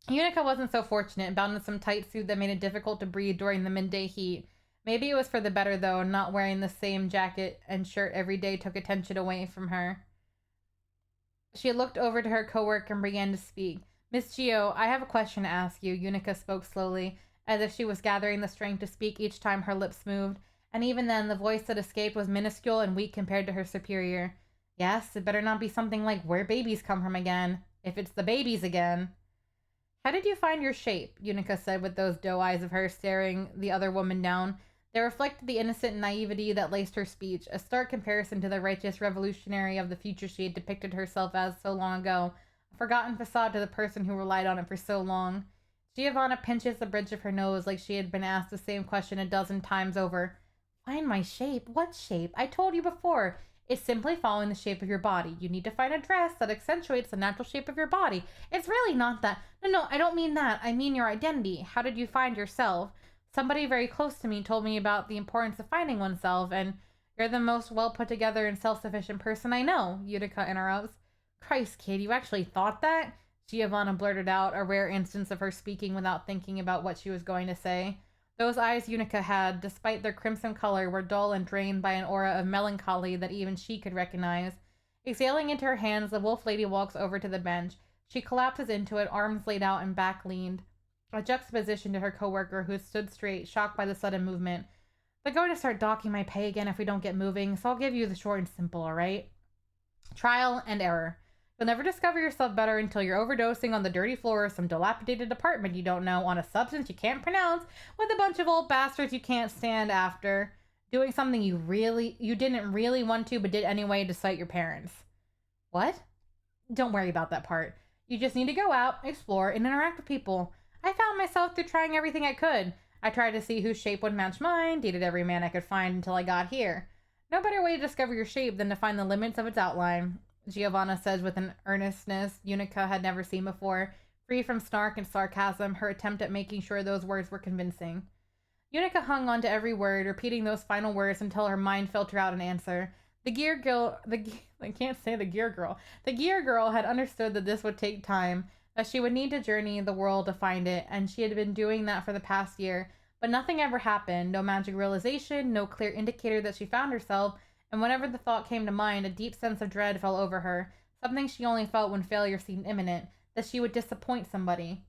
Unica wasn't so fortunate, bound in some tight suit that made it difficult to breathe during the midday heat. Maybe it was for the better, though. Not wearing the same jacket and shirt every day took attention away from her. She looked over to her coworker and began to speak. Miss Gio, I have a question to ask you, Unica spoke slowly, as if she was gathering the strength to speak each time her lips moved, and even then the voice that escaped was minuscule and weak compared to her superior. Yes, it better not be something like where babies come from again, if it's the babies again. How did you find your shape? Unica said with those doe eyes of hers staring the other woman down. They reflected the innocent naivety that laced her speech, a stark comparison to the righteous revolutionary of the future she had depicted herself as so long ago, a forgotten facade to the person who relied on it for so long. Giovanna pinches the bridge of her nose like she had been asked the same question a dozen times over. Find my shape? What shape? I told you before. It's simply following the shape of your body. You need to find a dress that accentuates the natural shape of your body. It's really not that. No, I don't mean that. I mean your identity. How did you find yourself? Somebody very close to me told me about the importance of finding oneself, and you're the most well-put-together and self-sufficient person I know, Utica interrupts. Christ, kid, you actually thought that? Giovanna blurted out, a rare instance of her speaking without thinking about what she was going to say. Those eyes Unica had, despite their crimson color, were dull and drained by an aura of melancholy that even she could recognize. Exhaling into her hands, the wolf lady walks over to the bench. She collapses into it, arms laid out and back leaned, a juxtaposition to her coworker who stood straight, shocked by the sudden movement. They're going to start docking my pay again if we don't get moving, so I'll give you the short and simple, alright? Trial and error. You'll never discover yourself better until you're overdosing on the dirty floor of some dilapidated apartment you don't know on a substance you can't pronounce with a bunch of old bastards you can't stand after doing something you didn't really want to but did anyway to spite your parents. What? Don't worry about that part. You just need to go out, explore, and interact with people. I found myself through trying everything I could. I tried to see whose shape would match mine, dated every man I could find until I got here. No better way to discover your shape than to find the limits of its outline, Giovanna says with an earnestness Unica had never seen before, free from snark and sarcasm, her attempt at making sure those words were convincing. Unica hung on to every word, repeating those final words until her mind filtered out an answer. The gear girl had understood that this would take time, that she would need to journey the world to find it, and she had been doing that for the past year, but nothing ever happened, no magic realization, no clear indicator that she found herself, and whenever the thought came to mind, a deep sense of dread fell over her, something she only felt when failure seemed imminent, that she would disappoint somebody.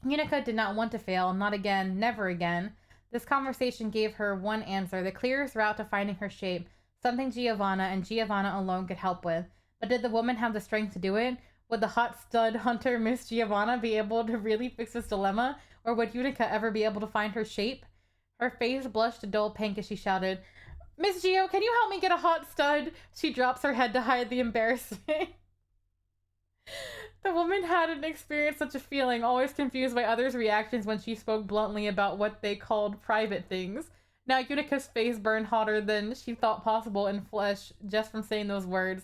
Unica did not want to fail, not again, never again. This conversation gave her one answer, the clearest route to finding her shape, something Giovanna and Giovanna alone could help with. But did the woman have the strength to do it? Would the hot stud hunter Miss Giovanna be able to really fix this dilemma? Or would Unica ever be able to find her shape? Her face blushed a dull pink as she shouted, Miss Gio, can you help me get a hot stud? She drops her head to hide the embarrassment. The woman hadn't experienced such a feeling, always confused by others' reactions when she spoke bluntly about what they called private things. Now Unica's face burned hotter than she thought possible in flesh just from saying those words.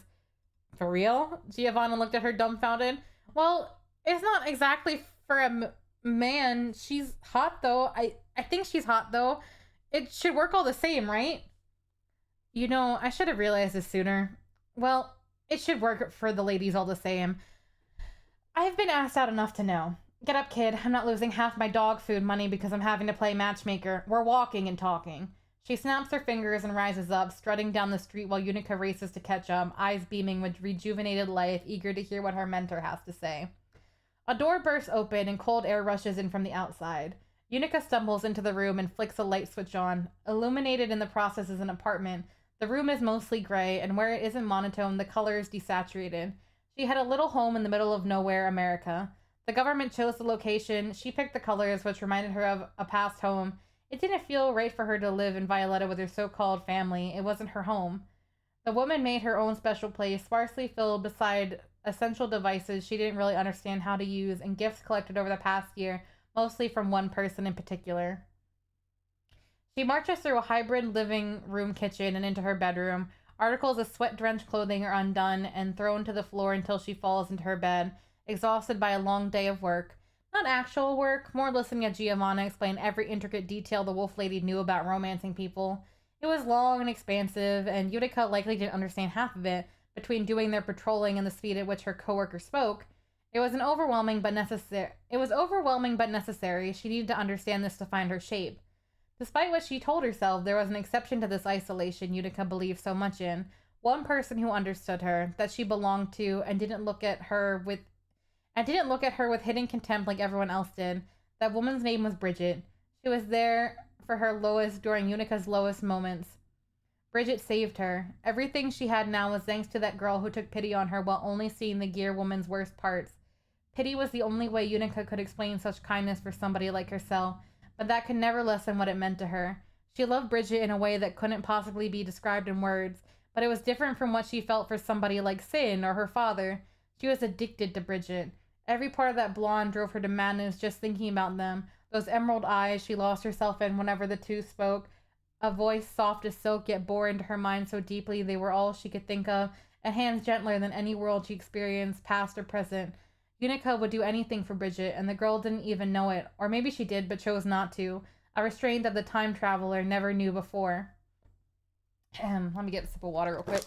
For real? Giovanna looked at her dumbfounded. Well, it's not exactly for a man. She's hot, though. I think she's hot, though. It should work all the same, right? You know, I should have realized this sooner. Well, it should work for the ladies all the same. I've been asked out enough to know. Get up, kid. I'm not losing half my dog food money because I'm having to play matchmaker. We're walking and talking. She snaps her fingers and rises up, strutting down the street while Unica races to catch up, eyes beaming with rejuvenated life, eager to hear what her mentor has to say. A door bursts open and cold air rushes in from the outside. Unica stumbles into the room and flicks a light switch on. Illuminated in the process is an apartment. The room is mostly gray, and where it isn't monotone, the color is desaturated. She had a little home in the middle of nowhere, America. The government chose the location. She picked the colors, which reminded her of a past home. It didn't feel right for her to live in Violetta with her so-called family. It wasn't her home. The woman made her own special place, sparsely filled beside essential devices she didn't really understand how to use, and gifts collected over the past year, mostly from one person in particular. She marches through a hybrid living room kitchen and into her bedroom. Articles of sweat-drenched clothing are undone and thrown to the floor until she falls into her bed, exhausted by a long day of work. Not actual work, more listening to Giovanna explain every intricate detail the wolf lady knew about romancing people. It was long and expansive, and Utica likely didn't understand half of it, between doing their patrolling and the speed at which her coworker spoke. It was overwhelming but necessary. She needed to understand this to find her shape. Despite what she told herself, there was an exception to this isolation Utica believed so much in. One person who understood her, that she belonged to, and didn't look at her with hidden contempt like everyone else did. That woman's name was Bridget. She was there for her lowest during Unica's lowest moments. Bridget saved her. Everything she had now was thanks to that girl who took pity on her while only seeing the gear woman's worst parts. Pity was the only way Unica could explain such kindness for somebody like herself, but that could never lessen what it meant to her. She loved Bridget in a way that couldn't possibly be described in words, but it was different from what she felt for somebody like Sin or her father. She was addicted to Bridget. Every part of that blonde drove her to madness just thinking about them. Those emerald eyes she lost herself in whenever the two spoke. A voice soft as silk yet bore into her mind so deeply they were all she could think of, and hands gentler than any world she experienced, past or present. Unica would do anything for Bridget, and the girl didn't even know it, or maybe she did but chose not to, a restraint that the time traveler never knew before. Let me get a sip of water real quick.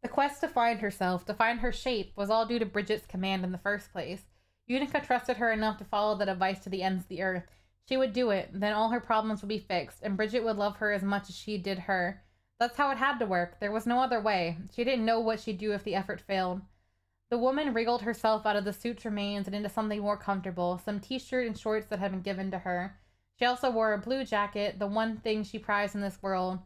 The quest to find herself, to find her shape, was all due to Bridget's command in the first place. Unica trusted her enough to follow that advice to the ends of the earth. She would do it, then all her problems would be fixed, and Bridget would love her as much as she did her. That's how it had to work. There was no other way. She didn't know what she'd do if the effort failed. The woman wriggled herself out of the suit's remains and into something more comfortable, some t-shirt and shorts that had been given to her. She also wore a blue jacket, the one thing she prized in this world.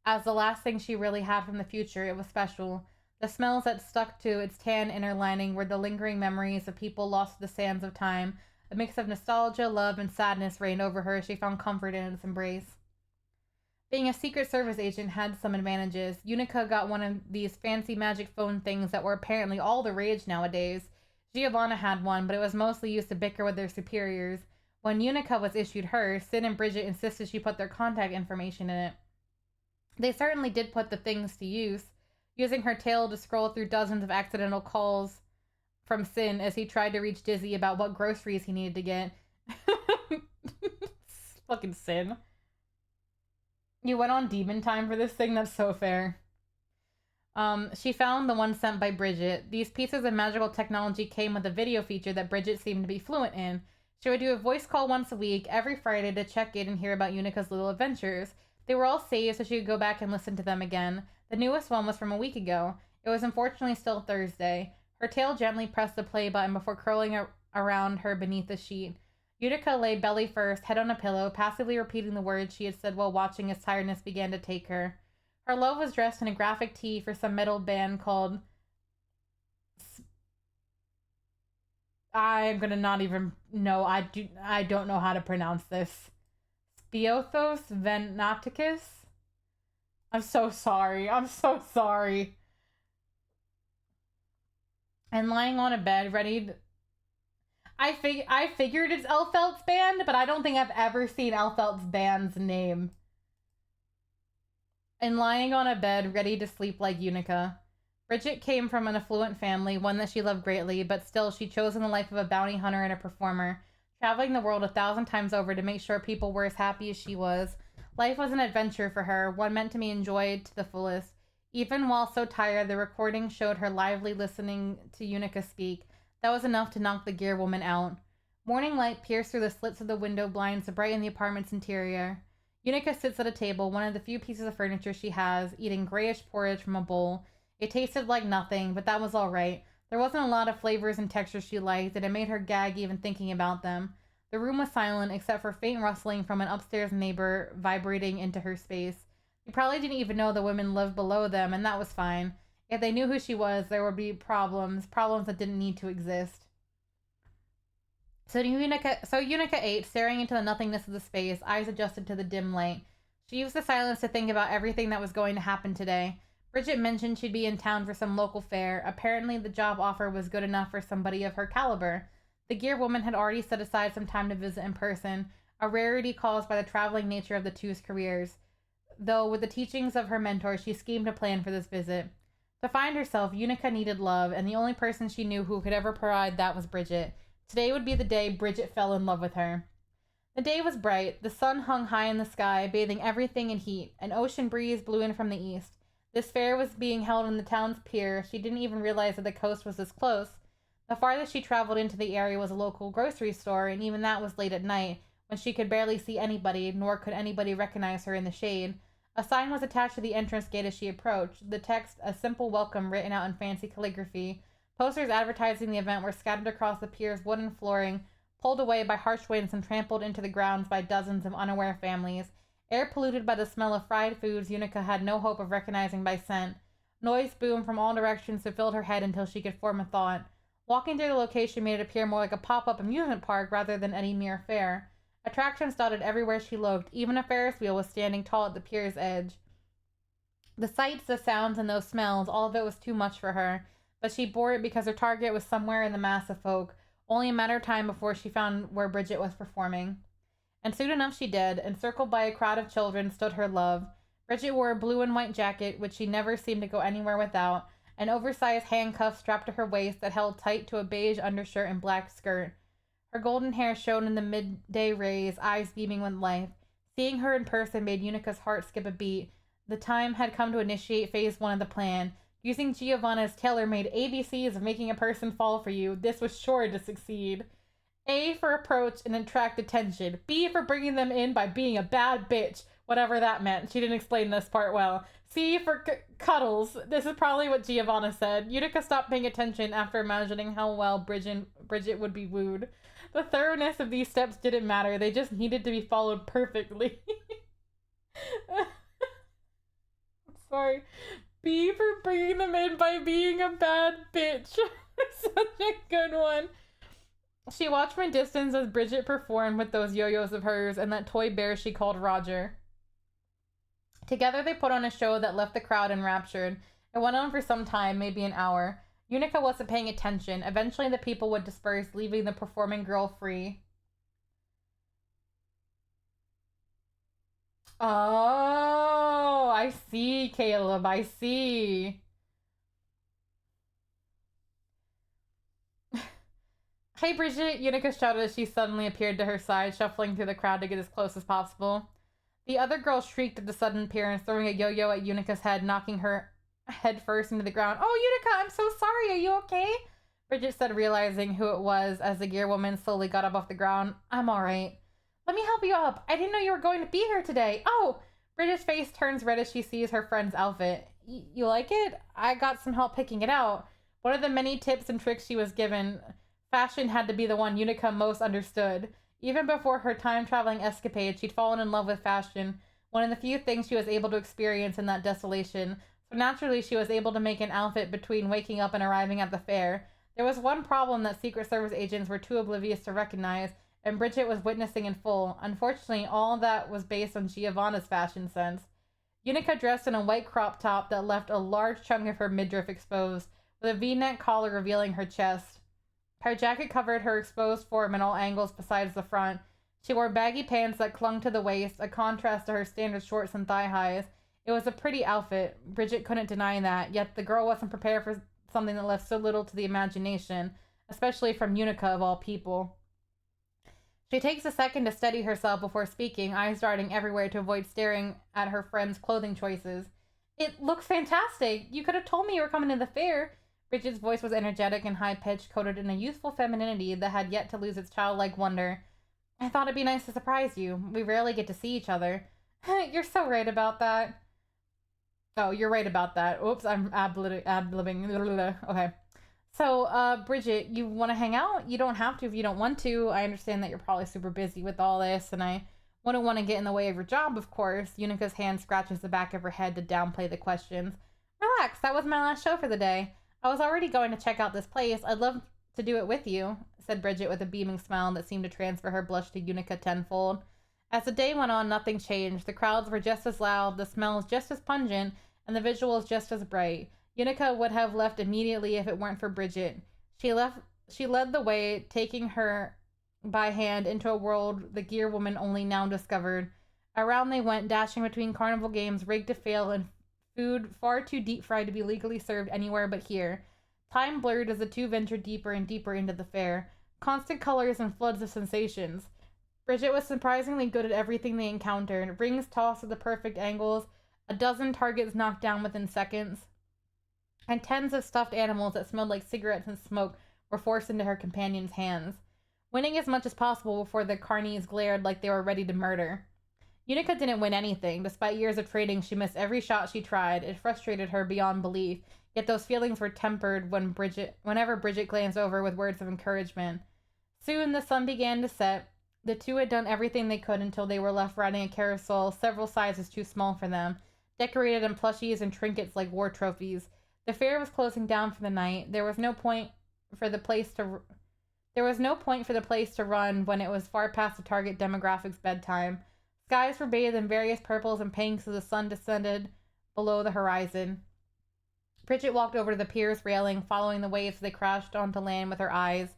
As the last thing she really had from the future, it was special. The smells that stuck to its tan inner lining were the lingering memories of people lost to the sands of time. A mix of nostalgia, love, and sadness reigned over her as she found comfort in its embrace. Being a Secret Service agent had some advantages. Unica got one of these fancy magic phone things that were apparently all the rage nowadays. Giovanna had one, but it was mostly used to bicker with their superiors. When Unica was issued hers, Sid and Bridget insisted she put their contact information in it. They certainly did put the things to use, using her tail to scroll through dozens of accidental calls from Sin as he tried to reach Dizzy about what groceries he needed to get. Fucking Sin. You went on demon time for this thing? That's so fair. She found the one sent by Bridget. These pieces of magical technology came with a video feature that Bridget seemed to be fluent in. She would do a voice call once a week, every Friday, to check in and hear about Unica's little adventures. They were all saved so she could go back and listen to them again. The newest one was from a week ago. It was unfortunately still Thursday. Her tail gently pressed the play button before curling around her beneath the sheet. Utica lay belly first, head on a pillow, passively repeating the words she had said while watching as tiredness began to take her. Her love was dressed in a graphic tee for some metal band called... I'm gonna not even know. I don't know how to pronounce this. Spiothos Venaticus? I'm so sorry. I'm so sorry. And lying on a bed, ready to... I figured it's Elfelt's band, but I don't think I've ever seen Elfelt's band's name. And lying on a bed, ready to sleep like Unica. Bridget came from an affluent family, one that she loved greatly, but still she'd chosen the life of a bounty hunter and a performer, traveling the world 1,000 times over to make sure people were as happy as she was. Life was an adventure for her, one meant to be enjoyed to the fullest. Even while so tired, the recording showed her lively listening to Unica speak. That was enough to knock the gear woman out. Morning light pierced through the slits of the window blinds to brighten the apartment's interior. Unica sits at a table, one of the few pieces of furniture she has, eating grayish porridge from a bowl. It tasted like nothing, but that was all right. There wasn't a lot of flavors and textures she liked, and it made her gag even thinking about them. The room was silent, except for faint rustling from an upstairs neighbor vibrating into her space. They probably didn't even know the women lived below them, and that was fine. If they knew who she was, there would be problems that didn't need to exist. So Unica ate, staring into the nothingness of the space, eyes adjusted to the dim light. She used the silence to think about everything that was going to happen today. Bridget mentioned she'd be in town for some local fair. Apparently, the job offer was good enough for somebody of her caliber. The gear woman had already set aside some time to visit in person, a rarity caused by the traveling nature of the two's careers. Though, with the teachings of her mentor, she schemed a plan for this visit. To find herself, Unica needed love, and the only person she knew who could ever provide that was Bridget. Today would be the day Bridget fell in love with her. The day was bright. The sun hung high in the sky, bathing everything in heat. An ocean breeze blew in from the east. This fair was being held on the town's pier. She didn't even realize that the coast was this close. The farthest she traveled into the area was a local grocery store, and even that was late at night, when she could barely see anybody, nor could anybody recognize her in the shade. A sign was attached to the entrance gate as she approached. The text, a simple welcome written out in fancy calligraphy. Posters advertising the event were scattered across the pier's wooden flooring, pulled away by harsh winds and trampled into the grounds by dozens of unaware families. Air polluted by the smell of fried foods Unica had no hope of recognizing by scent. Noise boomed from all directions that filled her head until she could form a thought. Walking through the location made it appear more like a pop-up amusement park rather than any mere fair. Attractions dotted everywhere she looked. Even a Ferris wheel was standing tall at the pier's edge. The sights, the sounds, and those smells, all of it was too much for her. But she bore it because her target was somewhere in the mass of folk, only a matter of time before she found where Bridget was performing. And soon enough she did. Encircled by a crowd of children stood her love. Bridget wore a blue and white jacket, which she never seemed to go anywhere without, an oversized handcuff strapped to her waist that held tight to a beige undershirt and black skirt. Her golden hair shone in the midday rays, eyes beaming with life. Seeing her in person made Unica's heart skip a beat. The time had come to initiate phase 1 of the plan. Using Giovanna's tailor-made ABCs of making a person fall for you, this was sure to succeed. A for approach and attract attention. B for bringing them in by being a bad bitch, whatever that meant. She didn't explain this part well. C for cuddles. This is probably what Giovanna said. Utica stopped paying attention after imagining how well Bridget would be wooed. The thoroughness of these steps didn't matter. They just needed to be followed perfectly. I'm sorry. B for bringing them in by being a bad bitch. Such a good one. She watched from a distance as Bridget performed with those yo-yos of hers and that toy bear she called Roger. Together they put on a show that left the crowd enraptured. It went on for some time, maybe an hour. Unica wasn't paying attention. Eventually the people would disperse, leaving the performing girl free. Oh, I see, Caleb. I see. Hey, Bridget, Unica shouted as she suddenly appeared to her side, shuffling through the crowd to get as close as possible. The other girl shrieked at the sudden appearance, throwing a yo-yo at Unica's head, knocking her head first into the ground. Oh, Unica, I'm so sorry. Are you okay? Bridget said, realizing who it was as the gear woman slowly got up off the ground. I'm all right. Let me help you up. I didn't know you were going to be here today. Oh! Bridget's face turns red as she sees her friend's outfit. You like it? I got some help picking it out. One of the many tips and tricks she was given, fashion had to be the one Unica most understood. Even before her time-traveling escapade, she'd fallen in love with fashion, one of the few things she was able to experience in that desolation. So naturally, she was able to make an outfit between waking up and arriving at the fair. There was one problem that Secret Service agents were too oblivious to recognize, and Bridget was witnessing in full. Unfortunately, all that was based on Giovanna's fashion sense. Unica dressed in a white crop top that left a large chunk of her midriff exposed, with a V-neck collar revealing her chest. Her jacket covered her exposed form in all angles besides the front. She wore baggy pants that clung to the waist, a contrast to her standard shorts and thigh-highs. It was a pretty outfit. Bridget couldn't deny that, yet the girl wasn't prepared for something that left so little to the imagination, especially from Unica of all people. She takes a second to steady herself before speaking, eyes darting everywhere to avoid staring at her friend's clothing choices. It looks fantastic. You could have told me you were coming to the fair. Bridget's voice was energetic and high-pitched, coated in a youthful femininity that had yet to lose its childlike wonder. I thought it'd be nice to surprise you. We rarely get to see each other. You're so right about that. Oh, you're right about that. Oops, I'm ad-libbing. Okay. So, Bridget, you want to hang out? You don't have to if you don't want to. I understand that you're probably super busy with all this, and I wouldn't want to get in the way of your job, of course. Unica's hand scratches the back of her head to downplay the questions. Relax, that was my last show for the day. I was already going to check out this place. I'd love to do it with you, said Bridget with a beaming smile that seemed to transfer her blush to Unica tenfold. As the day went on, nothing changed. The crowds were just as loud, the smells just as pungent, and the visuals just as bright. Unica would have left immediately if it weren't for Bridget. She led the way, taking her by hand into a world the gear woman only now discovered. Around they went, dashing between carnival games rigged to fail and food far too deep-fried to be legally served anywhere but here. Time blurred as the two ventured deeper and deeper into the fair. Constant colors and floods of sensations. Bridget was surprisingly good at everything they encountered. Rings tossed at the perfect angles, a dozen targets knocked down within seconds, and tens of stuffed animals that smelled like cigarettes and smoke were forced into her companion's hands. Winning as much as possible before the carnies glared like they were ready to murder. Unica didn't win anything. Despite years of trading, she missed every shot she tried. It frustrated her beyond belief, yet those feelings were tempered whenever Bridget glanced over with words of encouragement. Soon the sun began to set. The two had done everything they could until they were left riding a carousel several sizes too small for them, decorated in plushies and trinkets like war trophies. The fair was closing down for the night. There was no point for the place to run when it was far past the target demographic's bedtime. Skies were bathed in various purples and pinks as the sun descended below the horizon. Bridget walked over to the pier's railing, following the waves as they crashed onto land with her eyes.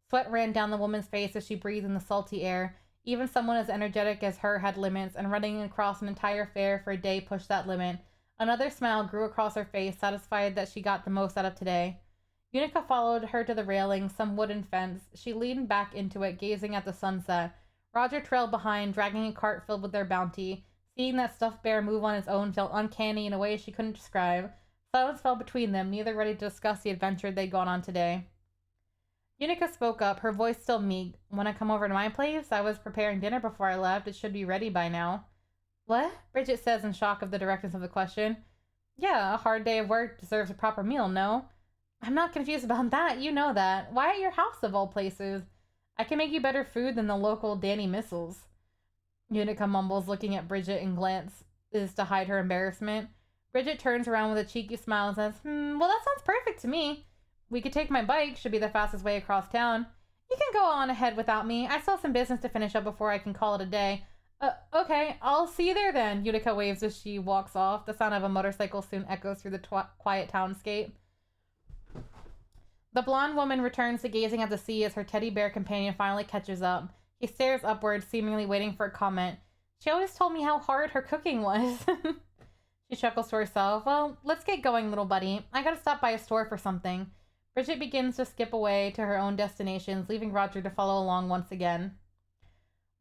Sweat ran down the woman's face as she breathed in the salty air. Even someone as energetic as her had limits, and running across an entire fair for a day pushed that limit. Another smile grew across her face, satisfied that she got the most out of today. Unica followed her to the railing, some wooden fence. She leaned back into it, gazing at the sunset. Roger trailed behind, dragging a cart filled with their bounty. Seeing that stuffed bear move on its own felt uncanny in a way she couldn't describe. Silence fell between them, neither ready to discuss the adventure they'd gone on today. Unica spoke up, her voice still meek. "Want to come over to my place? I was preparing dinner before I left. It should be ready by now." "What?" Bridget says in shock of the directness of the question. "Yeah, a hard day of work deserves a proper meal, no?" "I'm not confused about that. You know that. Why at your house of all places? I can make you better food than the local Danny Missiles." Unica mumbles, looking at Bridget, and glances to hide her embarrassment. Bridget turns around with a cheeky smile and says, well, that sounds perfect to me. We could take my bike. Should be the fastest way across town. You can go on ahead without me. I still have some business to finish up before I can call it a day. Okay, I'll see you there then." Utica waves as she walks off. The sound of a motorcycle soon echoes through the quiet townscape. The blonde woman returns to gazing at the sea as her teddy bear companion finally catches up. He stares upward, seemingly waiting for a comment. "She always told me how hard her cooking was." She chuckles to herself. "Well, let's get going, little buddy. I gotta stop by a store for something." Bridget begins to skip away to her own destinations, leaving Roger to follow along once again.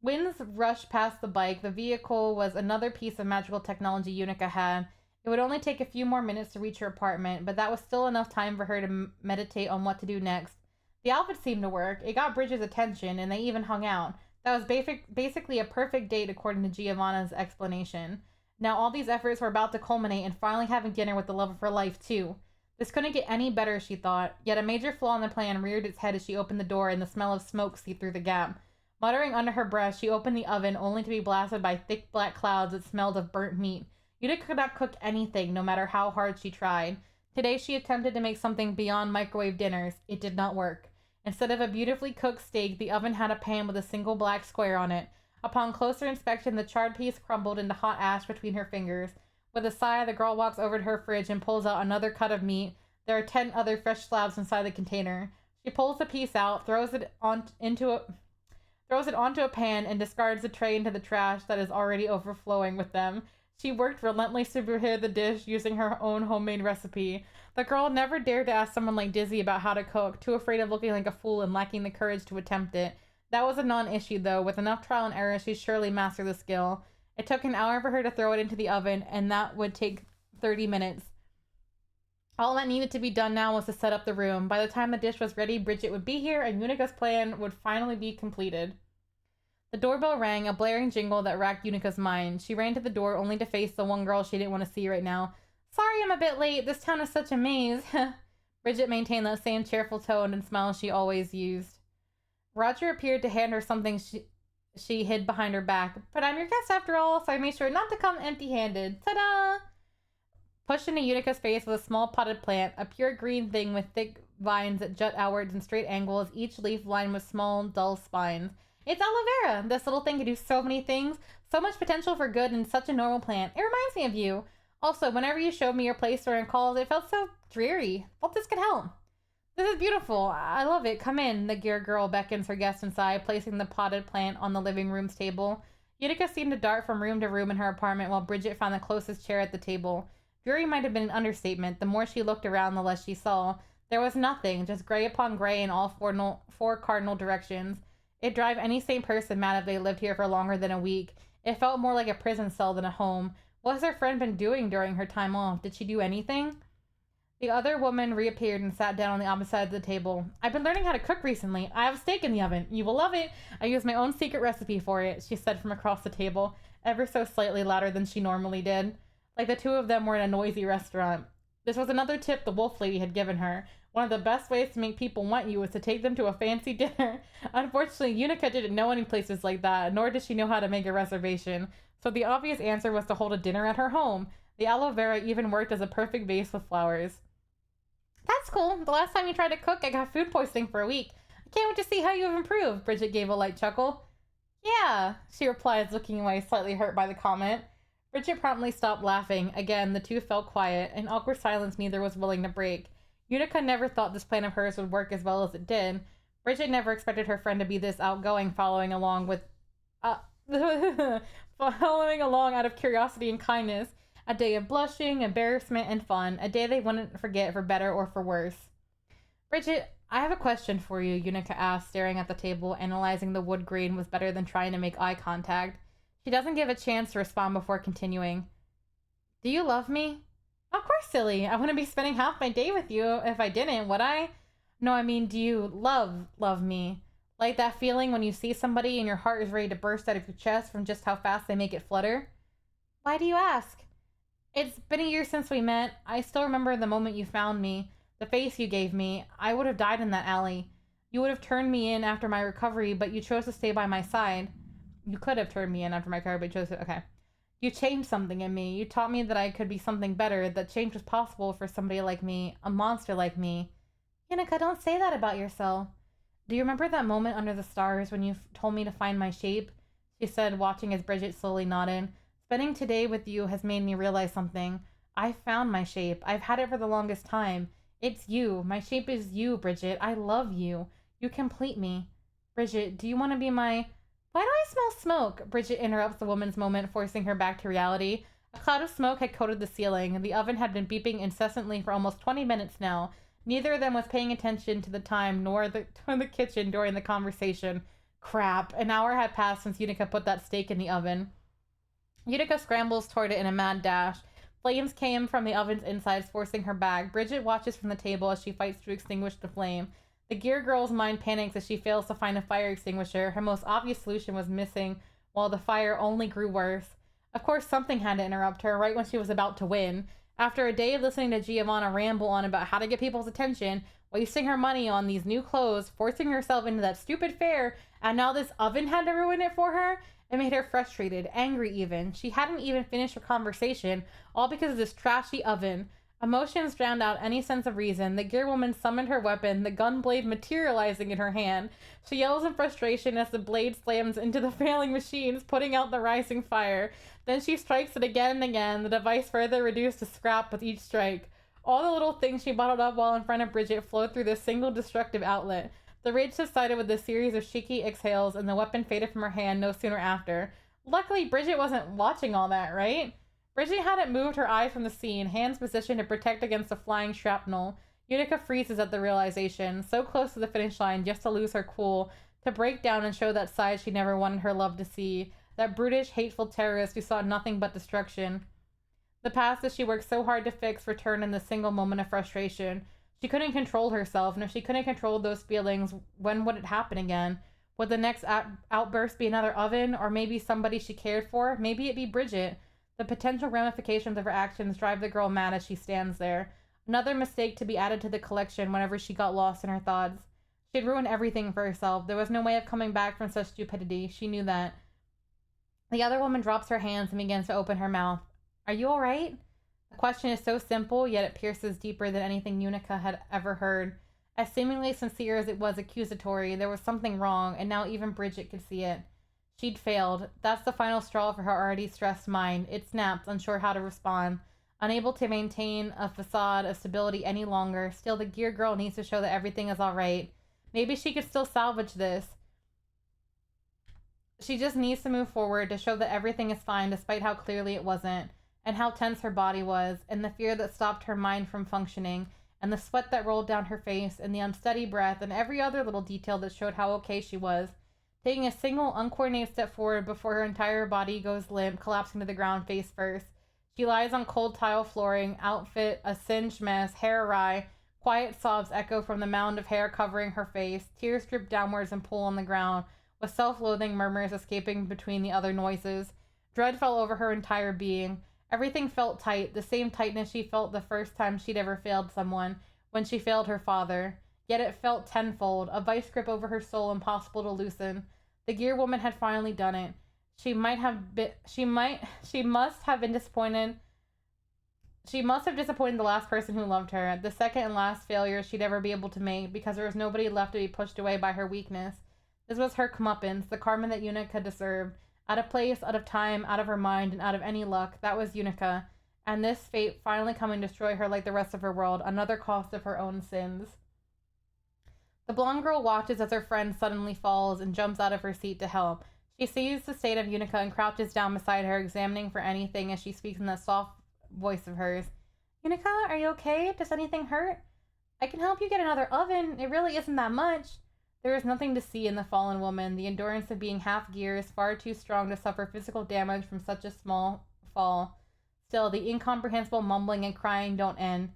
Winds rushed past the bike. The vehicle was another piece of magical technology Unica had. It would only take a few more minutes to reach her apartment, but that was still enough time for her to meditate on what to do next. The outfit seemed to work. It got Bridget's attention, and they even hung out. That was basically a perfect date, according to Giovanna's explanation. Now all these efforts were about to culminate in finally having dinner with the love of her life, too. This couldn't get any better, she thought, yet a major flaw in the plan reared its head as she opened the door and the smell of smoke seeped through the gap. Muttering under her breath, she opened the oven, only to be blasted by thick black clouds that smelled of burnt meat. Utica could not cook anything, no matter how hard she tried. Today she attempted to make something beyond microwave dinners. It did not work. Instead of a beautifully cooked steak, the oven had a pan with a single black square on it. Upon closer inspection, the charred piece crumbled into hot ash between her fingers. With a sigh, the girl walks over to her fridge and pulls out another cut of meat. There are 10 other fresh slabs inside the container. She pulls the piece out, throws it onto a pan, and discards the tray into the trash that is already overflowing with them. She worked relentlessly to prepare the dish using her own homemade recipe. The girl never dared to ask someone like Dizzy about how to cook, too afraid of looking like a fool and lacking the courage to attempt it. That was a non-issue, though. With enough trial and error, she'd surely master the skill. It took an hour for her to throw it into the oven, and that would take 30 minutes. All that needed to be done now was to set up the room. By the time the dish was ready, Bridget would be here, and Unica's plan would finally be completed. The doorbell rang, a blaring jingle that racked Unica's mind. She ran to the door, only to face the one girl she didn't want to see right now. "Sorry I'm a bit late. This town is such a maze." Bridget maintained that same cheerful tone and smile she always used. Roger appeared to hand her something she hid behind her back. "But I'm your guest after all, so I made sure not to come empty-handed. Ta-da!" Pushed into Unica's face was a small potted plant, a pure green thing with thick vines that jut outwards in straight angles, each leaf lined with small, dull spines. "It's aloe vera. This little thing can do so many things, so much potential for good in such a normal plant. It reminds me of you. Also, whenever you showed me your place during calls, it felt so dreary. Thought this could help." "This is beautiful. I love it. Come in." The gear girl beckons her guest inside, placing the potted plant on the living room's table. Utica seemed to dart from room to room in her apartment while Bridget found the closest chair at the table. Dreary might have been an understatement. The more she looked around, the less she saw. There was nothing, just gray upon gray in all four cardinal directions. It'd drive any sane person mad if they lived here for longer than a week. It felt more like a prison cell than a home. What has her friend been doing during her time off? Did she do anything? The other woman reappeared and sat down on the opposite side of the table. "I've been learning how to cook recently. I have a steak in the oven. You will love it. I used my own secret recipe for it," she said from across the table, ever so slightly louder than she normally did. Like the two of them were in a noisy restaurant. This was another tip the wolf lady had given her. One of the best ways to make people want you is to take them to a fancy dinner. Unfortunately, Unica didn't know any places like that, nor did she know how to make a reservation. So the obvious answer was to hold a dinner at her home. The aloe vera even worked as a perfect vase with flowers. "That's cool. The last time you tried to cook, I got food poisoning for a week. I can't wait to see how you have improved." Bridget gave a light chuckle. "Yeah," she replied, looking away, slightly hurt by the comment. Bridget promptly stopped laughing. Again, the two fell quiet, an awkward silence neither was willing to break. Unica never thought this plan of hers would work as well as it did. Bridget never expected her friend to be this outgoing, following along out of curiosity and kindness. A day of blushing, embarrassment, and fun. A day they wouldn't forget for better or for worse. "Bridget, I have a question for you," Unica asked, staring at the table. Analyzing the wood grain was better than trying to make eye contact. She doesn't give a chance to respond before continuing. "Do you love me?" Of course, silly. I wouldn't be spending half my day with you if I didn't, would I? No, I mean, do you love me? Like that feeling when you see somebody and your heart is ready to burst out of your chest from just how fast they make it flutter? Why do you ask? It's been a year since we met. I still remember the moment you found me, the face you gave me. I would have died in that alley. You would have turned me in after my recovery, but you chose to stay by my side. You could have turned me in after my recovery, but you chose to. Okay. You changed something in me. You taught me that I could be something better, that change was possible for somebody like me, a monster like me. Yannicka, don't say that about yourself. Do you remember that moment under the stars when you told me to find my shape? She said, watching as Bridget slowly nodded. Spending today with you has made me realize something. I found my shape. I've had it for the longest time. It's you. My shape is you, Bridget. I love you. You complete me. Bridget, do you want to be my... Why do I smell smoke? Bridget interrupts the woman's moment, forcing her back to reality. A cloud of smoke had coated the ceiling. The oven had been beeping incessantly for almost 20 minutes now. Neither of them was paying attention to the time nor the kitchen during the conversation. Crap. An hour had passed since Unica put that steak in the oven. Utica scrambles toward it in a mad dash. Flames came from the oven's insides, forcing her back. Bridget watches from the table as she fights to extinguish the flame. The gear girl's mind panics as she fails to find a fire extinguisher. Her most obvious solution was missing, while the fire only grew worse. Of course, something had to interrupt her right when she was about to win. After a day of listening to Giovanna ramble on about how to get people's attention, wasting her money on these new clothes, forcing herself into that stupid fair, and now this oven had to ruin it for her, it made her frustrated, angry even. She hadn't even finished her conversation, all because of this trashy oven. Emotions drowned out any sense of reason. The gear woman summoned her weapon, the gun blade materializing in her hand. She yells in frustration as the blade slams into the failing machines, putting out the rising fire. Then she strikes it again and again, the device further reduced to scrap with each strike. All the little things she bottled up while in front of Bridget flowed through this single destructive outlet. The rage subsided with a series of shaky exhales, and the weapon faded from her hand no sooner after. Luckily, Bridget wasn't watching all that, right? Bridget hadn't moved her eyes from the scene, hands positioned to protect against the flying shrapnel. Utica freezes at the realization, so close to the finish line just to lose her cool, to break down and show that side she never wanted her love to see, that brutish, hateful terrorist who saw nothing but destruction. The past that she worked so hard to fix returned in the single moment of frustration. She couldn't control herself, and if she couldn't control those feelings, when would it happen again? Would the next outburst be another oven, or maybe somebody she cared for? Maybe it'd be Bridget. The potential ramifications of her actions drive the girl mad as she stands there. Another mistake to be added to the collection whenever she got lost in her thoughts. She'd ruined everything for herself. There was no way of coming back from such stupidity. She knew that. The other woman drops her hands and begins to open her mouth. Are you all right? The question is so simple, yet it pierces deeper than anything Unica had ever heard. As seemingly sincere as it was accusatory, there was something wrong, and now even Bridget could see it. She'd failed. That's the final straw for her already stressed mind. It snapped, unsure how to respond. Unable to maintain a facade of stability any longer, still the gear girl needs to show that everything is alright. Maybe she could still salvage this. She just needs to move forward to show that everything is fine despite how clearly it wasn't, and how tense her body was, and the fear that stopped her mind from functioning, and the sweat that rolled down her face, and the unsteady breath, and every other little detail that showed how okay she was. Taking a single uncoordinated step forward before her entire body goes limp, collapsing to the ground face first. She lies on cold tile flooring, outfit a singed mess, hair awry. Quiet sobs echo from the mound of hair covering her face. Tears drip downwards and pool on the ground, with self-loathing murmurs escaping between the other noises. Dread fell over her entire being. Everything felt tight, the same tightness she felt the first time she'd ever failed someone, when she failed her father. Yet it felt tenfold, a vice grip over her soul impossible to loosen. The gear woman had finally done it. She must have been disappointed. She must have disappointed the last person who loved her, the second and last failure she'd ever be able to make, because there was nobody left to be pushed away by her weakness. This was her comeuppance, the karma that Unica deserved. Out of place, out of time, out of her mind, and out of any luck, that was Unica. And this fate finally coming to destroy her like the rest of her world, another cost of her own sins. The blonde girl watches as her friend suddenly falls and jumps out of her seat to help. She sees the state of Unica and crouches down beside her, examining for anything as she speaks in that soft voice of hers. Unica, are you okay? Does anything hurt? I can help you get another oven. It really isn't that much. There is nothing to see in the fallen woman. The endurance of being half gear is far too strong to suffer physical damage from such a small fall. Still, the incomprehensible mumbling and crying don't end.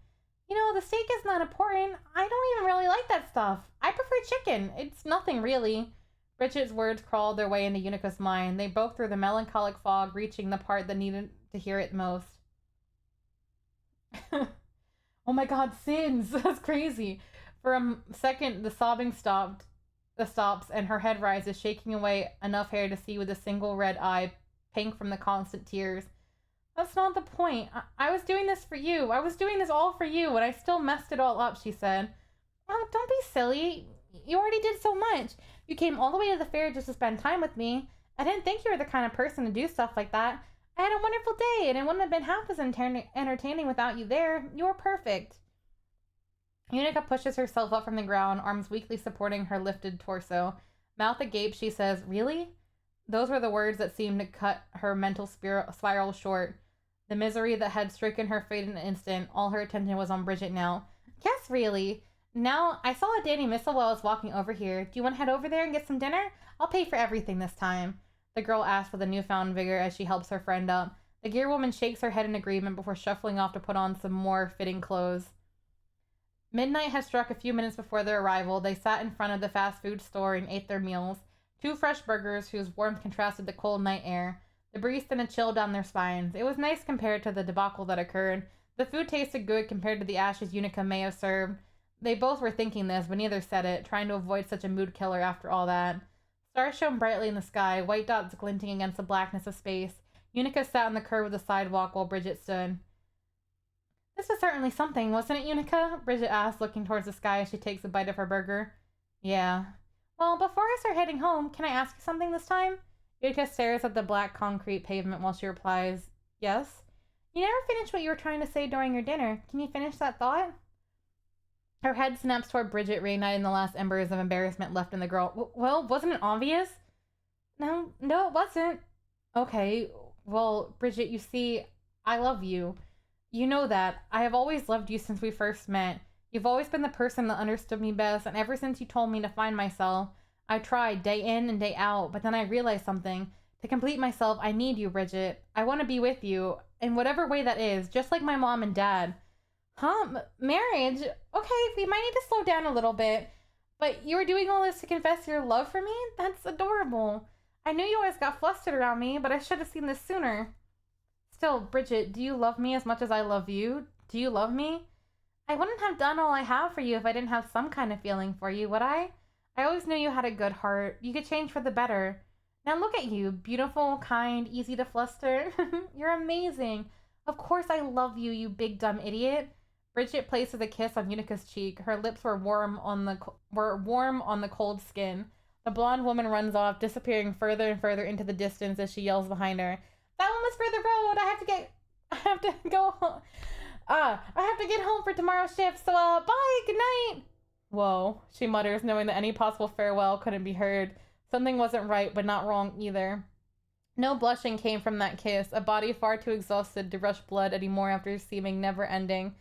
You know, the steak is not important. I don't even really like that stuff. I prefer chicken. It's nothing really. Bridget's words crawled their way into Unica's mind. They broke through the melancholic fog, reaching the part that needed to hear it most. Oh my god, sins! That's crazy. For a second, the sobbing stops, and her head rises, shaking away enough hair to see with a single red eye, pink from the constant tears. That's not the point. I was doing this for you. I was doing this all for you, and I still messed it all up, she said. Oh, don't be silly. You already did so much. You came all the way to the fair just to spend time with me. I didn't think you were the kind of person to do stuff like that. I had a wonderful day, and it wouldn't have been half as entertaining without you there. You were perfect. Unica pushes herself up from the ground, arms weakly supporting her lifted torso. Mouth agape, she says, Really? Those were the words that seemed to cut her mental spiral short. The misery that had stricken her faded in an instant. All her attention was on Bridget now. Yes, really. Now, I saw a Danny Missile while I was walking over here. Do you want to head over there and get some dinner? I'll pay for everything this time. The girl asks with a newfound vigor as she helps her friend up. The gear woman shakes her head in agreement before shuffling off to put on some more fitting clothes. Midnight had struck a few minutes before their arrival. They sat in front of the fast food store and ate their meals. 2 fresh burgers whose warmth contrasted the cold night air. The breeze sent a chill down their spines. It was nice compared to the debacle that occurred. The food tasted good compared to the ashes Unica may have served. They both were thinking this, but neither said it, trying to avoid such a mood killer after all that. Stars shone brightly in the sky, white dots glinting against the blackness of space. Unica sat on the curve of the sidewalk while Bridget stood. This was certainly something, wasn't it, Unica? Bridget asked, looking towards the sky as she takes a bite of her burger. Yeah. Well, before I start heading home, can I ask you something this time? Utica stares at the black concrete pavement while she replies, Yes? You never finished what you were trying to say during your dinner. Can you finish that thought? Her head snaps toward Bridget, reigniting the last embers of embarrassment left in the girl. Well, wasn't it obvious? No, it wasn't. Okay, well, Bridget, you see, I love you. You know that. I have always loved you since we first met. You've always been the person that understood me best, and ever since you told me to find myself, I tried day in and day out, but then I realized something. To complete myself, I need you, Bridget. I want to be with you, in whatever way that is, just like my mom and dad. Huh? Marriage? Okay, we might need to slow down a little bit. But you were doing all this to confess your love for me? That's adorable. I knew you always got flustered around me, but I should have seen this sooner. Still, Bridget, do you love me as much as I love you? Do you love me? I wouldn't have done all I have for you if I didn't have some kind of feeling for you, would I? I always knew you had a good heart. You could change for the better. Now look at you. Beautiful, kind, easy to fluster. You're amazing. Of course I love you, you big dumb idiot. Bridget places a kiss on Unica's cheek. Her lips were warm on the cold skin. The blonde woman runs off, disappearing further and further into the distance as she yells behind her. That one was for the road. I have to go home. I have to get home for tomorrow's shift, so bye, good night. Whoa, she mutters, knowing that any possible farewell couldn't be heard. Something wasn't right, but not wrong either. No blushing came from that kiss, a body far too exhausted to rush blood anymore after seeming never-ending,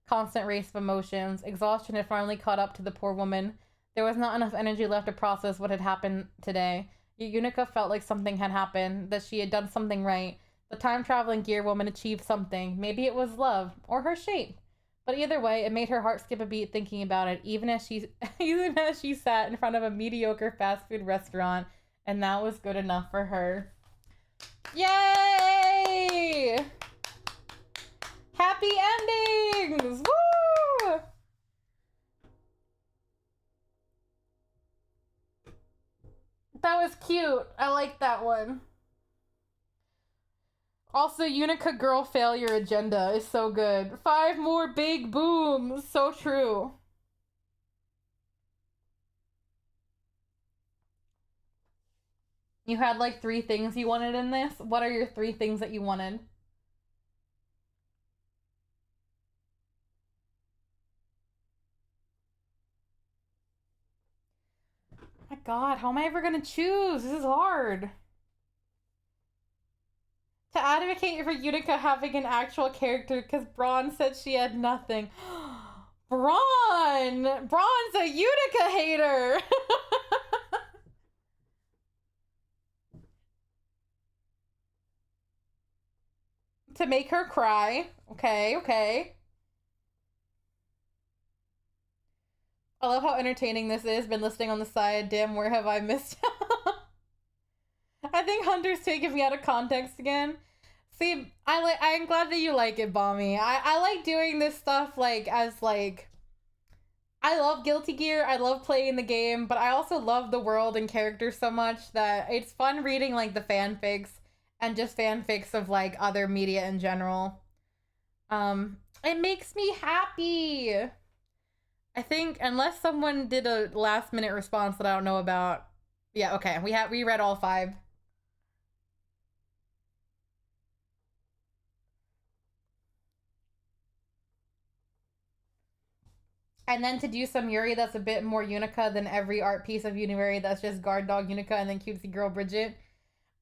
constant race of emotions. Exhaustion had finally caught up to the poor woman. There was not enough energy left to process what had happened today. Unica felt like something had happened, that she had done something right. The time-traveling gear woman achieved something. Maybe it was love, or her shape. But either way, it made her heart skip a beat thinking about it, even as she sat in front of a mediocre fast food restaurant, and that was good enough for her. Yay! Happy endings! Woo! That was cute. I like that one. Also, Unica girl failure agenda is so good. 5 more big booms. So true. You had like 3 things you wanted in this? What are your 3 things that you wanted? My God, how am I ever gonna choose? This is hard. To advocate for Unica having an actual character because Braun said she had nothing. Braun's a Unica hater! to make her cry. Okay, okay. I love how entertaining this is. Been listening on the side. Damn, where have I missed? I think Hunter's taking me out of context again. See, I'm glad that you like it, Bommy. I like doing this stuff like as like I love Guilty Gear. I love playing the game, but I also love the world and characters so much that it's fun reading like the fanfics and just fanfics of like other media in general. It makes me happy. I think unless someone did a last minute response that I don't know about. Yeah, okay. We read all 5. And then to do some Yuri that's a bit more Unica than every art piece of Univary that's just guard dog Unica and then cutesy girl Bridget.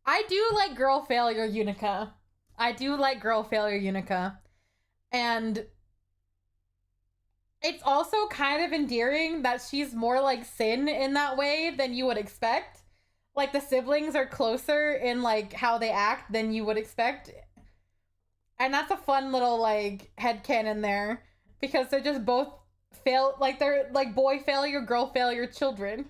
I do like girl failure Unica. And it's also kind of endearing that she's more like Sin in that way than you would expect. Like the siblings are closer in like how they act than you would expect. And that's a fun little like headcanon there because they're just both they're like boy failure, girl failure children.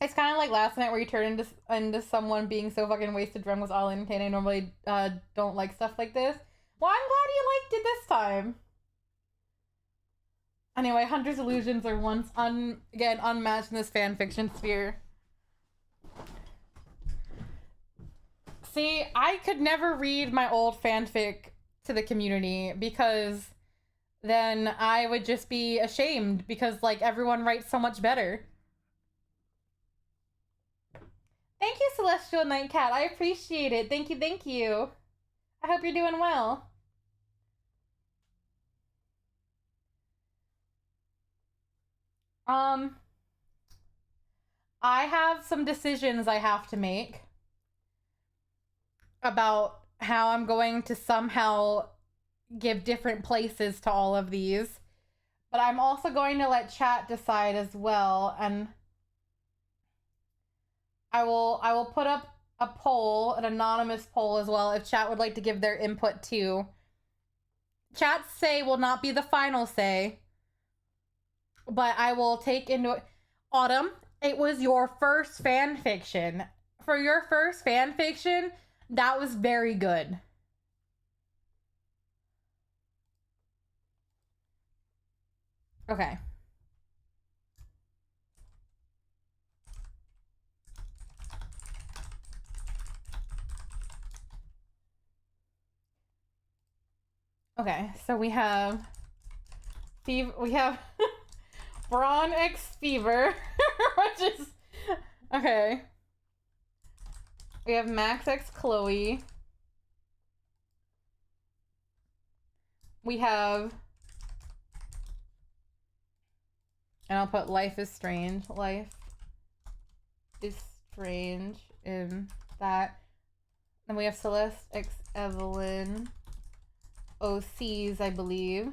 It's kind of like last night where you turn into someone being so fucking wasted drunk was all entertaining. I normally don't like stuff like this. Well, I'm glad you liked it this time. Anyway, Hunter's illusions are once again unmatched in this fanfiction sphere. See, I could never read my old fanfic to the community because then I would just be ashamed because like everyone writes so much better. Thank you, Celestial Nightcat. I appreciate it. Thank you, thank you. I hope you're doing well. I have some decisions I have to make about how I'm going to somehow give different places to all of these. But I'm also going to let chat decide as well, and I will put up a poll, an anonymous poll as well, if chat would like to give their input too. Chat's say will not be the final say, but I will take into it. Autumn, it was your first fan fiction. For your first fan fiction, that was very good. Okay. Okay, so we have Braun X Fever, which is okay. We have Max X Chloe. We have, and I'll put Life is Strange. Life is Strange in that. Then we have Celeste X Evelyn. OCs, I believe.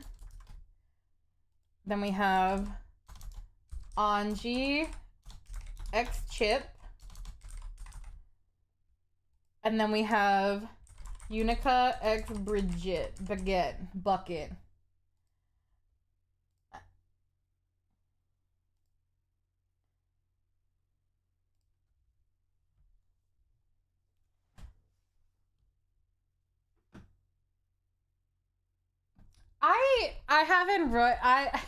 Then we have Anji X Chip. And then we have Unica X Bucket. I haven't wrote I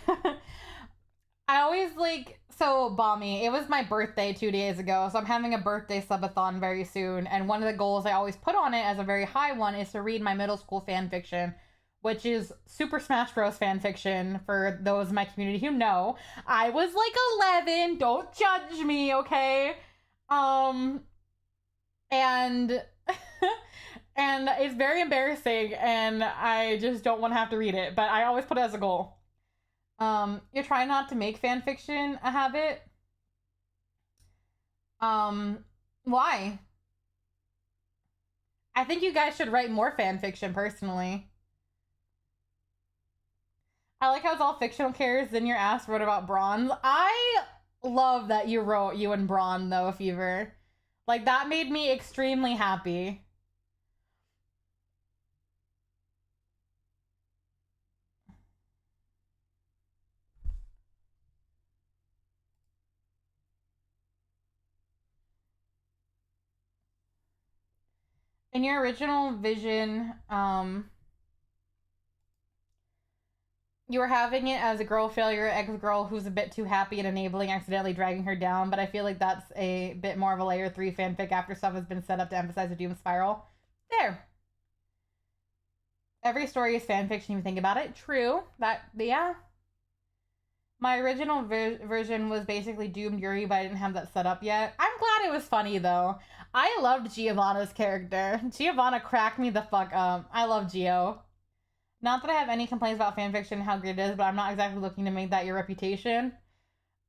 always like, so Bommy, it was my birthday 2 days ago, so I'm having a birthday subathon very soon, and one of the goals I always put on it as a very high one is to read my middle school fan fiction, which is Super Smash Bros. Fan fiction. For those in my community who know, I was like 11. Don't judge me, okay? And and it's very embarrassing, and I just don't want to have to read it, but I always put it as a goal. You're trying not to make fan fiction a habit? Why? I think you guys should write more fan fiction, personally. I like how it's all fictional characters, then your ass wrote about bronze. I love that you wrote you and Braun though, Fever. Like that made me extremely happy. In your original vision, you were having it as a girl failure, ex-girl who's a bit too happy and enabling, accidentally dragging her down, but I feel like that's a bit more of a layer 3 fanfic after stuff has been set up to emphasize the doom spiral. There. Every story is fanfiction, you think about it. True. Yeah. My original version was basically doomed Yuri, but I didn't have that set up yet. I'm glad it was funny, though. I loved Giovanna's character. Giovanna cracked me the fuck up. I love Gio. Not that I have any complaints about fanfiction and how great it is, but I'm not exactly looking to make that your reputation.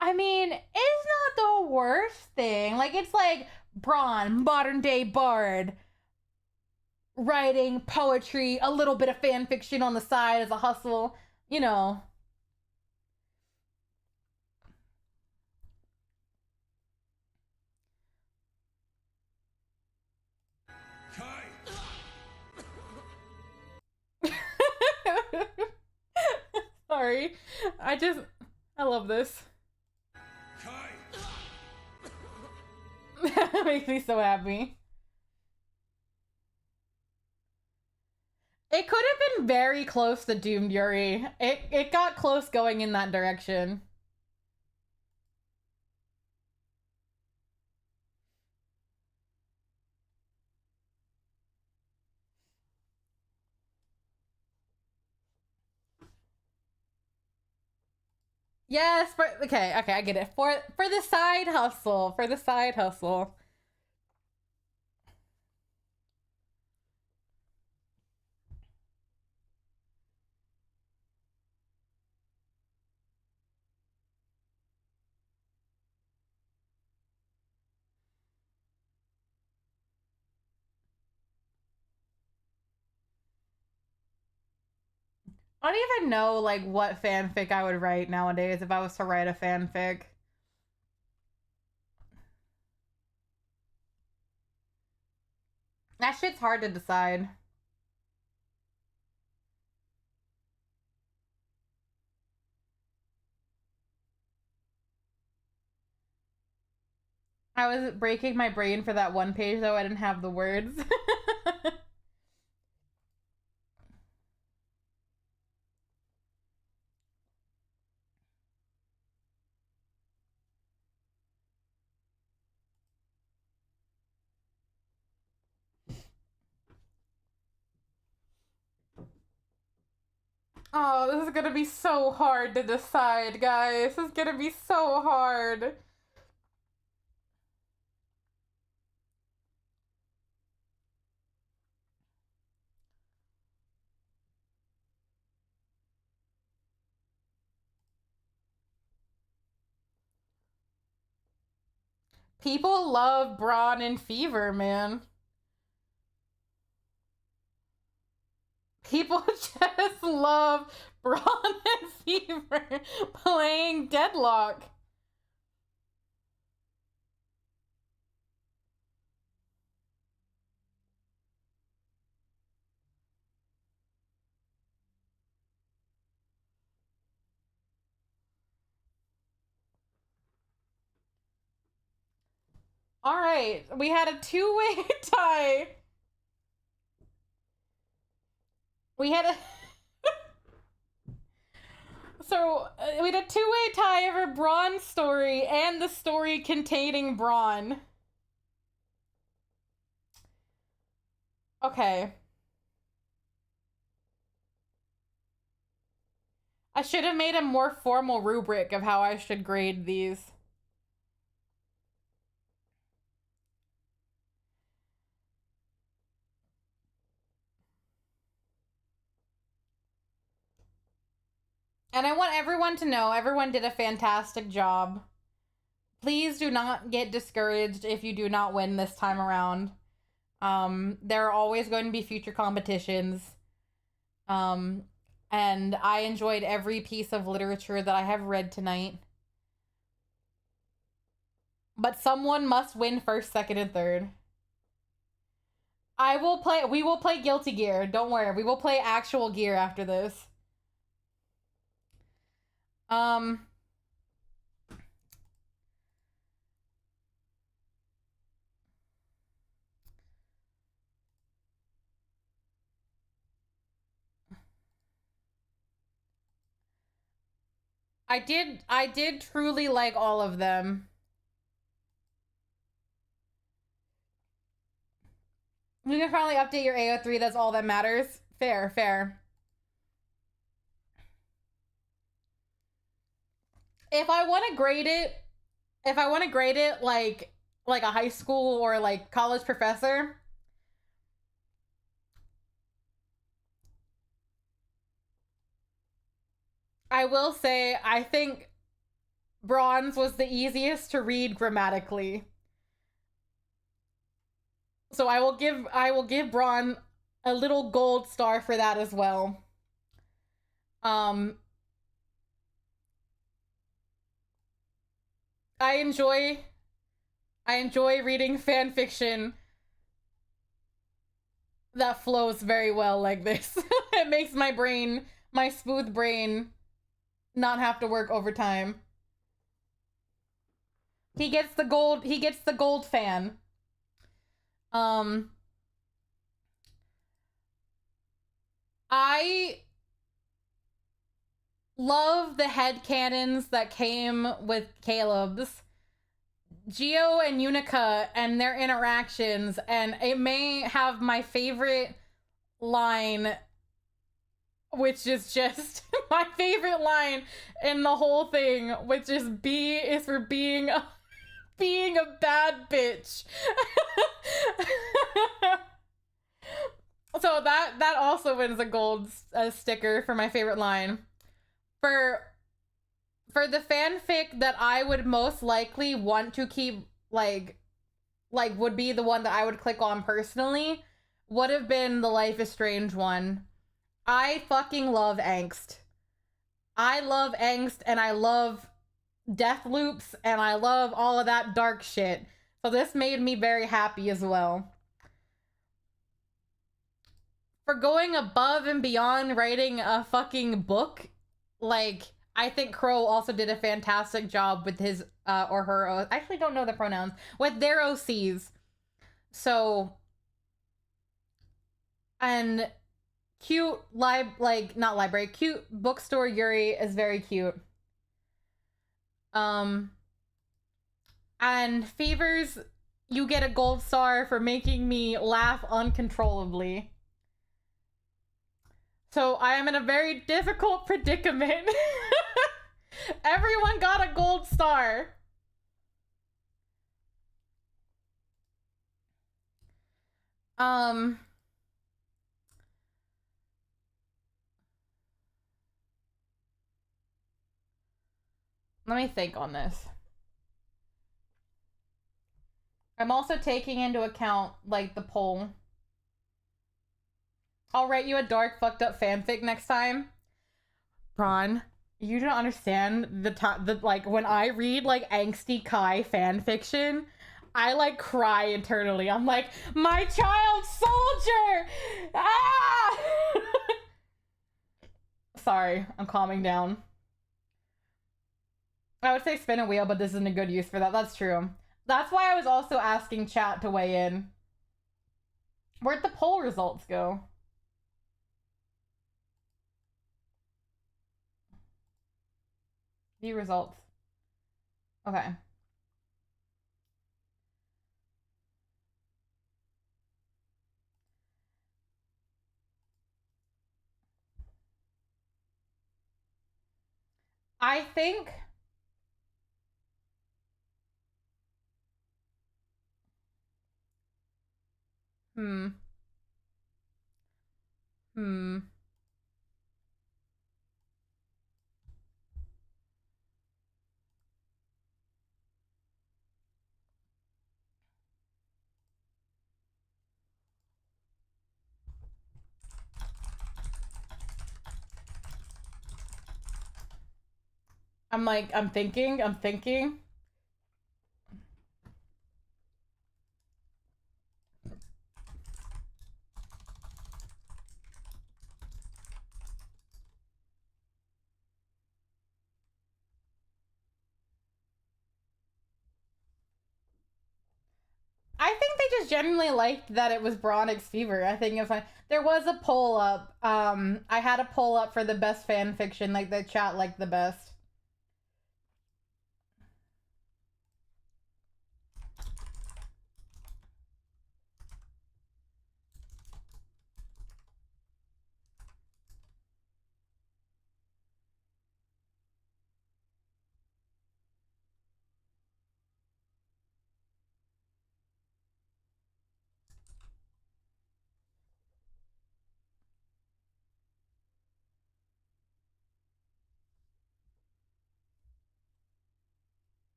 I mean, it's not the worst thing. Like, it's like Braun, modern day bard, writing poetry, a little bit of fanfiction on the side as a hustle, you know. Sorry. I love this. That makes me so happy. It could have been very close to Doomed Yuri. It got close going in that direction. Yes, okay, I get it. For the side hustle, for the side hustle. I don't even know like what fanfic I would write nowadays if I was to write a fanfic. That shit's hard to decide. I was breaking my brain for that one page though. I didn't have the words. Oh, this is gonna be so hard to decide, guys. This is gonna be so hard. People love Braun and Fever, man. People just love Braun and Fever playing Deadlock. All right, we had a two-way tie. We had a we had a two-way tie over Braun's story and the story containing Braun. Okay. I should have made a more formal rubric of how I should grade these. And I want everyone to know everyone did a fantastic job. Please do not get discouraged if you do not win this time around. There are always going to be future competitions. And I enjoyed every piece of literature that I have read tonight. But someone must win first, second, and third. We will play Guilty Gear. Don't worry. We will play actual Gear after this. I did truly like all of them. You can finally update your AO3, that's all that matters. Fair, fair. If I want to grade it like a high school or like college professor, I will say I think Bronze was the easiest to read grammatically. So I will give Bronze a little gold star for that as well. I enjoy reading fan fiction that flows very well like this. It makes my smooth brain not have to work overtime. He gets the gold fan. I love the headcanons that came with Caleb's. Geo and Unica and their interactions, and it may have my favorite line, which is just my favorite line in the whole thing, which is B is for being a bad bitch. So that also wins a gold sticker for my favorite line. For the fanfic that I would most likely want to keep, like would be the one that I would click on personally, would have been the Life is Strange one. I fucking love angst. I love angst, and I love death loops, and I love all of that dark shit. So this made me very happy as well. For going above and beyond writing a fucking book, like, I think Crow also did a fantastic job with his, or her, I actually don't know the pronouns, with their OCs. So, and cute, not library, cute bookstore Yuri is very cute. And Fevers, you get a gold star for making me laugh uncontrollably. So I am in a very difficult predicament. Everyone got a gold star. Let me think on this. I'm also taking into account, like, the poll. I'll write you a dark, fucked up fanfic next time. Bron, you don't understand the like, when I read, like, angsty Kai fanfiction, I, like, cry internally. I'm like, my child soldier! Ah! Sorry, I'm calming down. I would say spin a wheel, but this isn't a good use for that. That's true. That's why I was also asking chat to weigh in. Where'd the poll results go? View results. Okay. I think... Hmm. I'm thinking. just genuinely liked that it was Braun X Fever. I think if there was a poll up, I had a poll up for the best fan fiction, like the chat liked the best.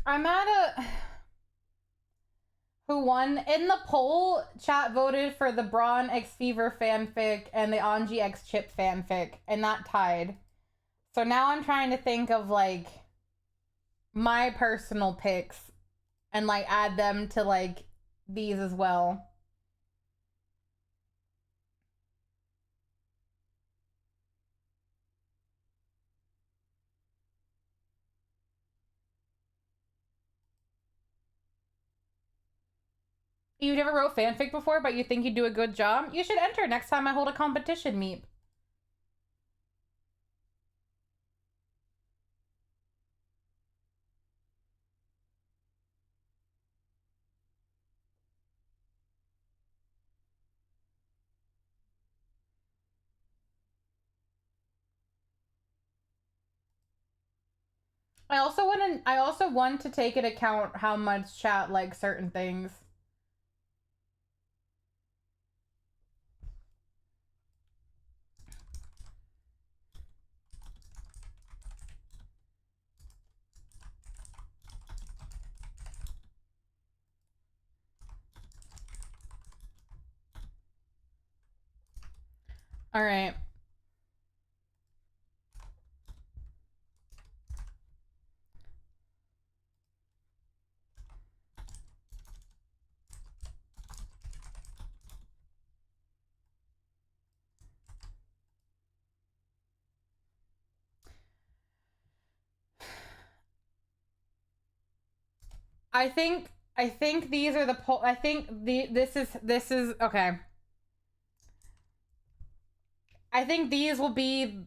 I'm at a... Who won? In the poll, chat voted for the Braun X Fever fanfic and the Anji X Chip fanfic, and that tied. So now I'm trying to think of, like, my personal picks and, like, add them to, like, these as well. You never wrote fanfic before, but you think you'd do a good job? You should enter next time I hold a competition meet. I also want to take into account how much chat likes certain things. All right. I think these are the I think this is okay. I think these will be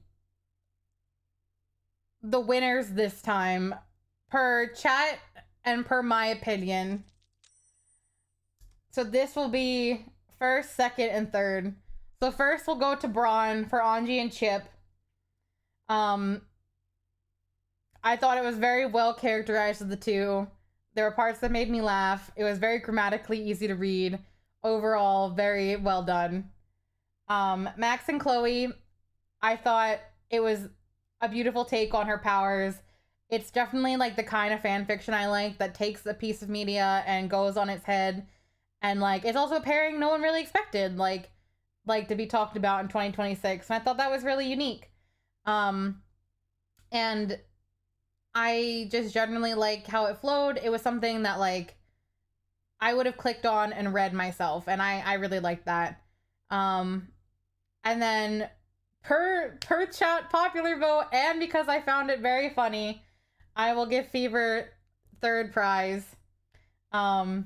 the winners this time, per chat and per my opinion. So this will be first, second, and third. So first we'll go to Braun for Anji and Chip. I thought it was very well characterized of the two. There were parts that made me laugh. It was very grammatically easy to read. Overall, very well done. Max and Chloe, I thought it was a beautiful take on her powers. It's definitely like the kind of fan fiction I like that takes a piece of media and goes on its head. And like it's also a pairing no one really expected, like to be talked about in 2026. And I thought that was really unique. And I just generally like how it flowed. It was something that like I would have clicked on and read myself, and I really liked that. And then per chat popular vote, and because I found it very funny, I will give Fever third prize. I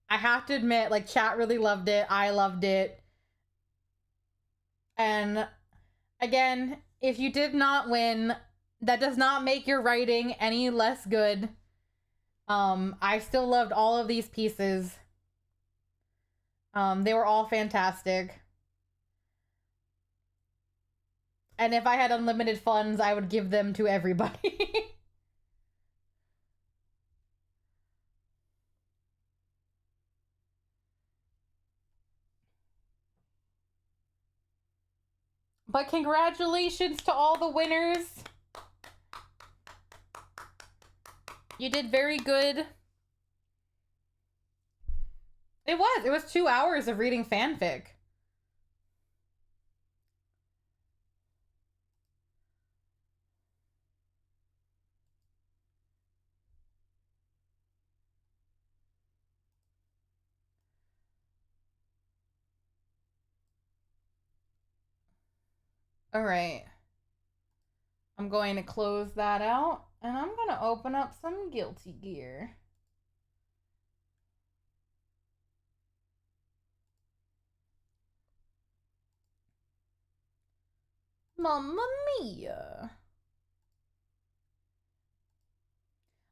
have to admit, like, chat really loved it. I loved it. And again, if you did not win, that does not make your writing any less good. I still loved all of these pieces. They were all fantastic. And if I had unlimited funds, I would give them to everybody. But congratulations to all the winners. You did very good. It was 2 hours of reading fanfic. All right. I'm going to close that out, and I'm going to open up some Guilty Gear. Mamma mia.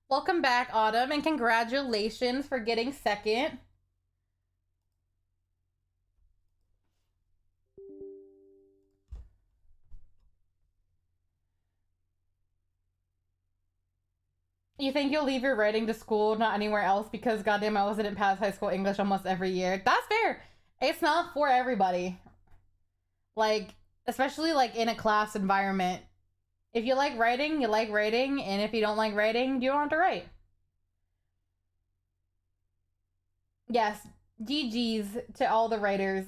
Welcome back, Autumn, and congratulations for getting second. You think you'll leave your writing to school, not anywhere else, because goddamn, I didn't pass high school English almost every year. That's fair. It's not for everybody. Like, especially like in a class environment. If you like writing, you like writing, and if you don't like writing, you don't have to write. Yes, GG's to all the writers.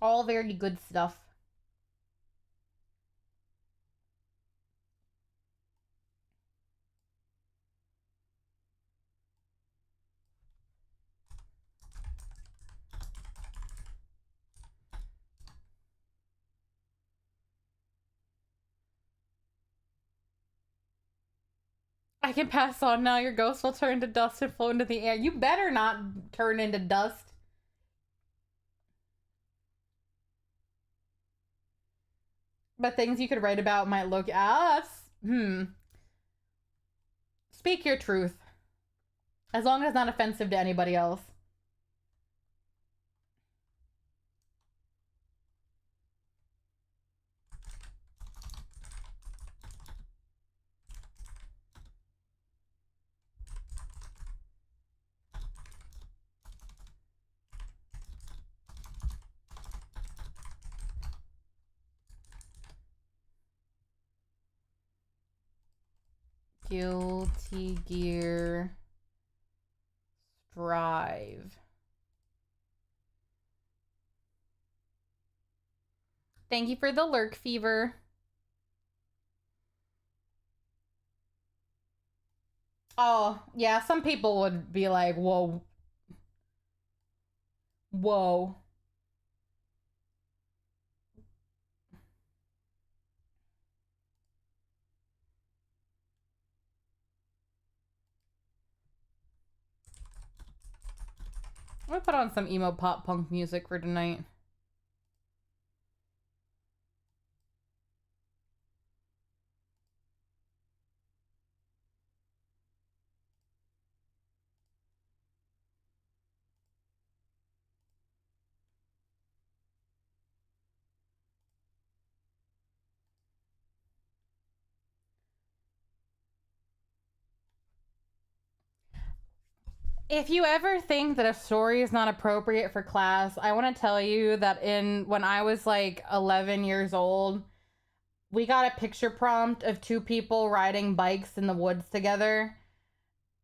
All very good stuff. I can pass on now. Your ghost will turn to dust and float into the air. You better not turn into dust. But things you could write about might look Speak your truth. As long as it's not offensive to anybody else. Guilty Gear Strive. Thank you for the lurk fever. Oh, yeah, some people would be like, whoa. Whoa. I'm gonna put on some emo pop punk music for tonight. If you ever think that a story is not appropriate for class, I want to tell you that when I was like 11 years old, we got a picture prompt of two people riding bikes in the woods together.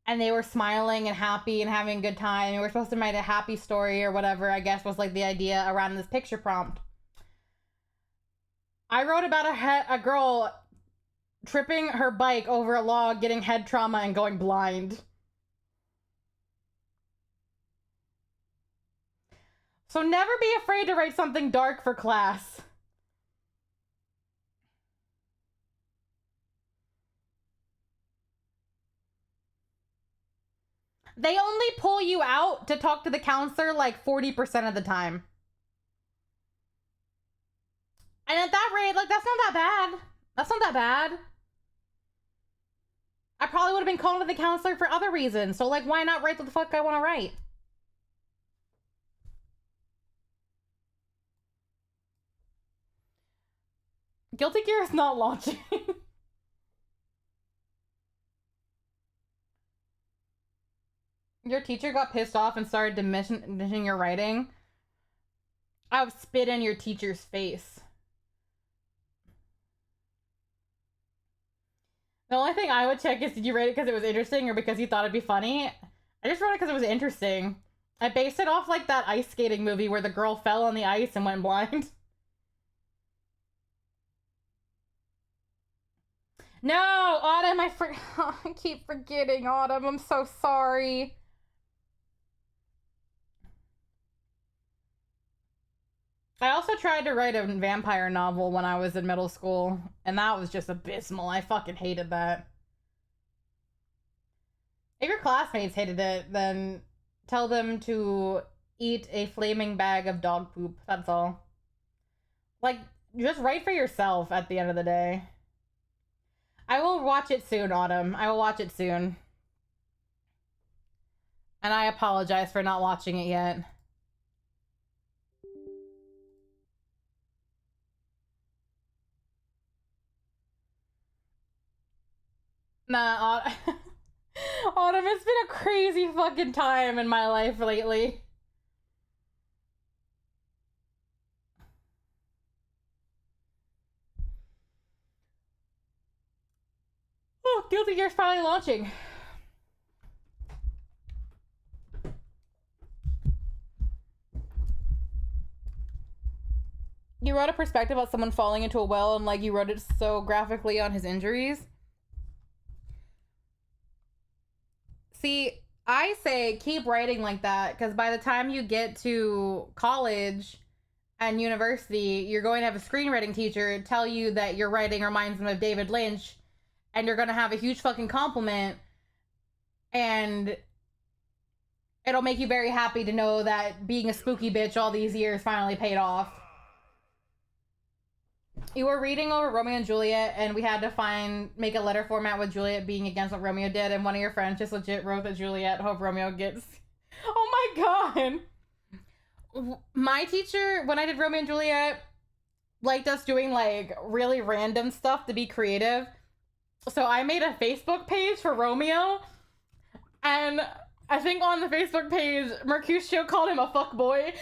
And they were smiling and happy and having a good time. And we were supposed to write a happy story or whatever, I guess, was like the idea around this picture prompt. I wrote about a girl tripping her bike over a log, getting head trauma, and going blind. So never be afraid to write something dark for class. They only pull you out to talk to the counselor like 40% of the time. And at that rate, like, that's not that bad. That's not that bad. I probably would have been called to the counselor for other reasons. So, like, why not write what the fuck I want to write? Guilty Gear is not launching. Your teacher got pissed off and started diminishing your writing. I would spit in your teacher's face. The only thing I would check is, did you write it because it was interesting or because you thought it'd be funny? I just wrote it because it was interesting. I based it off like that ice skating movie where the girl fell on the ice and went blind. No, Autumn, I keep forgetting, Autumn. I'm so sorry. I also tried to write a vampire novel when I was in middle school, and that was just abysmal. I fucking hated that. If your classmates hated it, then tell them to eat a flaming bag of dog poop. That's all. Like, just write for yourself at the end of the day. I will watch it soon, Autumn. I will watch it soon. And I apologize for not watching it yet. Nah, Autumn, it's been a crazy fucking time in my life lately. Oh, Guilty Gear's finally launching. You wrote a perspective about someone falling into a well, and like you wrote it so graphically on his injuries. See, I say keep writing like that, because by the time you get to college and university, you're going to have a screenwriting teacher tell you that your writing reminds them of David Lynch, and you're going to have a huge fucking compliment, and it'll make you very happy to know that being a spooky bitch all these years finally paid off. You were reading over Romeo and Juliet, and we had to make a letter format with Juliet being against what Romeo did, and one of your friends just legit wrote that Juliet hope Romeo gets. Oh my god! My teacher, when I did Romeo and Juliet, liked us doing like really random stuff to be creative. So I made a Facebook page for Romeo, and I think on the Facebook page, Mercutio called him a fuckboy.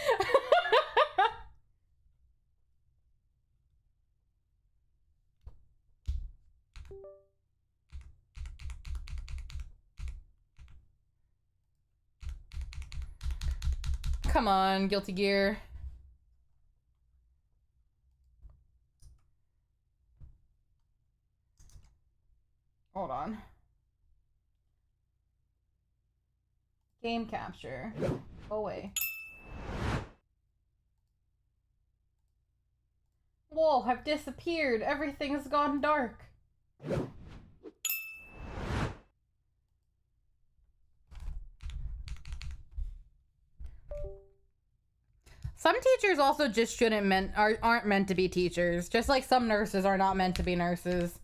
Come on, Guilty Gear. Hold on. Game capture. Go away. Whoa, I've disappeared. Everything has gone dark. Some teachers also just aren't meant to be teachers. Just like some nurses are not meant to be nurses.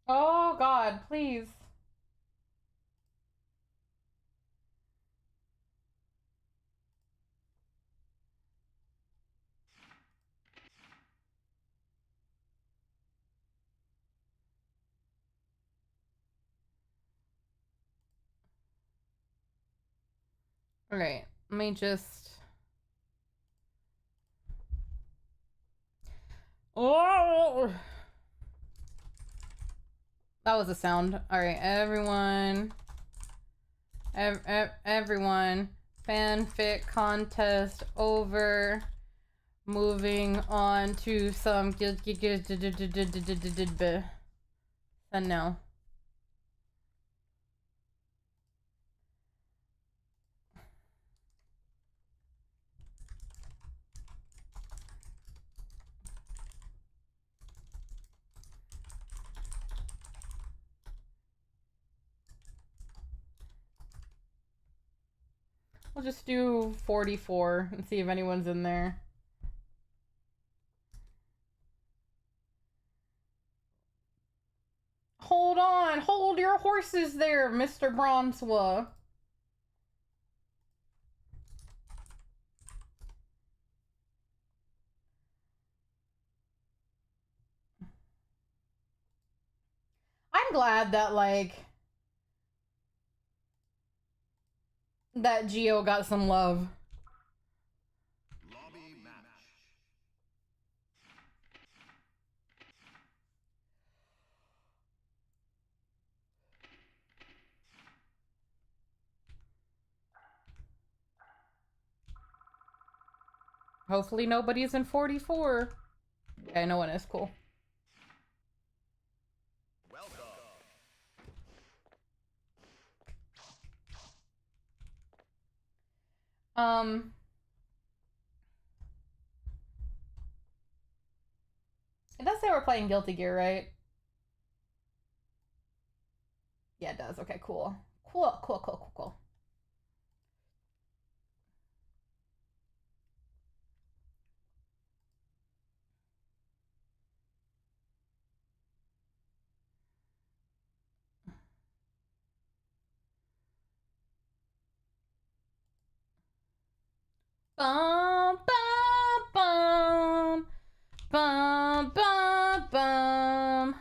Oh god, please. Alright, let me just... Oh! That was a sound. Alright, everyone. Everyone. Fanfic contest over. Moving on to some... And now. We'll just do 44 and see if anyone's in there. Hold on! Hold your horses there, Mr. Bronzwa. I'm glad that, like... that Geo got some love. Lobby match. Hopefully nobody's in 44. Okay, no one is. Cool. It does say we're playing Guilty Gear, right? Yeah, it does. Okay, cool. Cool. Bum, bum, bum. Bum, bum, bum.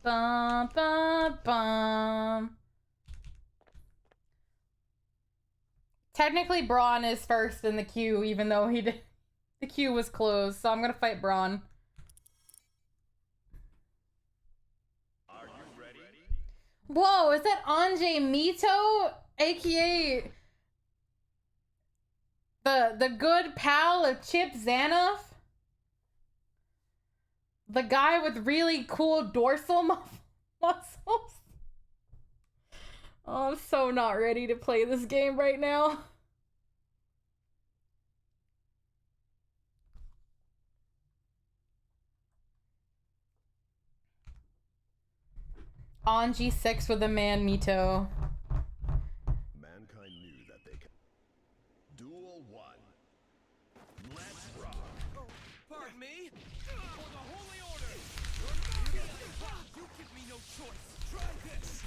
Bum, bum, bum. Technically, Braun is first in the queue, even though the queue was closed, so I'm gonna fight Braun. Are you ready? Whoa, is that Anjay Mito? AKA the good pal of Chip Zanoff? The guy with really cool dorsal muscles? Oh, I'm so not ready to play this game right now. Anji 6 with a man Mito. Mankind knew that they could. Duel 1. Let's rock. Oh, pardon me? For the holy order! You give me no choice. Try this.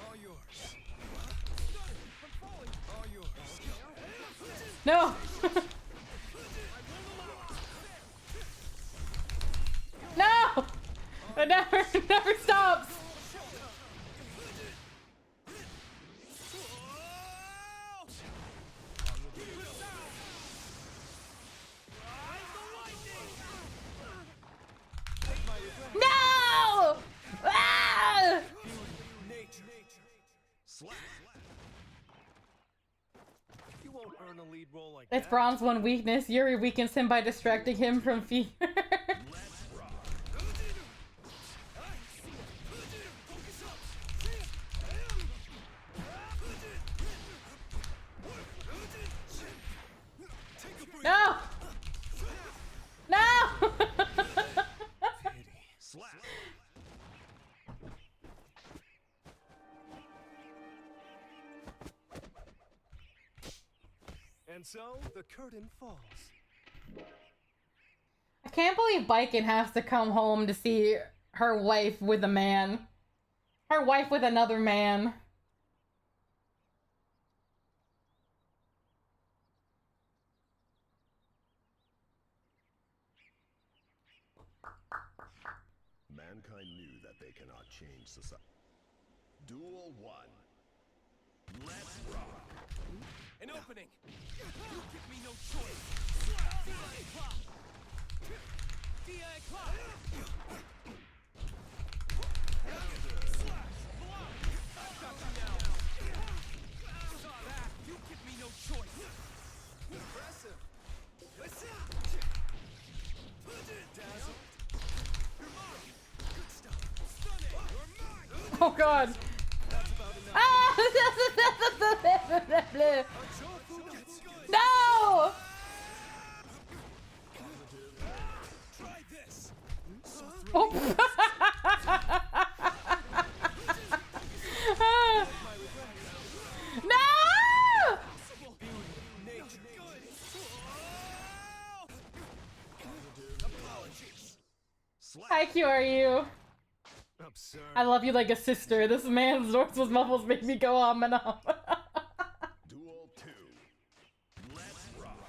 All yours. I'm falling. All yours. No! No! It never stops! No! Ah! Slap. You won't earn a lead role like It's that. Braun's one weakness. Yuri weakens him by distracting him from fear. Let's rock. No! No! Slap. And so the curtain falls. I can't believe Biken has to come home to see her wife with a man. Her wife with another man. Mankind knew that they cannot change society. Duel 1. Let's rock. An opening. You give me no choice. DI clock. DI clock. Slash. Block. I've got you now. Saw that. You give me no choice. Impressive. Dazzle. You're mine. Good stuff. Stunning. You're mine. Oh god. That's about enough. Ah! No! Try this. Oh. No! Slap. Hi, Q, are you? Absurd. I love you like a sister. This man's dorsal muffles make me go on and on. Duel 2. Let's rock.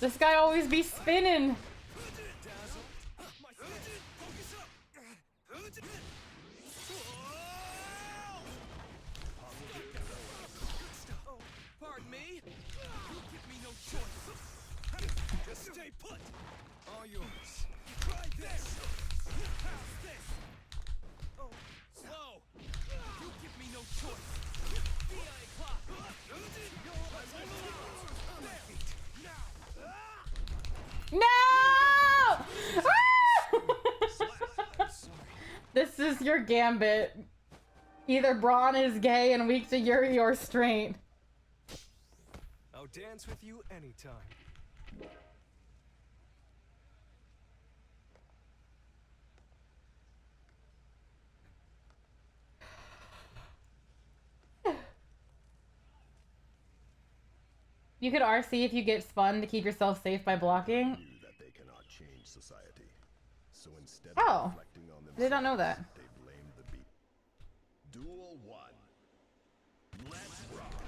This guy always be spinning. Pardon me? You give me no choice. Just stay put. All yours. Try this. Pass this. Oh, slow. You is your gambit. Either Braun is gay and weak to Yuri or straight. I'll dance with you anytime. You could RC if you get spun to keep yourself safe by blocking. Knew that they cannot change society. So instead Oh, of reflecting on I did not know that. they blamed the beat. Duel 1. Let's rock.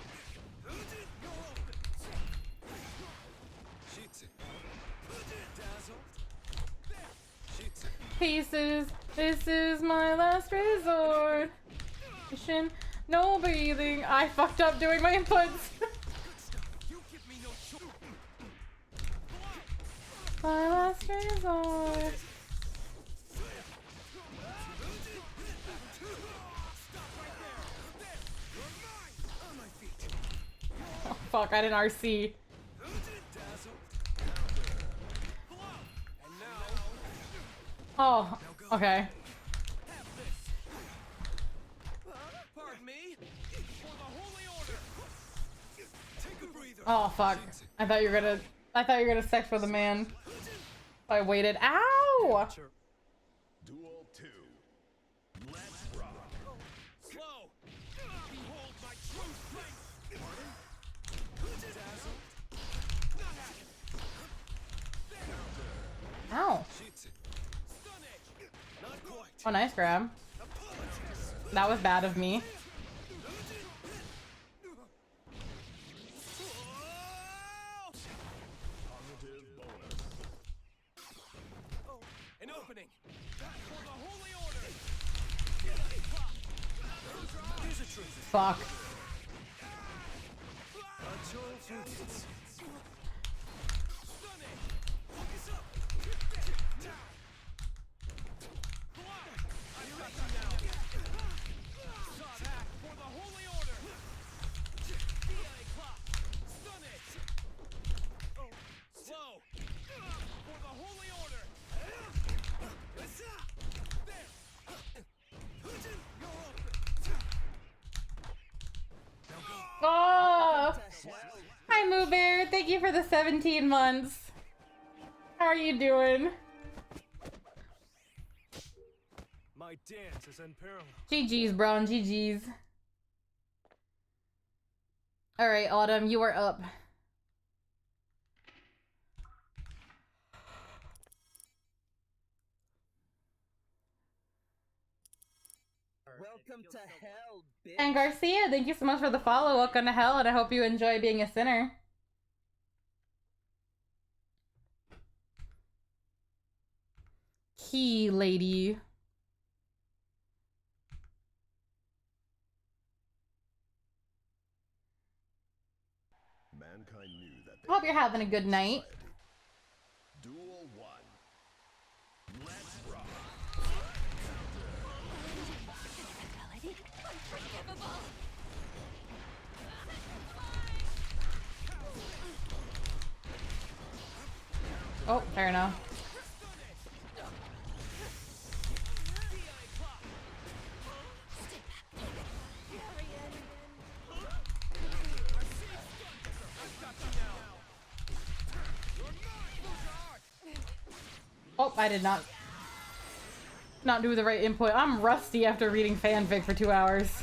Pieces, this is my last resort. No breathing. I fucked up doing my inputs. My last resort. Oh, fuck, I didn't RC. Oh, okay. Pardon me. For the holy order. Take a breather. Oh, fuck. I thought you were gonna sex for the man. I waited. Ow! Duel 2. Let's rock. Slow. Behold my true strength. Dazzle. Ow. Stun edge. Not quite. Oh, nice grab. That was bad of me. Cognitive bonus. An opening. For the holy order. Here's a truth. Fuck. Stun edge. Focus up. I got you now. Attack for the holy order. Stun edge. Slow. For the holy order. There. You're open. Oh! Hi, Moo Bear. Thank you for the 17 months. How are you doing? My dance is unparalleled. GG's, Brown. GG's. Alright, Autumn, you are up. Welcome to hell, bitch. And Garcia, thank you so much for the follow. Welcome to hell, and I hope you enjoy being a sinner. Key lady. Mankind knew that I hope you're having a good night. Duel 1. Let's rock. Oh, fair enough. Oh, I did not do the right input. I'm rusty after reading fanfic for 2 hours.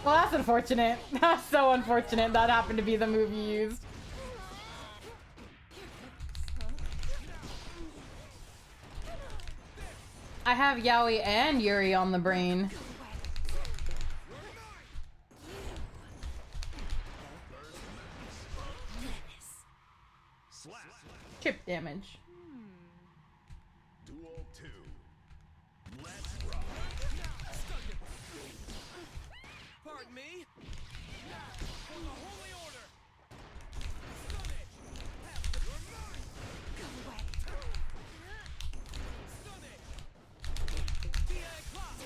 Well, that's unfortunate. That's so unfortunate. That happened to be the move you used. I have Yaoi and Yuri on the brain. Chip damage. Duel 2. Let's rock. Pardon me. For the holy order. Stun it. You're mine. Go away. Stun it. DI clock.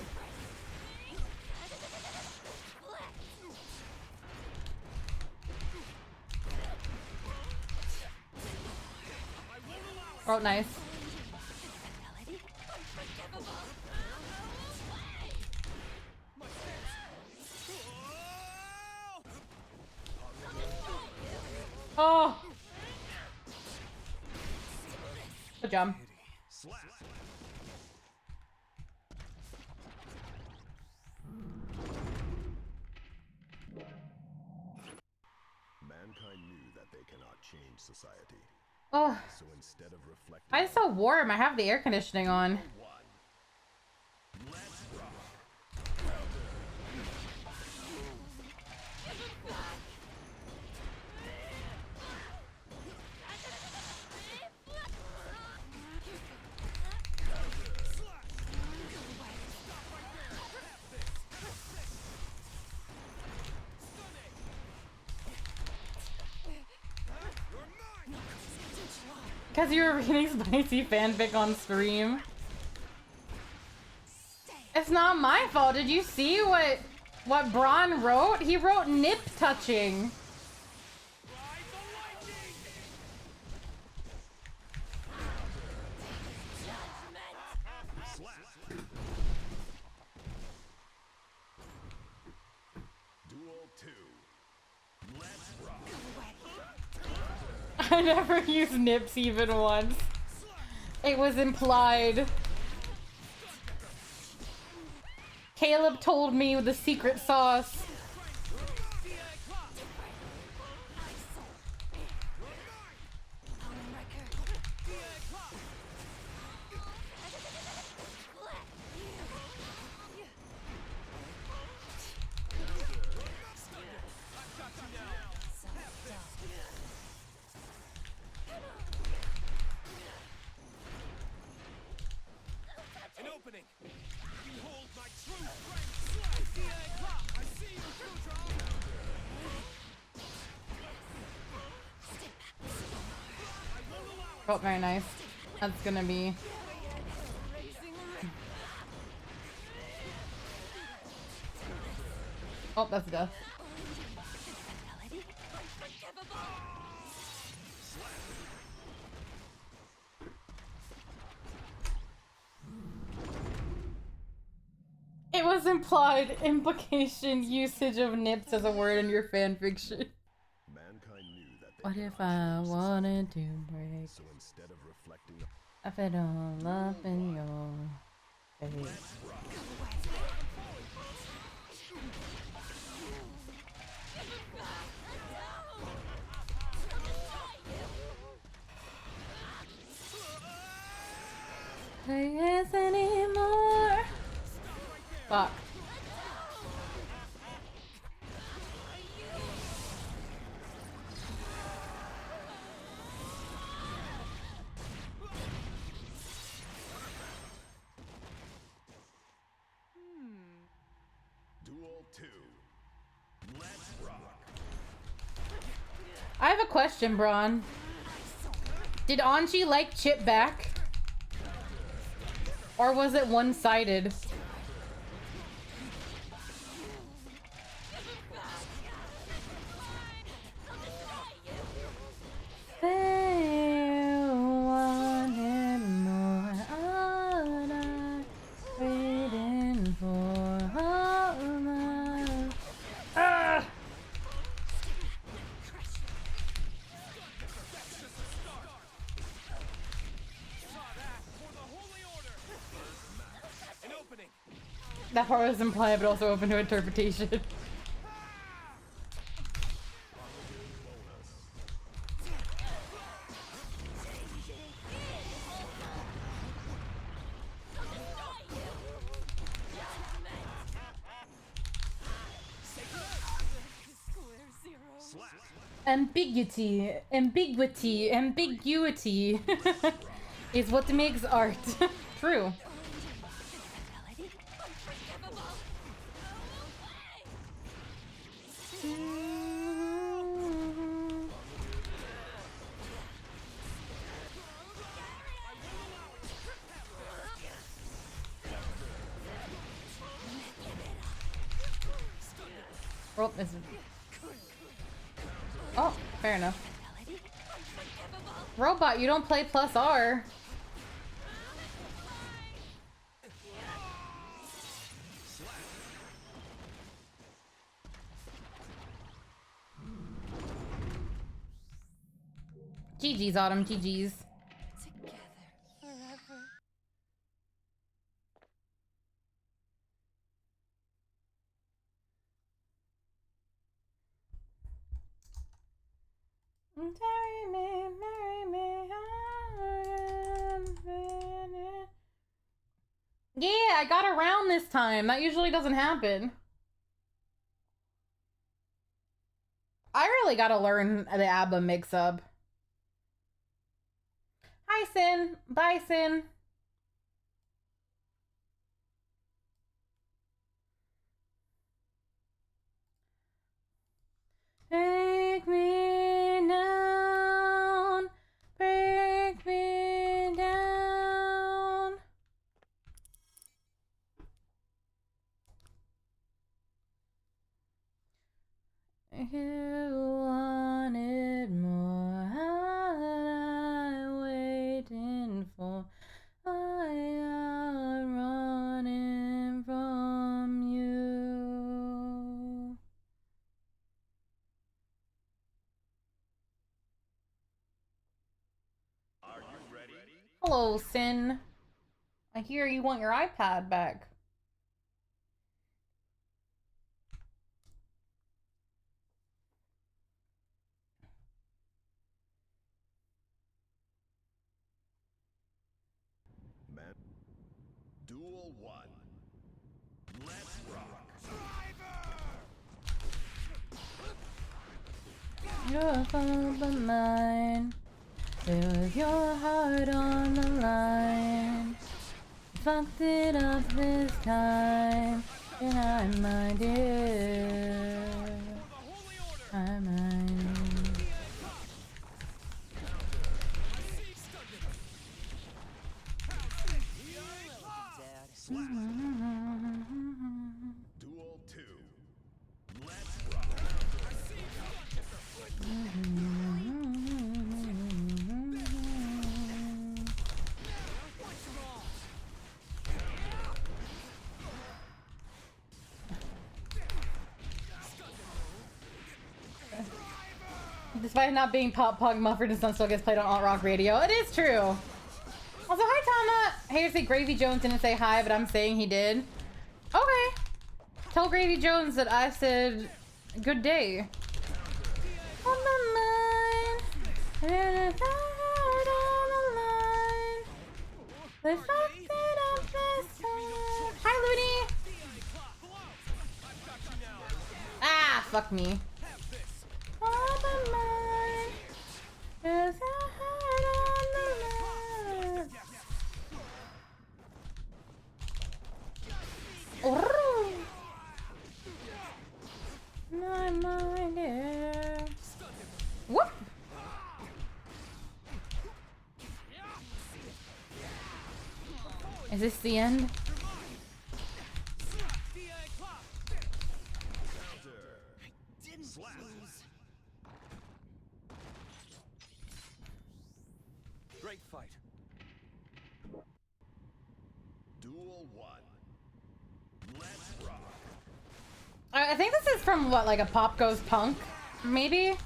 Oh, nice. Oh! Good job. Slap. Mankind knew that they cannot change society. Oh, So instead of reflecting why is it so warm? I have the air conditioning on. one, let's rock. Because you were reading spicy fanfic on stream. It's not my fault. Did you see what Braun wrote? He wrote nip touching. Duel 2. Let's rock. I never used nips even once. It was implied. Caleb told me the secret sauce. An opening. Behold my true strength. I see you, Future. Oh, very nice. That's gonna be... Oh, that's a death. It was implied implication usage of nips as a word in your fanfiction. Mankind knew that they What cannot if I change wanted to break? society. So instead of reflecting I fit all up in your face. Yes anymore. Fuck. Duel 2. Let's rock. I have a question, Braun. Did Anji like Chip back? Or was it one-sided? They wanted more. All night, waiting for all night. Ah! An opening. That part was implied, but also open to interpretation. Slap. Ambiguity is what makes art. True. Oh, this is... Oh, fair enough. Robot, you don't play plus R. GG's, Autumn, GG's. Together forever. Marry me, marry me. Yeah, I got around this time. That usually doesn't happen. I really gotta learn the ABBA mix-up. Hi, Sin. Bye, Sin. Break me down. Break me down. You wanted more. I'm waiting for. I am running from you. Are you ready? Hello, Sin. I hear you want your iPad back. Man. Duel 1. Let's rock. You're fault but mine. With your heart on the line. Fucked it up this time. And I'm my dear. I'm mine. Duel 2. Let's rock. Despite not being pop punk, Mumford & Sons still gets played on alt rock radio. It is true. Also, hi Tama. Hey, say Gravy Jones didn't say hi, but I'm saying he did. Okay. Tell Gravy Jones that I said good day. On the line. And it's hard on the line. We fucked it up this time. Hi, Looney. Ah, fuck me. On the line. There's a heart on the line. Oh. My dear. Whoop. Is this the end? Great fight. Duel 1. Let's rock. I think this is from what, like a Pop Goes Punk, maybe?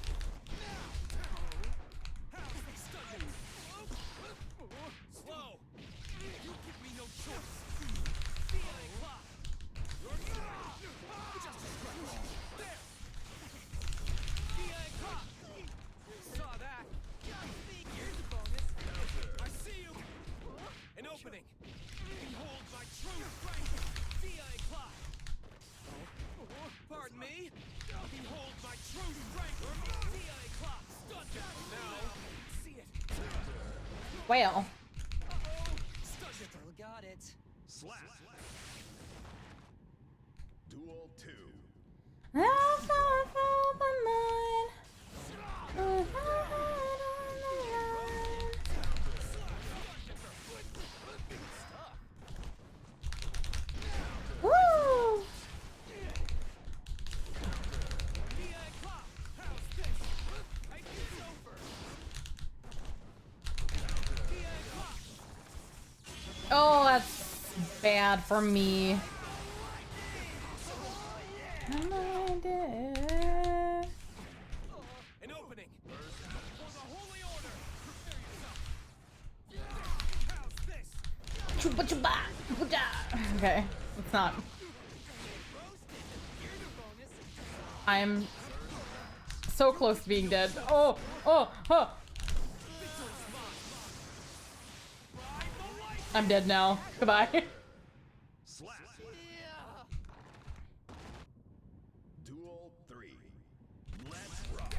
Slow. You give me no choice. Saw that. Here's a bonus. I see you. An opening. Behold my true strength. DI clock. Pardon me. Behold my true strength. DI clock. Now, see it. Well. Still got it. Slap. Duel 2. That's how I felt my mind. With my heart on the line. Woo! bad for me. An opening for the Holy Order. Prepare yourself. How's this? Okay, it's not. I'm so close to being dead. Oh, oh, oh. I'm dead now. Goodbye. Slap. Duel 3. Let's rock.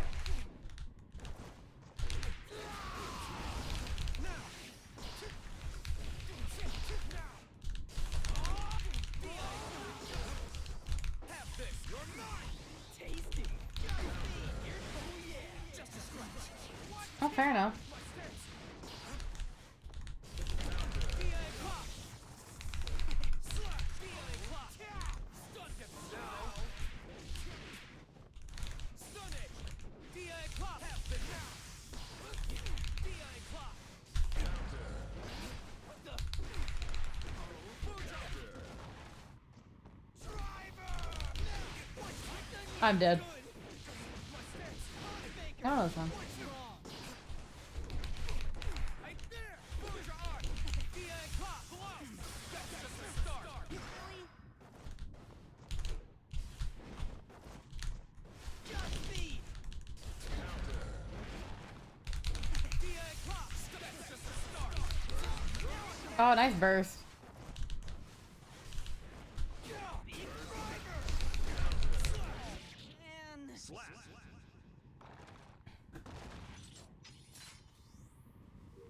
Have this. You're mine. Tasty. Just a scratch. Oh, fair enough. I'm dead. Oh, that's fun. Right there. Close your arm. DA clock below. That's just a start. Just speed. DA clock. That's just a start. Oh, nice burst. Slap.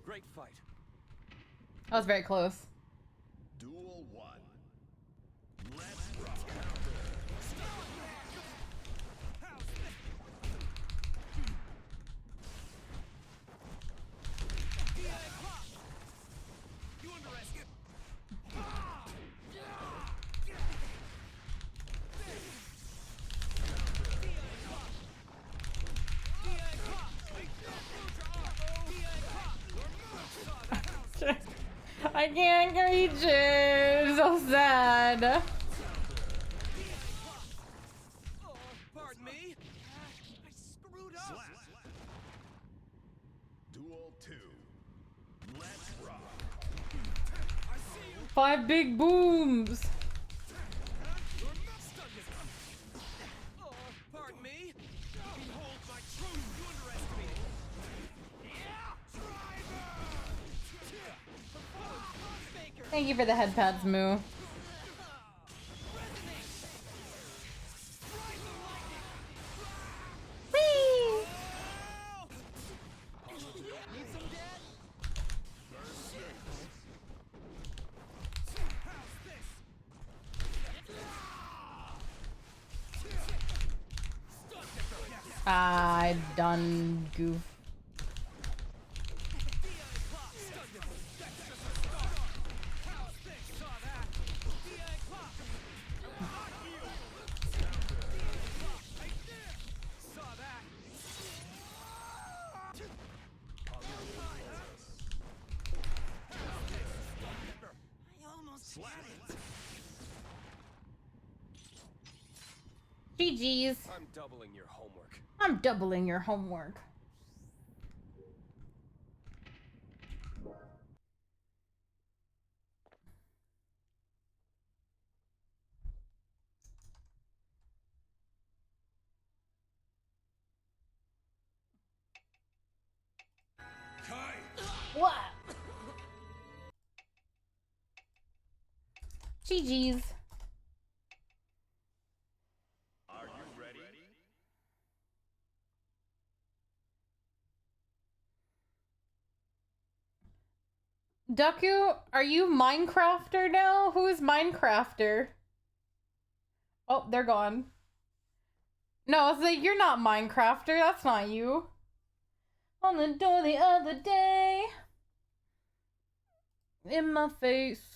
Great fight. That was very close. Duel 1. Let's rock. You underestimate. I can't reach it. So sad. Oh, pardon me. I screwed up. Slap. Duel 2. Let's rock. I see you. 5 big booms. Oh, pardon me. Behold my truth. You underestimated. Thank you for the head pats, Moo. Whee! I done goof. GG's. I'm doubling your homework. I'm doubling your homework. Kai! What? GG's. Are you ready? Deku, are you Minecrafter now? Who is Minecrafter? Oh, they're gone. No, it's like, you're not Minecrafter. That's not you. On the door the other day. In my face.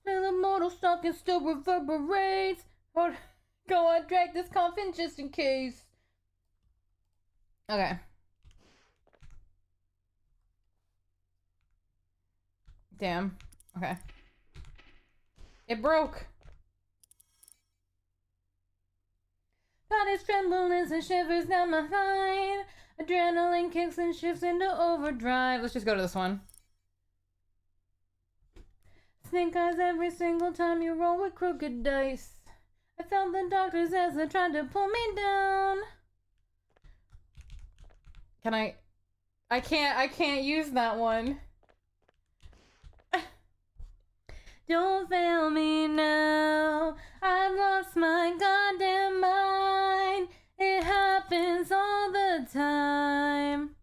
And the mortal stalking still reverberates. Oh, go on, drag this coffin just in case. Okay. Damn. Okay. It broke. Bodies tremble as it shivers down my spine. Adrenaline kicks and shifts into overdrive. Let's just go to this one. Snake eyes every single time you roll with crooked dice. I felt the doctors as they tried to pull me down. Can I can't use that one. Don't fail me now. I've lost my goddamn mind. It happens all the time.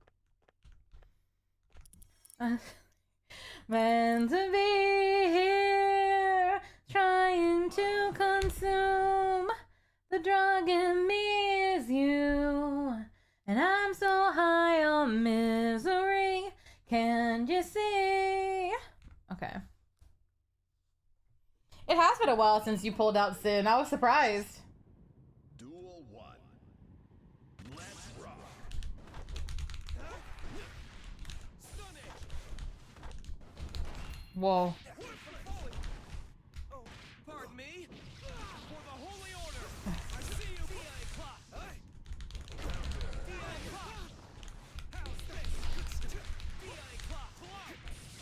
Meant to be here, trying to consume. The drug in me is you, and I'm so high on misery. Can't you see? Okay. It has been a while since you pulled out Sin. I was surprised. Duel 1. Let's rock. Whoa. Oh, pardon me. For the holy order. I see you.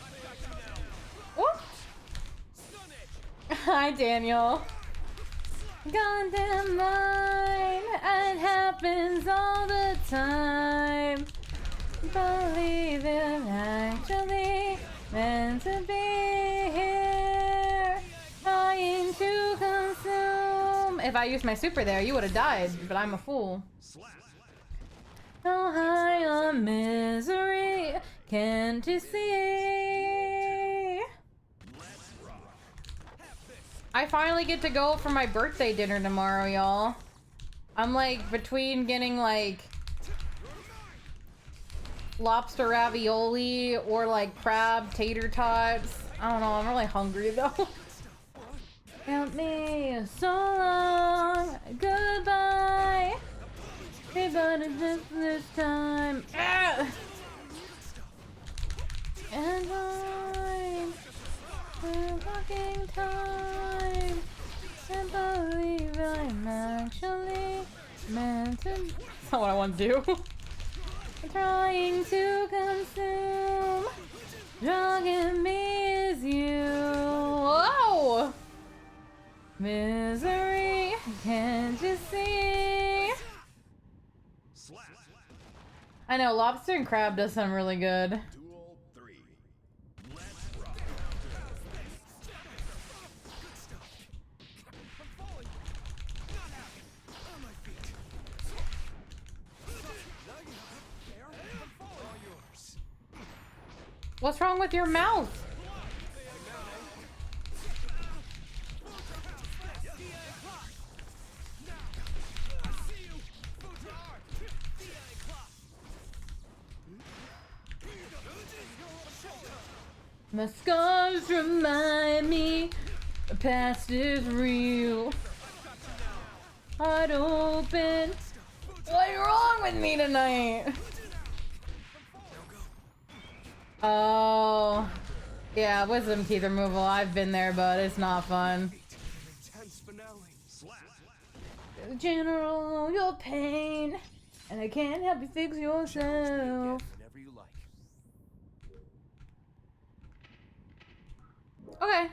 I've got you now. Whoop. Hi, Daniel. Goddamn mine. It happens all the time. Believe it, actually meant to be here. Trying to consume. If I used my super there, you would have died, but I'm a fool. So high on misery. Can't you see? I finally get to go for my birthday dinner tomorrow, y'all. I'm like between getting like lobster ravioli or like crab tater tots. I don't know, I'm really hungry though. Help me so long. Goodbye. Hey, but it's just this time. Ah! And I'm the fucking time. Can't believe I'm actually meant to. That's not what I want to do. Trying to consume. Drug in me is you. Whoa! Misery, can't you see? I know, lobster and crab does sound really good. Duel 3. Let's rock. What's wrong with your mouth? My scars remind me the past is real. Heart open. What's wrong with me tonight? Oh, yeah, wisdom teeth removal. I've been there, but it's not fun. General, your pain, and I can't help you fix yourself. Whenever you like. Okay.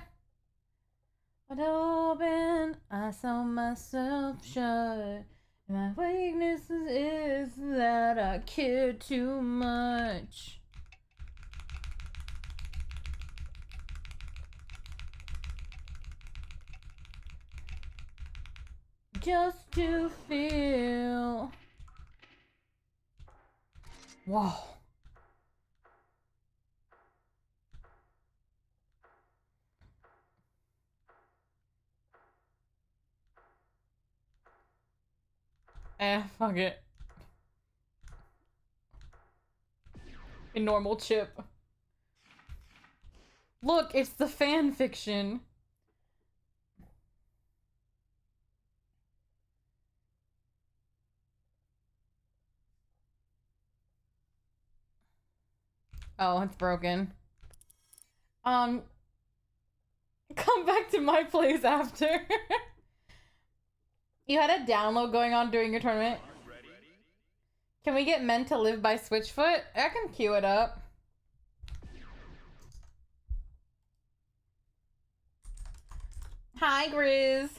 Wide open, I saw myself shut. My weakness is that I care too much. Just to feel. Whoa. Fuck it. A normal chip. Look, it's the fan fiction. Oh, it's broken. Come back to my place after. You had a download going on during your tournament. Can we get Men to Live by Switchfoot? I can queue it up. Hi, Grizz.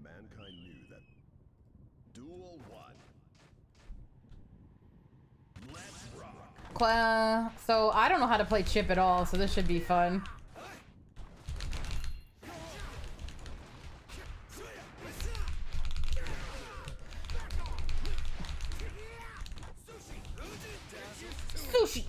Mankind knew that. Duel 1. Let's rock. So I don't know how to play Chip at all, so this should be fun. Sushi.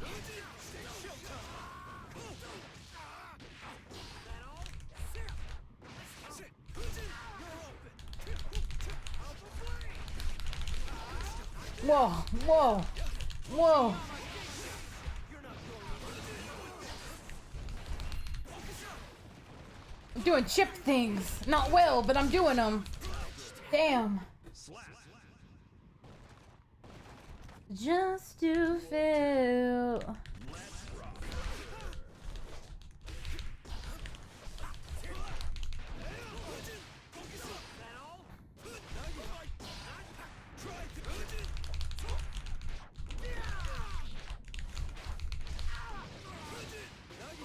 Whoa, whoa, whoa. I'm doing Chip things. Not well, but I'm doing them. Damn. Just to feel.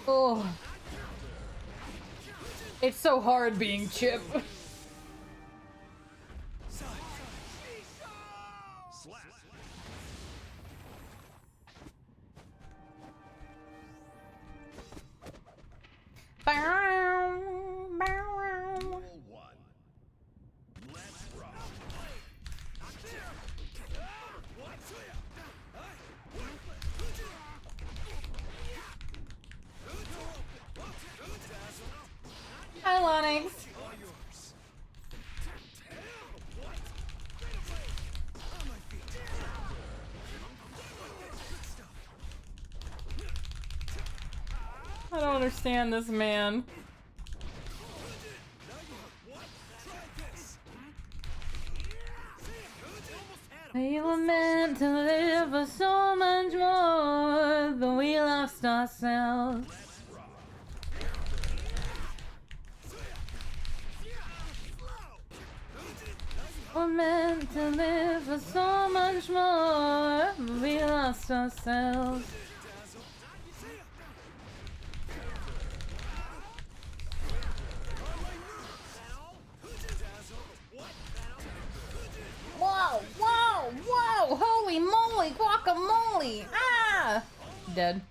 Oh. It's so hard being Chip. Hi, Lonix. I don't understand this man. We were meant to live for so much more, but we lost ourselves. We're meant to live for so much more, but we lost ourselves. Whoa, whoa, whoa! Holy moly, guacamole! Ah! Dead.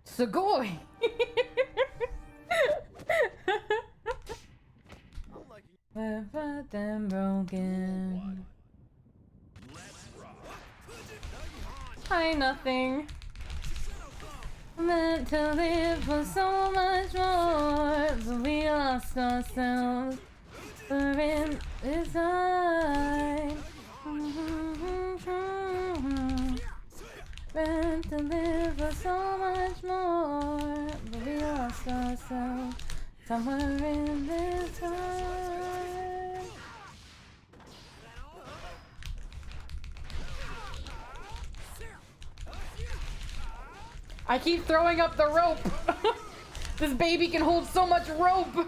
Sugoi! Everything broken. Hi, nothing. Meant to live for so much more, but we lost ourselves. We're in this time. Meant to live for so much more, but we lost ourselves. Somewhere in this time. I keep throwing up the rope. This baby can hold so much rope.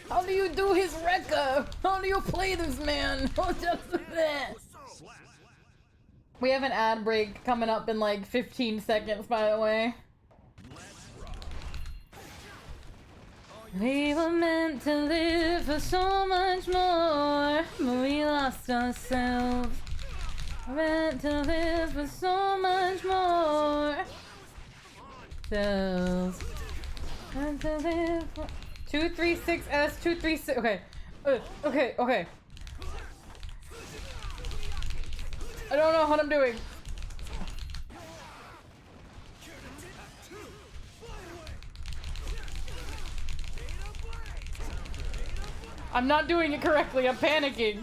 How do you do his Rekka? How do you play this man? We have an ad break coming up in like 15 seconds, by the way. We were meant to live for so much more, but we lost ourselves. Meant to live for so much more. Selves. Meant to live for 236S 236. Okay. Okay. I don't know what I'm doing. I'm not doing it correctly. I'm panicking.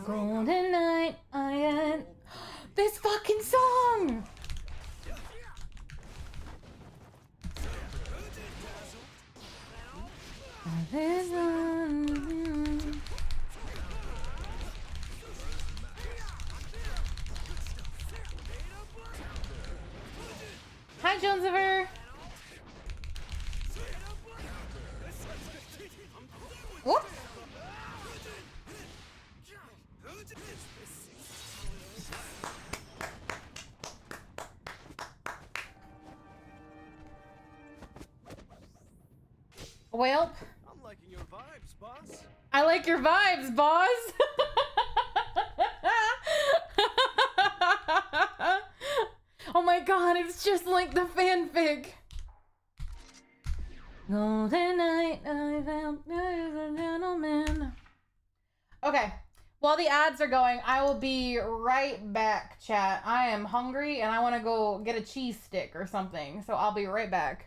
Golden night, I had this fucking song. Hi, Jonesover. Whoop. Well, I'm liking your vibes, boss. I like your vibes, boss. Oh my god, it's just like the fanfic. Golden night, I found there's a gentleman. Okay, while the ads are going, I will be right back, chat. I am hungry and I want to go get a cheese stick or something, so I'll be right back.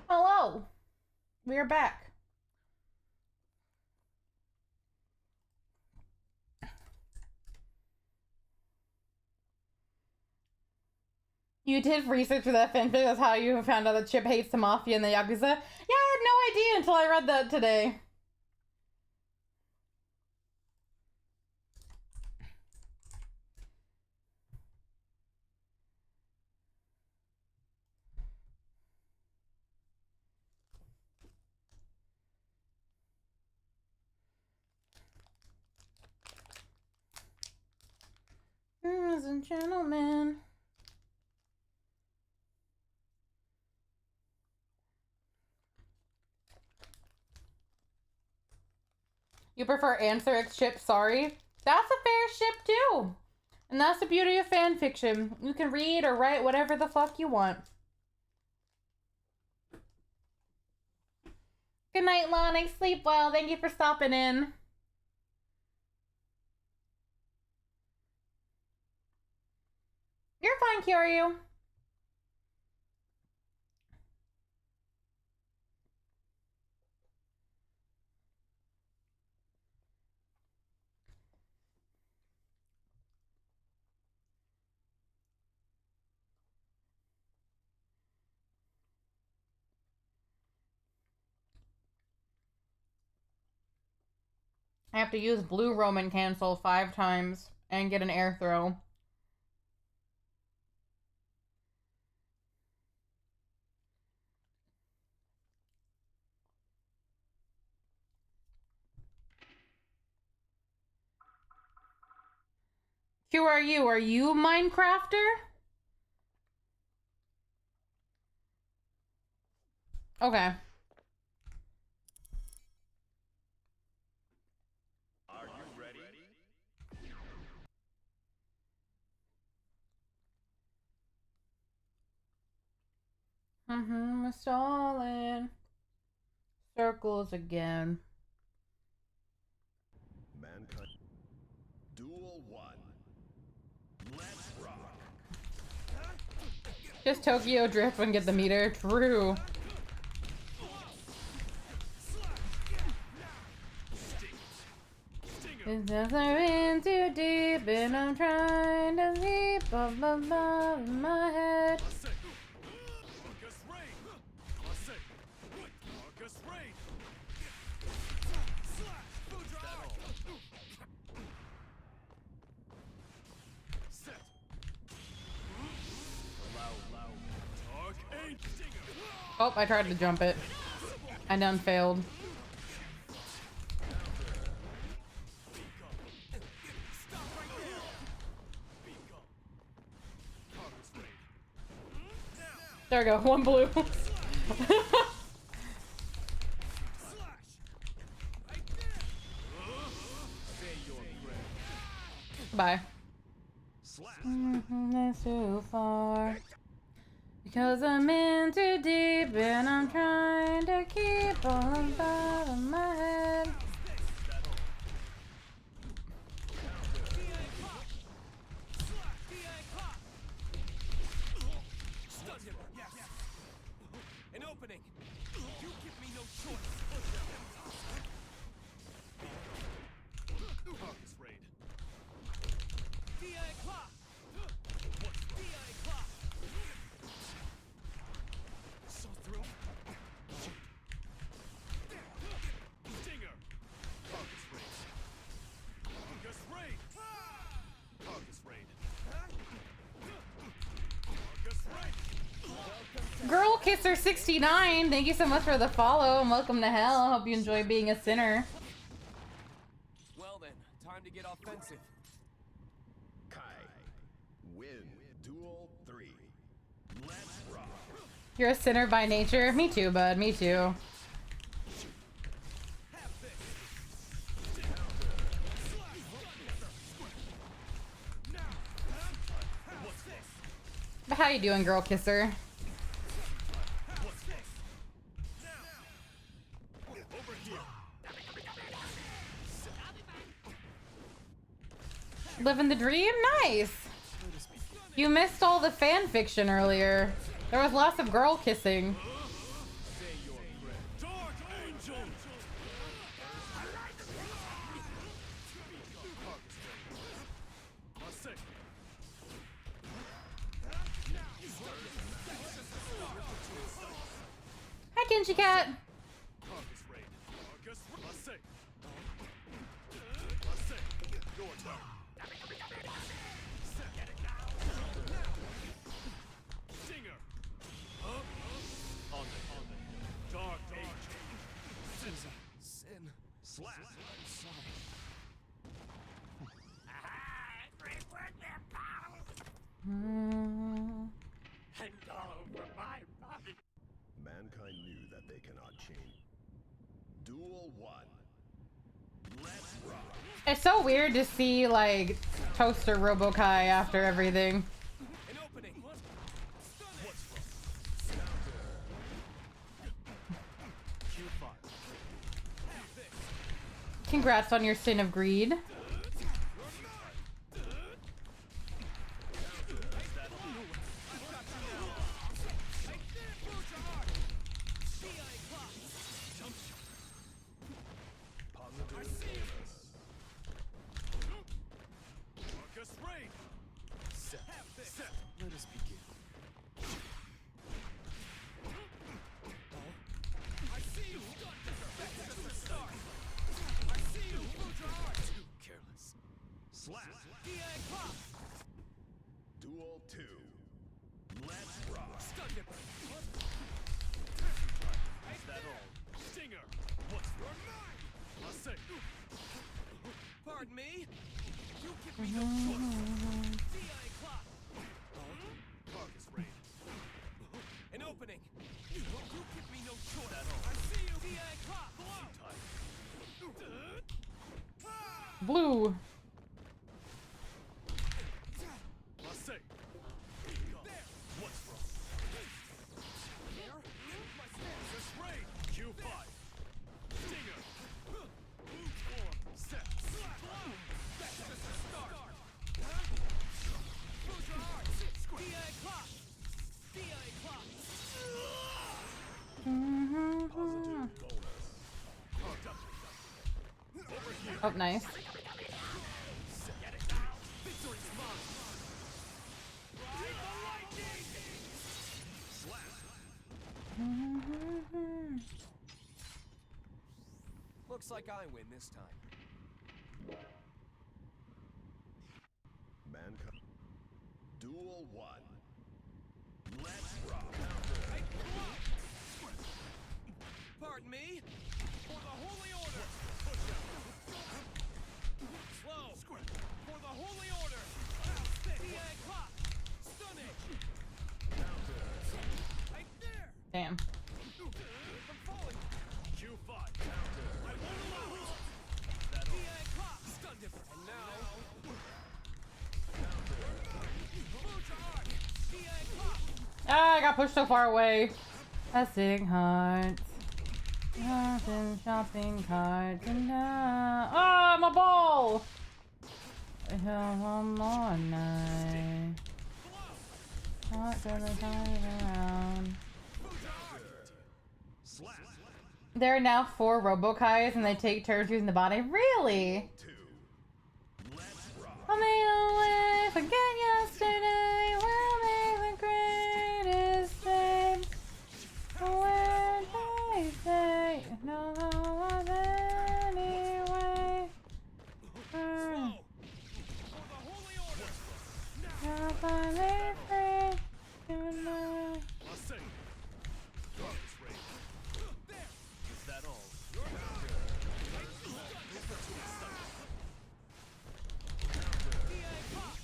Hello. We are back. You did research for that fanfic. That's how you found out that Chip hates the Mafia and the Yakuza? Yeah, I had no idea until I read that today. Ladies and gentlemen. You prefer Answer Chip, sorry? That's a fair ship too. And that's the beauty of fan fiction. You can read or write whatever the fuck you want. Good night, Lonnie. Sleep well. Thank you for stopping in. You're fine, Kyoryu. I have to use blue Roman cancel 5 times and get an air throw. Who are you? Are you a Minecrafter? Okay. Are you ready? We're stalling. Circles again. Mankind. Duel 1. Let's rock. Just Tokyo Drift and get the meter. True. It's just I've in too deep and I'm trying to leap above my head. Oh, I tried to jump it. I done failed. There we go, 1 blue. Bye. That's too far. Because I'm in too deep and I'm trying to keep all above my head. An opening. You give me no choice. Focus raid. DI clock. What's DI clock? So through. Stinger. Focus raid. Focus raid. Focus raid. Focus raid. Girl Kisser 69, thank you so much for the follow and welcome to hell. Hope you enjoy being a sinner. Well then, time to get offensive. Kai. Win. Duel 3. Let's rock. You're a sinner by nature. Me too, bud. Me too. But how you doing, Girl Kisser? Living the dream? Nice! You missed all the fan fiction earlier. There was lots of girl kissing. Say your prayer. Dark Angel! Hi, Kenji Cat. Carcass raid. Carcass raid. Your turn. Stinger. On the Dark Angel. Sin. Slap. Mankind knew that they cannot change. Duel 1. Let's rock. It's so weird to see like Toaster Robokai after everything. An opening. What's Q5. Congrats on your sin of greed. Carcass raid. Set. Let us begin. I see you. That's just the start. I see you. Too careless. Slap. DA Duel 2. Let's rock. Stun dipper. Is that all? Stinger. What's your nine? I'll say. Pardon me? You give me no choice. DI clock. Carcass raid. An opening. You give me no choice. That all? I see you. DI clock. Blue. I'll say. There. What's wrong? Here? My stance is raid. Q5. Stinger. Form. Set. Slap. That's just a start. Close your heart. DI clock. DI clock. Positive bonus. Over here. Oh, nice. Get it now. Victory's mine. Ride the lightning. Slap. Looks like I win this time. Mankind. Duel 1. Let's rock. Pardon me? For the Holy Order! Slow! For the Holy Order! DI clock! Stunning! Right there! Damn. I'm falling! Q5! I won't allow it! DI clock! Stun dipper! And now... Future arc! DI clock! Ah, I got pushed so far away. Testing hearts. Shopping carts and ah, my ball! I have one more night. Not gonna turn around. Slap. There are now 4 Robokais and they take turns using the body. Really? 2. Let's rock. I made a way, forget yesterday. We'll make the greatest day. When they say no one anyway. Slow! For the Holy Order! Now finally free. Goodbye. I'll say. Carcass raid. There! Is that all? You're not! DI clock!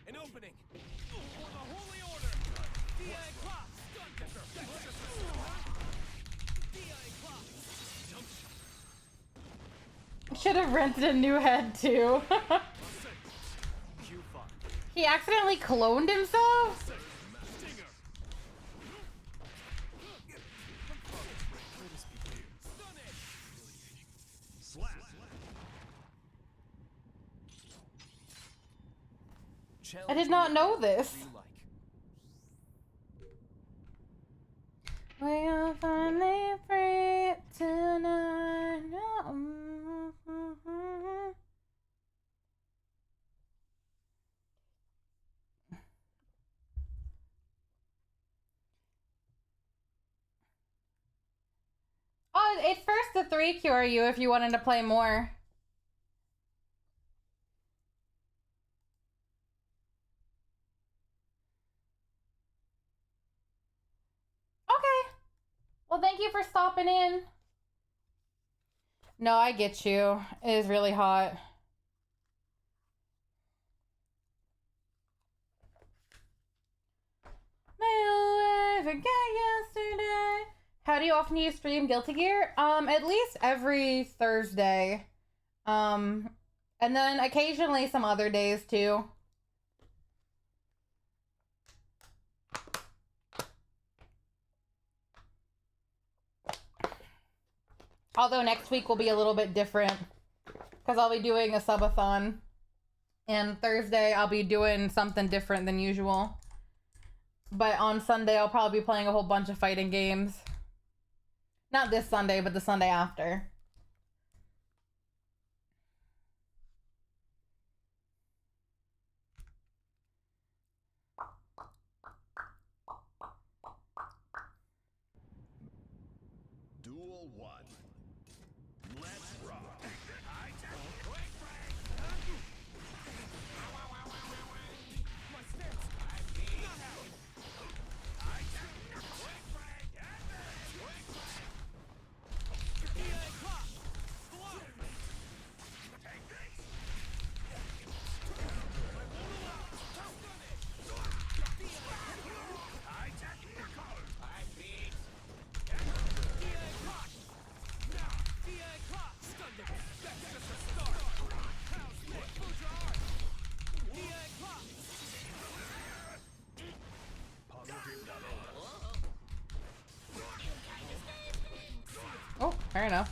An opening! For the Holy Order! DI clock! Stun dipper! That's just a start! DI clock! Jump shot! Should have rented a new head too. I'll say. Q5. He accidentally cloned himself? Stinger! Let us begin. Stunning! Slap. I did not know this. You like. We are finally free tonight. Oh, it's first to 3 QRU if you wanted to play more. Okay. Well, thank you for stopping in. No, I get you. It is really hot. I forget yesterday. How do you often use stream Guilty Gear? At least every Thursday. And then occasionally some other days too. Although next week will be a little bit different because I'll be doing a subathon. And Thursday I'll be doing something different than usual. But on Sunday I'll probably be playing a whole bunch of fighting games. Not this Sunday, but the Sunday after. Duel 1. Let's rock. Oh, fair enough.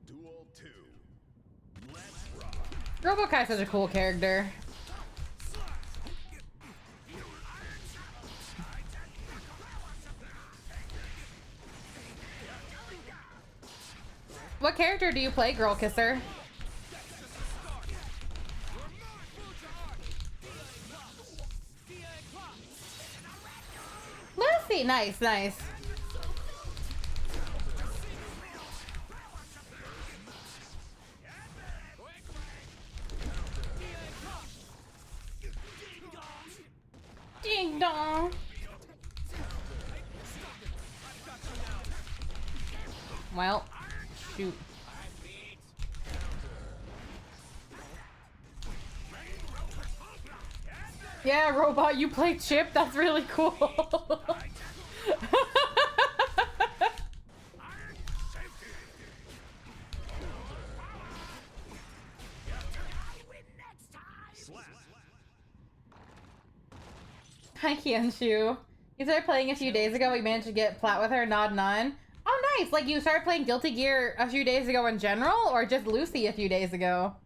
Duel 2. Let's rock. Robokai's such a cool character. What character do you play, Girl Kisser? Lucy! Nice, nice. Ding dong. Well, shoot. Yeah, robot, you play Chip? That's really cool. Hi, Kianshu. You started playing a few days ago. We managed to get plat with her. Nod 9. Oh, nice. Like, you started playing Guilty Gear a few days ago in general, or just Lucy a few days ago?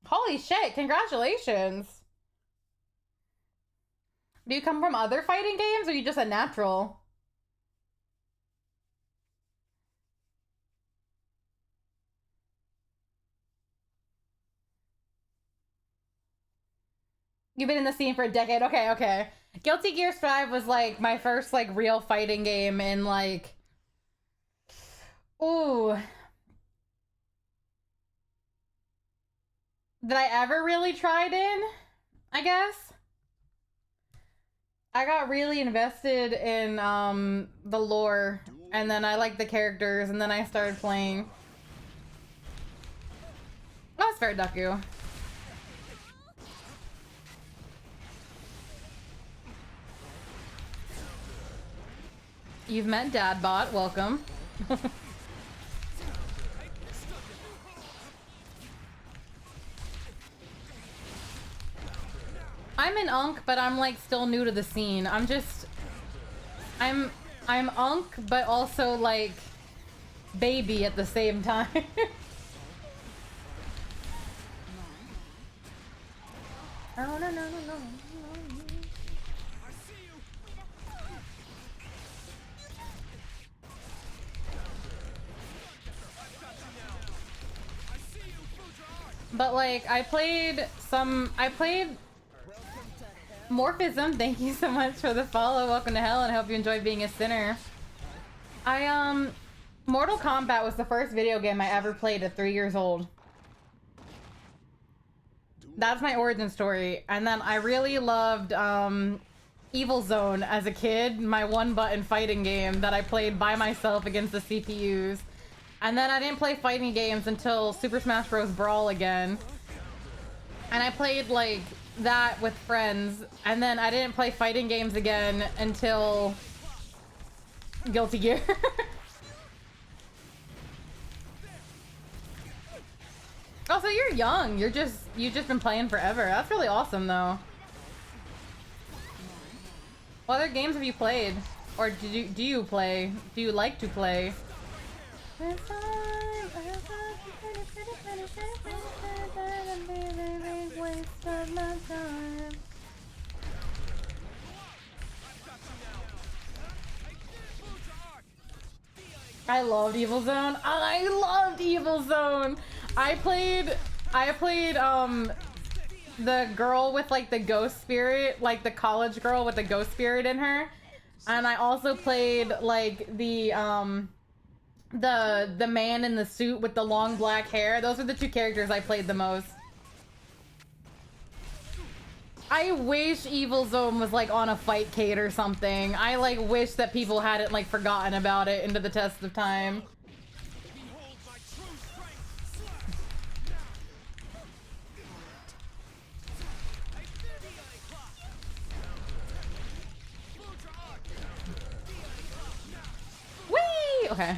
Holy shit, congratulations. Do you come from other fighting games, or are you just a natural? You've been in the scene for a decade. Okay, okay. Guilty Gear Strive was, like, my first, like, real fighting game in, like... Ooh. That I ever really tried in, I guess. I got really invested in, the lore, and then I liked the characters, and then I started playing. Oh, it's fair, Deku. You've met Dadbot, welcome. I'm an unk, but I'm like still new to the scene. I'm I'm unk, but also like baby at the same time. Oh, no, no, no, no. But like I played Morphism, thank you so much for the follow. Welcome to hell, and I hope you enjoy being a sinner. Mortal Kombat was the first video game I ever played at 3 years old. That's my origin story. And then I really loved Evil Zone as a kid, my one-button fighting game that I played by myself against the CPUs. And then I didn't play fighting games until Super Smash Bros. Brawl again. And I played like that with friends. And then I didn't play fighting games again until Guilty Gear. Also, you're young. You've just been playing forever. That's really awesome, though. What other games have you played, or do you play? Do you like to play? I loved Evil Zone. I loved Evil Zone. I played the girl with like the ghost spirit, like the college girl with the ghost spirit in her. And I also played like the man in the suit with the long black hair. Those are the two characters I played the most. I wish Evil Zone was like on a Fightcade or something. I like wish that people hadn't like forgotten about it into the test of time. Whee! Okay.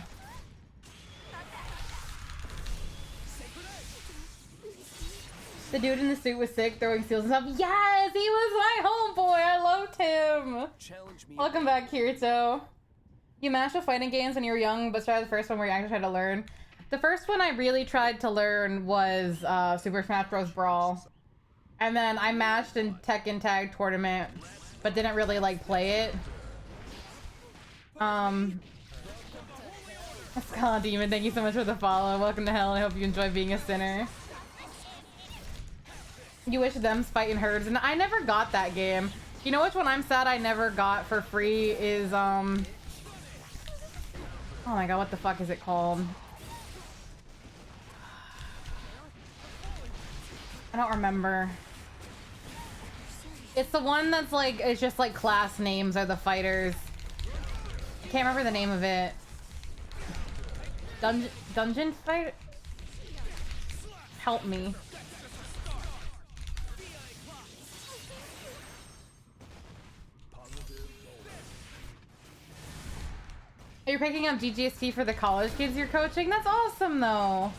The dude in the suit was sick, throwing seals and stuff. Yes, he was my homeboy. I loved him. Welcome back, Kirito. You mashed with fighting games when you were young, but started the first one where you actually tried to learn. The first one I really tried to learn was Super Smash Bros. Brawl. And then I matched in Tekken Tag Tournament, but didn't really like play it. Skull Demon, thank you so much for the follow. Welcome to hell, and I hope you enjoy being a sinner. You wish them's fighting herds, and I never got that game. You know which one I'm sad I never got for free is oh my god, what the fuck is it called? I don't remember. It's the one that's like, it's just like class names are the fighters. I can't remember the name of it. Dungeon Fighter? Help me. You're picking up GGST for the college kids you're coaching? That's awesome, though.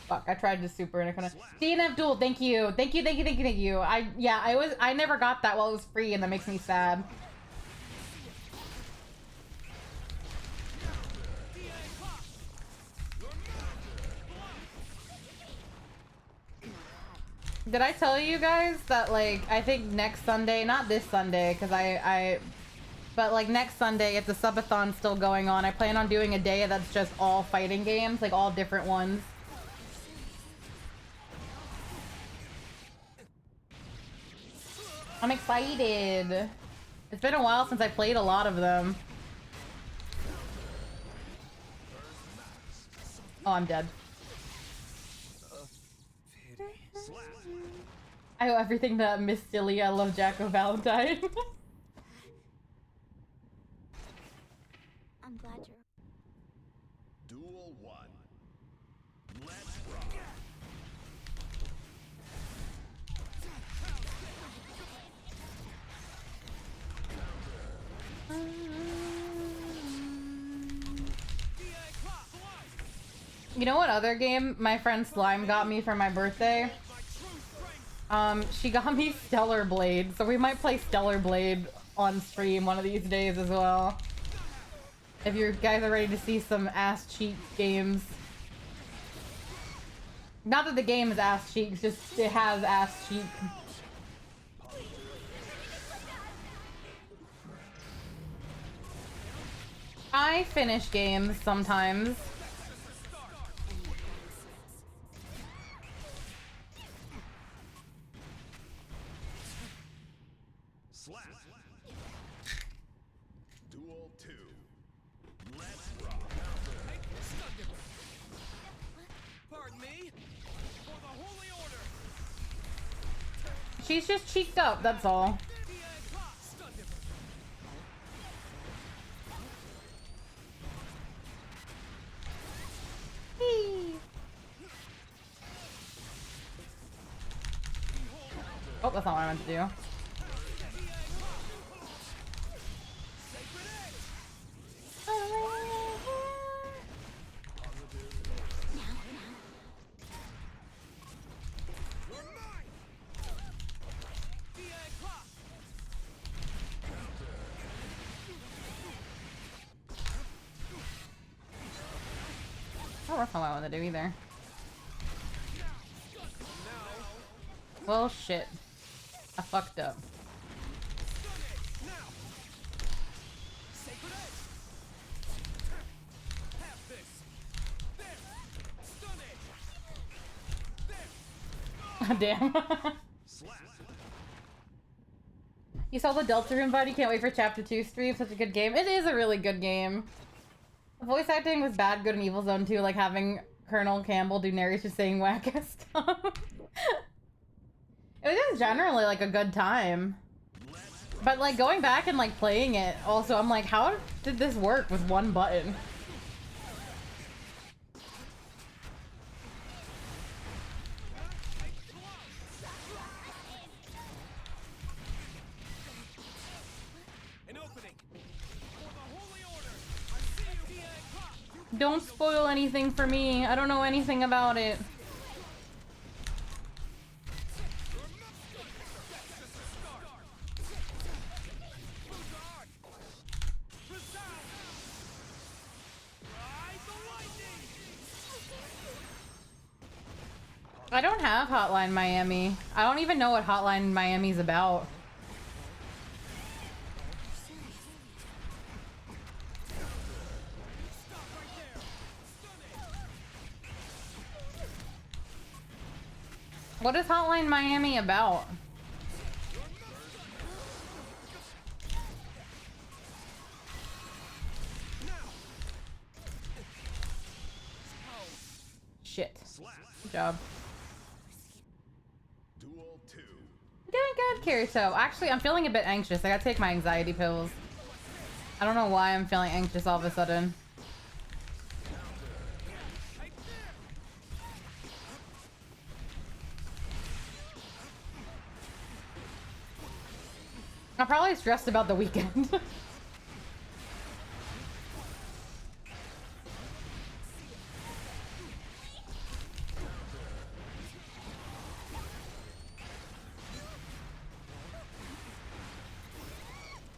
Fuck, I tried to super and I couldn't. DNF Duel, thank you. Thank you, thank you, thank you, thank you. I never got that while it was free, and that makes me sad. Did I tell you guys that, like, I think next Sunday, not this Sunday, because but like next Sunday, if the subathon's still going on, I plan on doing a day that's just all fighting games, like all different ones. I'm excited. It's been a while since I played a lot of them. Oh, I'm dead. I owe everything to Miss Silly. I love Jacko Valentine. I'm glad you're... Duel 1. Let's rock. You know what other game my friend Slime got me for my birthday? She got me Stellar Blade, so we might play Stellar Blade on stream one of these days as well. If you guys are ready to see some ass cheek games. Not that the game is ass cheeks, just it has ass cheek. I finish games sometimes. Slap. Duel 2. Let's rock. Pardon me? For the Holy Order! She's just cheeked up, that's all. Oh, that's not what I meant to do. Oh, that's not what I want to do either. Well, shit. I fucked up. Damn. You saw the Delta Room, buddy? Can't wait for Chapter 2 stream. Such a good game. It is a really good game. The voice acting was bad, good, and Evil Zone 2, like having Colonel Campbell do narration saying whack ass stuff. It was just generally like a good time. But like going back and like playing it, also I'm like, how did this work with one button? Don't spoil anything for me. I don't know anything about it. I don't have Hotline Miami. I don't even know what Hotline Miami's about. What is Hotline Miami about? Shit. Good job. Duel 2. Doing good, Kirito. Actually, I'm feeling a bit anxious. I gotta take my anxiety pills. I don't know why I'm feeling anxious all of a sudden. I'm probably stressed about the weekend.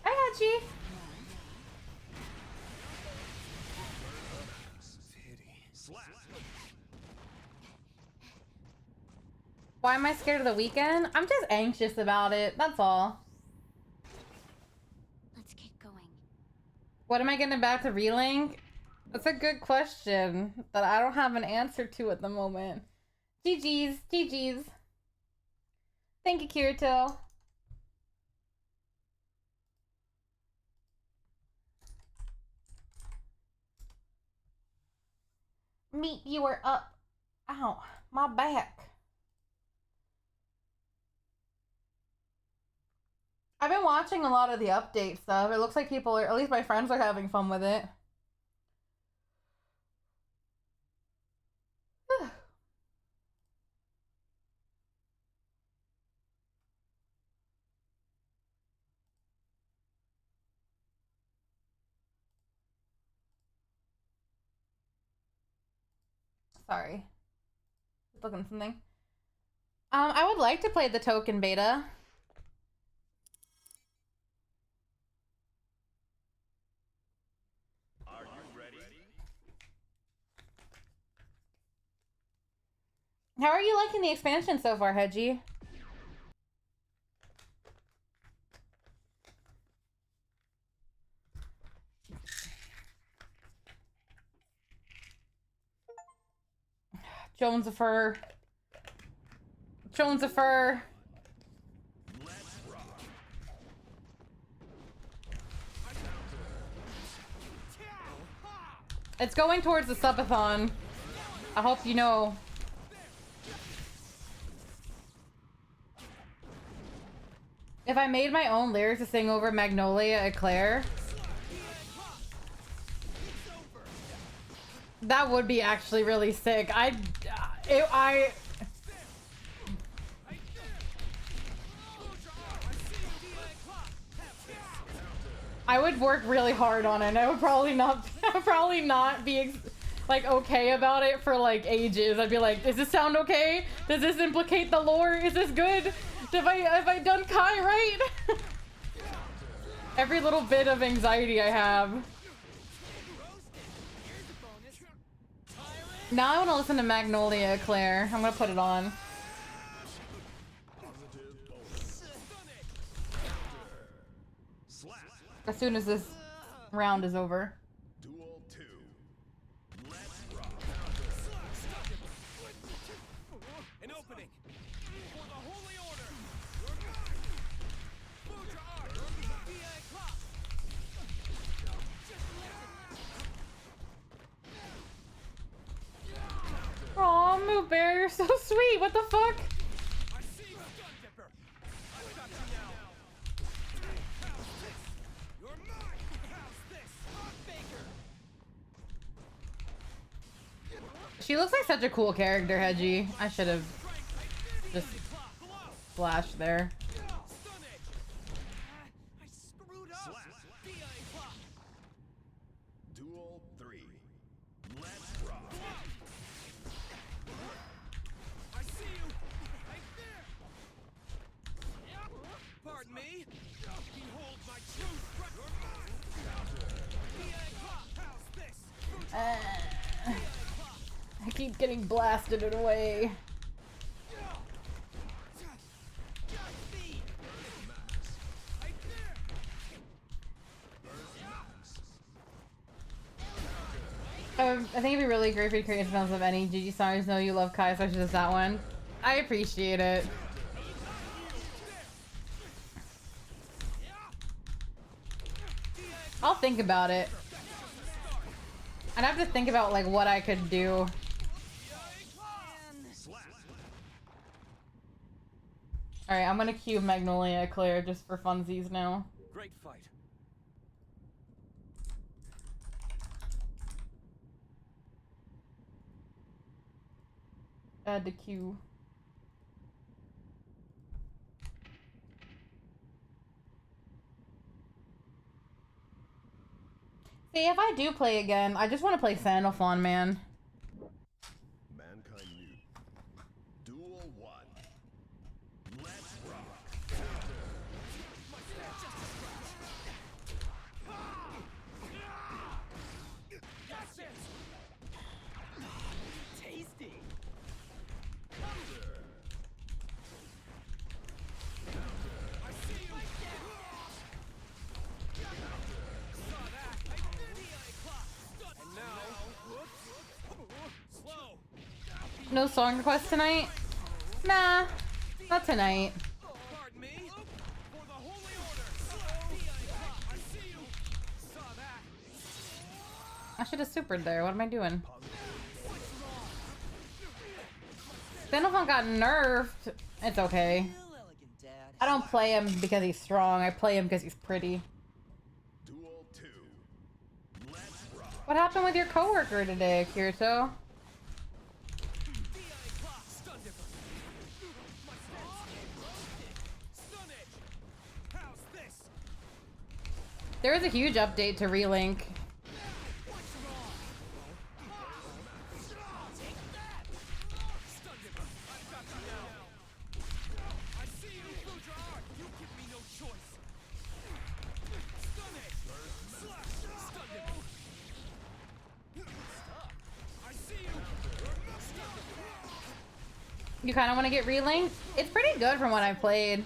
Hi, Hachi. Why am I scared of the weekend? I'm just anxious about it. That's all. Let's get going. What am I getting back to Relink? That's a good question that I don't have an answer to at the moment. GG's. GG's. Thank you, Kirito. Meet you were up. Ow, my back. I've been watching a lot of the update stuff. It looks like people are, at least my friends are having fun with it. Sorry. Looking at something. I would like to play the token beta. Are you ready? How are you liking the expansion so far, Hedgie? Jonesifer. Jonesifer. It's going towards the subathon. I hope you know. If I made my own lyrics to sing over Magnolia Eclair, that would be actually really sick. I would work really hard on it. I would probably not be like okay about it for like ages. I'd be like, does this sound okay? Does this implicate the lore? Is this good? Have I done Kai right? Every little bit of anxiety I have. Now I want to listen to Magnolia Eclair. I'm gonna put it on. As soon as this round is over. Duel 2. Let's rock. An opening for the Holy Order. You're mine. Fuja Art. DA Clock. Aw, Moo Bear, you're so sweet. What the fuck? I see you, Gun Dipper. I've got you now. How's this? You're mine. How's this? Hot Baker. She looks like such a cool character, Hedgie. I should have just flashed there. Stun Edge. I screwed up. DA Clock. Duel 3. Let's rock. I see you. Right there. Pardon me. Behold my truth. You're mine. DA Clock. How's this? I keep getting blasted away. I think it'd be really great if you create films of any GG songs. Know you love Kai, such as that one. I appreciate it. I'll think about it. I'd have to think about like what I could do. Alright, I'm gonna cue Magnolia Eclair just for funsies now. Great fight. Add to queue. See, if I do play again, I just want to play Sandalphon, man. Mankind new. Duel 1. Let's rock. Tasty. I see you. Saw that. DA Clock. And now, slow. No song request tonight? Nah, not tonight. Pardon me. For the Holy Order. DA Clock. I see you. Saw that. I should have supered there. What am I doing? Sandalphon got nerfed. It's okay. Real elegant, Dad. I don't play him because he's strong. I play him because he's pretty. Duel 2. Let's rock. What happened with your coworker today, Kirito? DA Clock. Stun Dipper. My Stun Edge. How's this? There was a huge update to Relink. You kind of want to get relinked? It's pretty good from what I've played.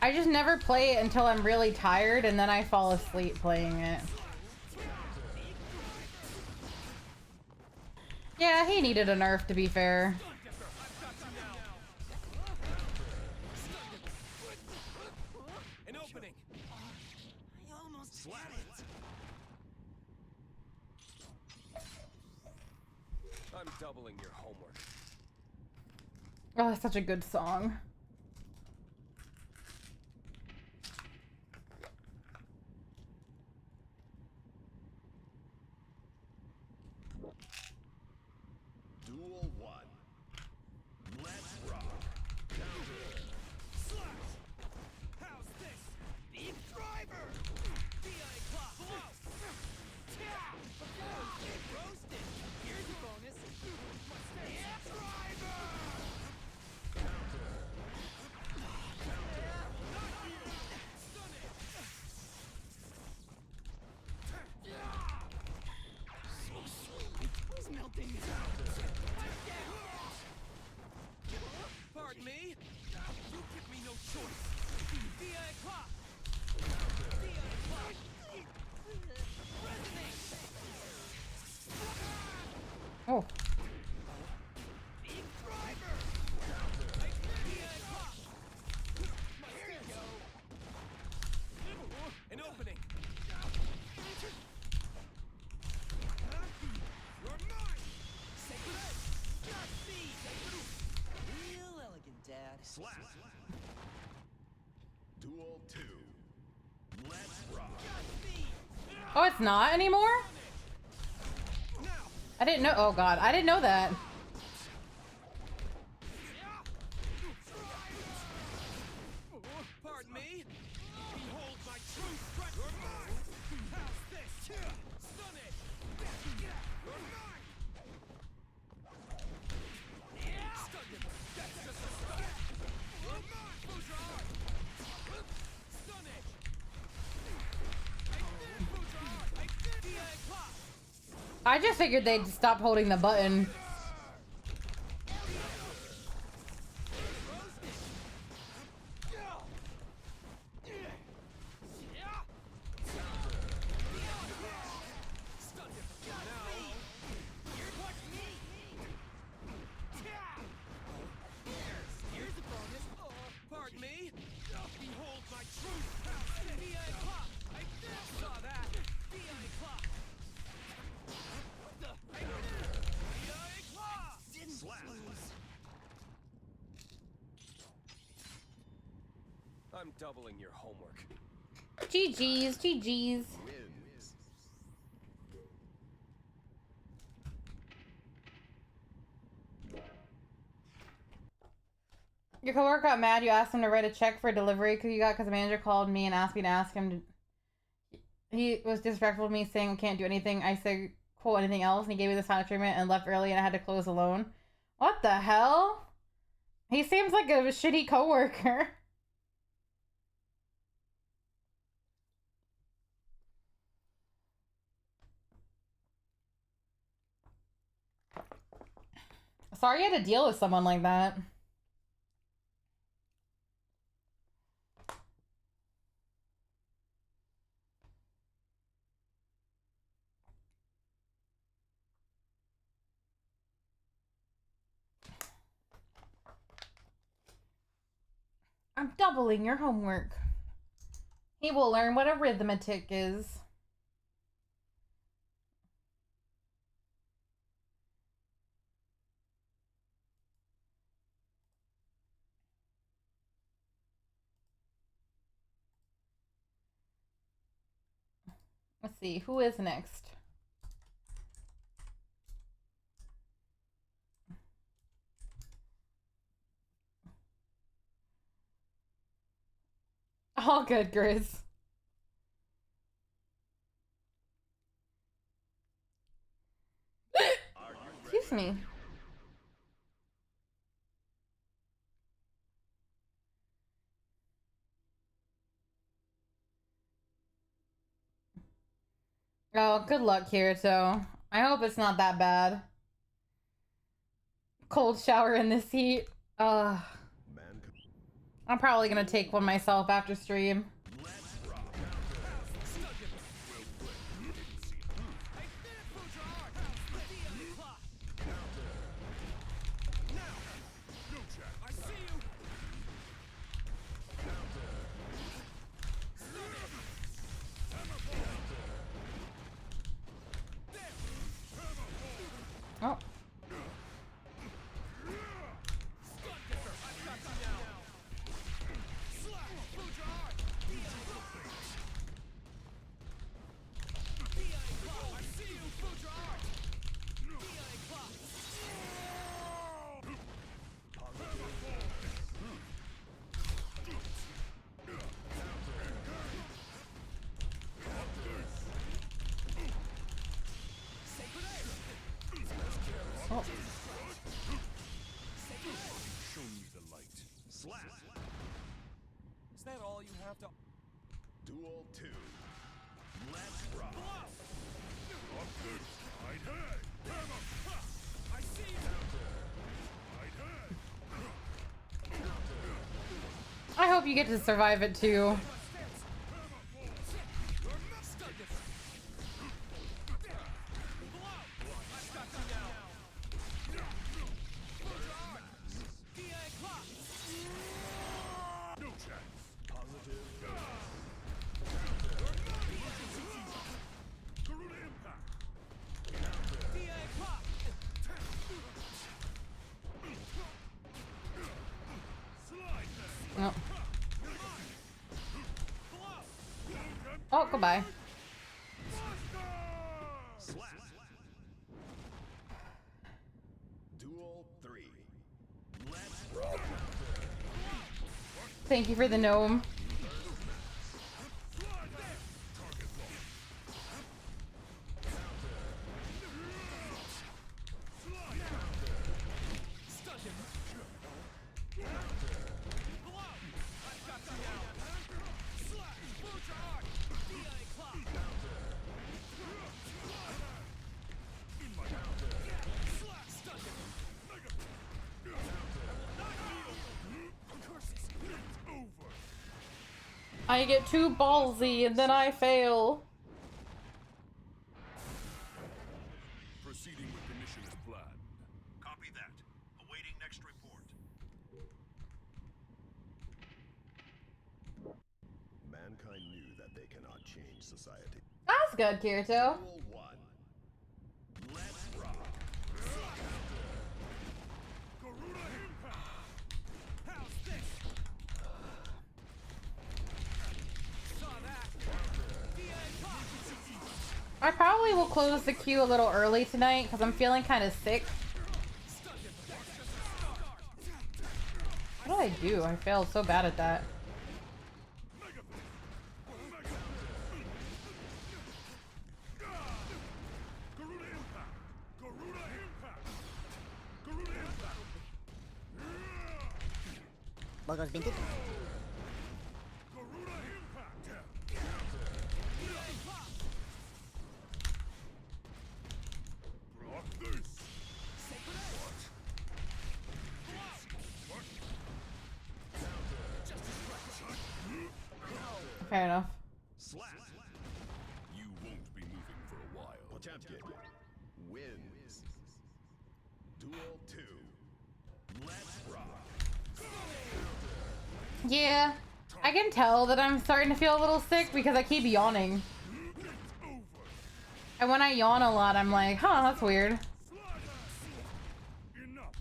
I just never play it until I'm really tired and then I fall asleep playing it. Yeah, he needed a nerf to be fair. An opening. I almost Slap it. I'm doubling your homework. Oh, that's such a good song. Duel 1. Let's rock. Slash. How's this? Beef driver. DI clock. Blow. Roasted. Here's a bonus. Beef driver. Stun it. Who's melting? Pardon me? You give me no choice. DI clock. DI clock. Resonate. Oh. Beef driver. DI clock. Here you go. An opening. You're mine. Sacred. Just me. Real elegant, Dad. Slap. Duel 2. Let's rock. Oh, it's not anymore? I didn't know. Oh god, I didn't know that. Pardon me? Behold my true strength! You're mine! How's this? Stun it! You're mine! Stun him! That's just a stun! You're mine! Bouchard! Stun it! I did, Bouchard! I did! DI clock! I just figured they'd stop holding the button. Here's a bonus. Pardon me? Behold my truth! DI clock! I saw that! DI clock! DI clock! Slap. I'm doubling your homework. GG's, GG's. Wins. Your coworker got mad. You asked him to write a check for a delivery because the manager called me and asked me to ask him to. He was disrespectful to me, saying we can't do anything. I said, quote, anything else, and he gave me the silent treatment and left early, and I had to close alone. What the hell? He seems like a shitty coworker. Sorry you had to deal with someone like that. I'm doubling your homework. He will learn what arithmetic is. Let's see, who is next? All good, Grizz. Excuse me. Oh, good luck, Kirito. I hope it's not that bad. cold shower in this heat. Mankind. I'm probably gonna take one myself after stream. Oh. Oh. Show me the light. Slap. Is that all you have to? Duel 2. Let's rock. I see you. I hope you get to survive it too. Oh. Oh, goodbye. Slap. Duel 3. Let's rock. Thank you for the gnome. I get too ballsy and then I fail. Proceeding with the mission as planned. Copy that. Awaiting next report. Mankind knew that they cannot change society. That's good, Kirito. Duel 1. Let's rock. Garuda impact. How's this? Saw that. I probably will close the queue a little early tonight because I'm feeling kind of sick. What did I do? I failed so bad at that. Garuda impact. Garuda impact. Garuda impact. Bagas bintik. Garuda impact. Block this. Fair enough. Slap. You won't be moving for a while. Potemkin wins. Duel 2. Let's rock. Yeah, I can tell that I'm starting to feel a little sick because I keep yawning. And when I yawn a lot, I'm like, huh, that's weird. Enough.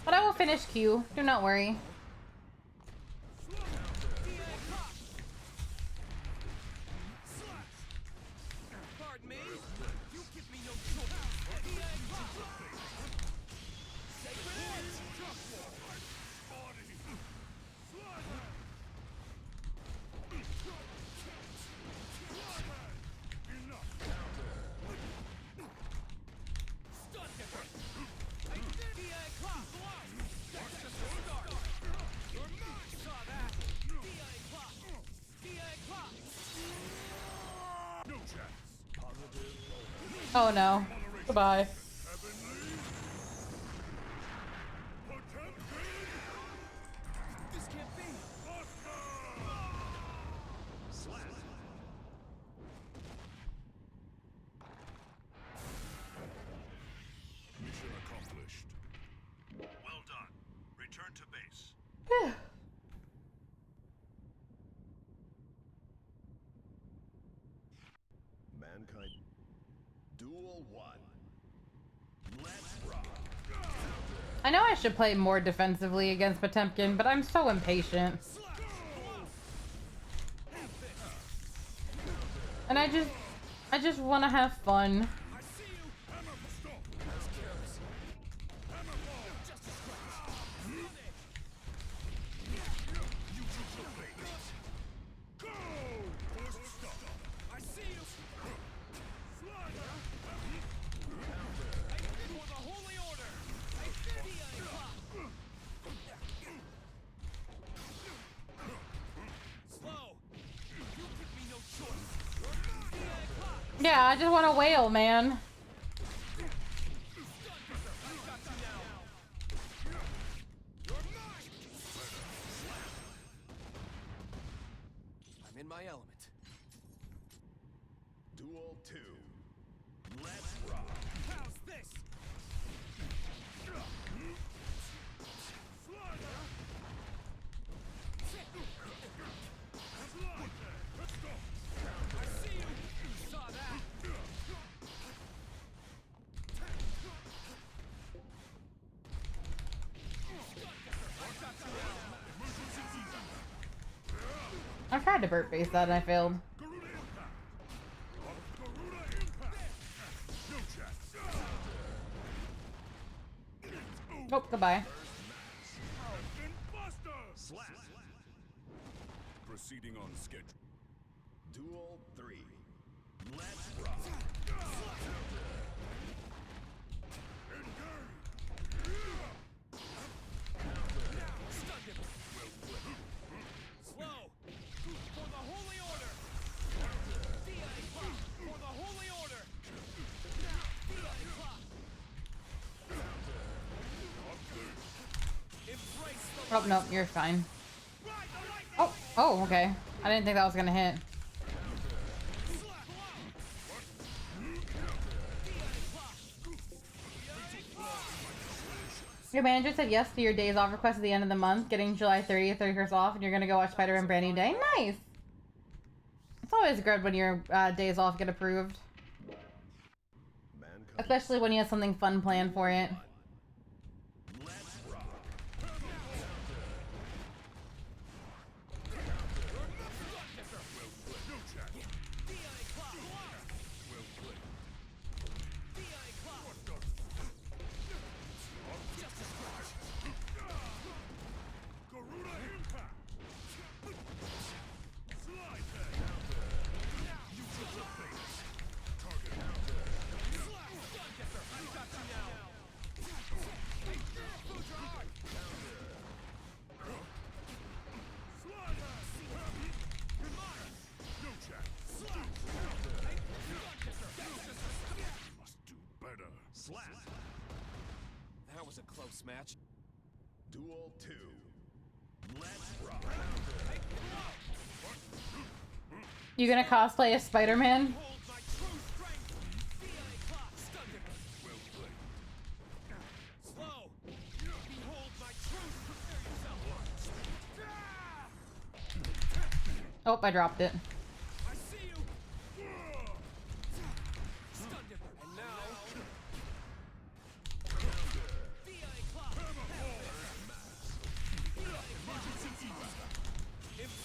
But I will finish Q. Do not worry. Pardon me. You give me no choice. Oh no. Goodbye. to base. Mankind. Duel 1. Let's rock. I know I should play more defensively against Potemkin, but I'm so impatient. And I just want to have fun. I see you. Hammer pistol. That's careless. Hammer ball. Just a scratch. Sunday. You choose your fate. Go. Forced stop. I see you. Slider. For the holy order. I see you. Slow. You give me no choice. Yeah, I just want to wail, man. I'm in my element. Duel 2. Let's rock. How's this? I see you. You saw that. I've tried to burp face that and I failed. Garuda impact. Garuda impact. No chance. Oh, goodbye. Buster. Slap. Proceeding on schedule. Duel 3. Let's rock. Slow. For the holy order. For the holy order. Embrace the Oh, no, you're fine. ride the lightning. Oh, okay. I didn't think that was gonna hit. Your manager said yes to your days off request at the end of the month, getting July 30th, 31st off, and you're gonna go watch Spider-Man Brand New Day. Nice! It's always good when your days off get approved. Mankind. Especially when you have something fun planned for it. Let's rock. Garuda impact. Slide tag. You took the base. Target. No chance. Must do better. Slap. That was a close match. Duel 2. Let's rock. You gonna cosplay as Spider-Man? Hold my true strength. Stunned him. Well played. Slow. Behold my truth. Prepare yourself. Oh, I dropped it. I see you. Stunned him. And now.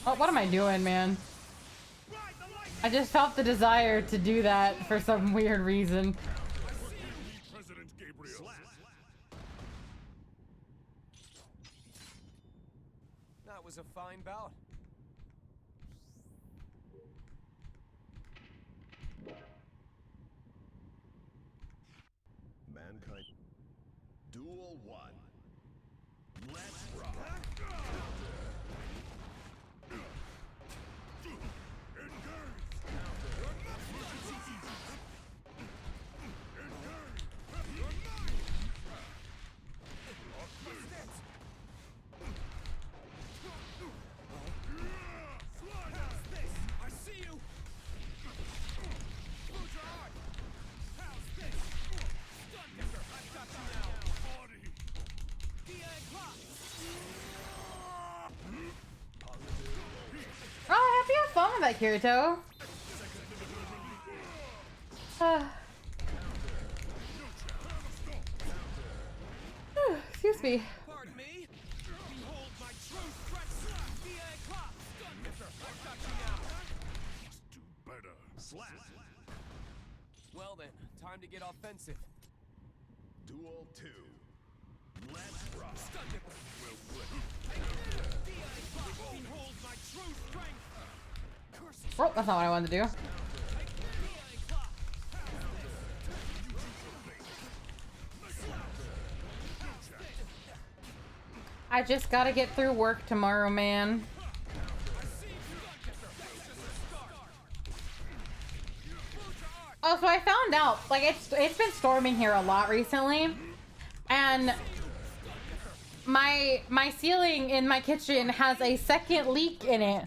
Oh, what am I doing, man? I just felt the desire to do that for some weird reason. President Gabriel. That was a fine bout. Mankind. Duel 1. Let's rock. that, Kirito. Excuse me. Pardon me. Behold my true strength. VA clock. Stun Mr. I've got you now. Must do better. Slap. Well then, time to get offensive. Duel 2. Let's rock. Stun Nipper. Well played. VA clock. Behold my true strength. Curses. Oh, that's not what I wanted to do. VA clock. I just gotta get through work tomorrow, man. Oh, so I found out, like, it's been storming here a lot recently, and my ceiling in my kitchen has a second leak in it.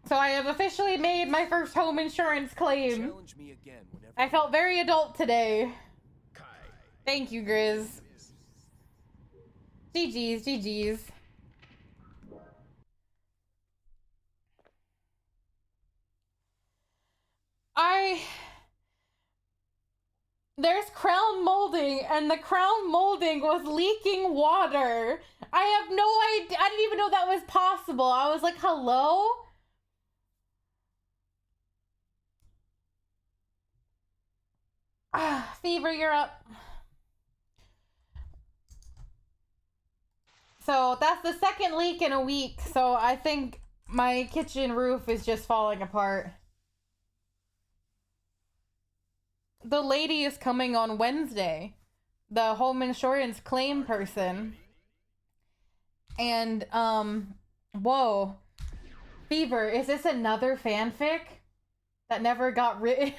So I have officially made my first home insurance claim. Challenge me again whenever. I felt very adult today. Kai. Thank you, Grizz. GG's, GG's. There's crown molding, and the crown molding was leaking water. I have no idea. I didn't even know that was possible. I was like, hello? Fever, you're up. So that's the second leak in a week. So I think my kitchen roof is just falling apart. The lady is coming on Wednesday. The home insurance claim person. And, whoa. Fever, is this another fanfic that never got written?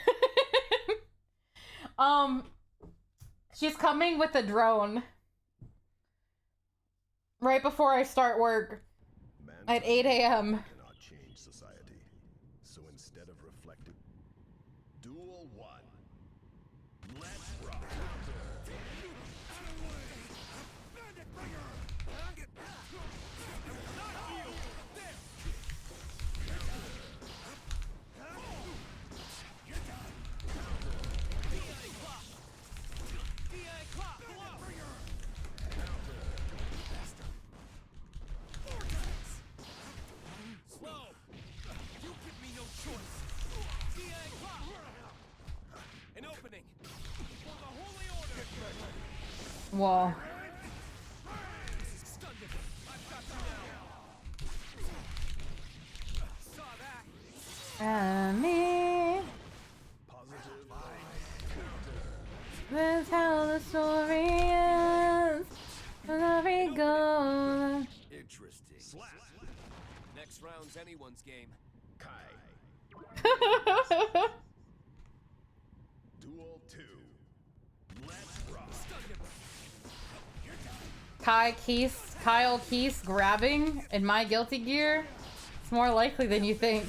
She's coming with a drone. Right before I start work. At 8 a.m. Cannot change society. So instead of reflecting. Duel 1. Let's rock. Whoa. Me. That's how the story ends. Story goes. Interesting. Slap. Next round's anyone's game. Kai. Duel 2. Let's rock. Kyle Keese grabbing in my Guilty Gear. It's more likely than you think.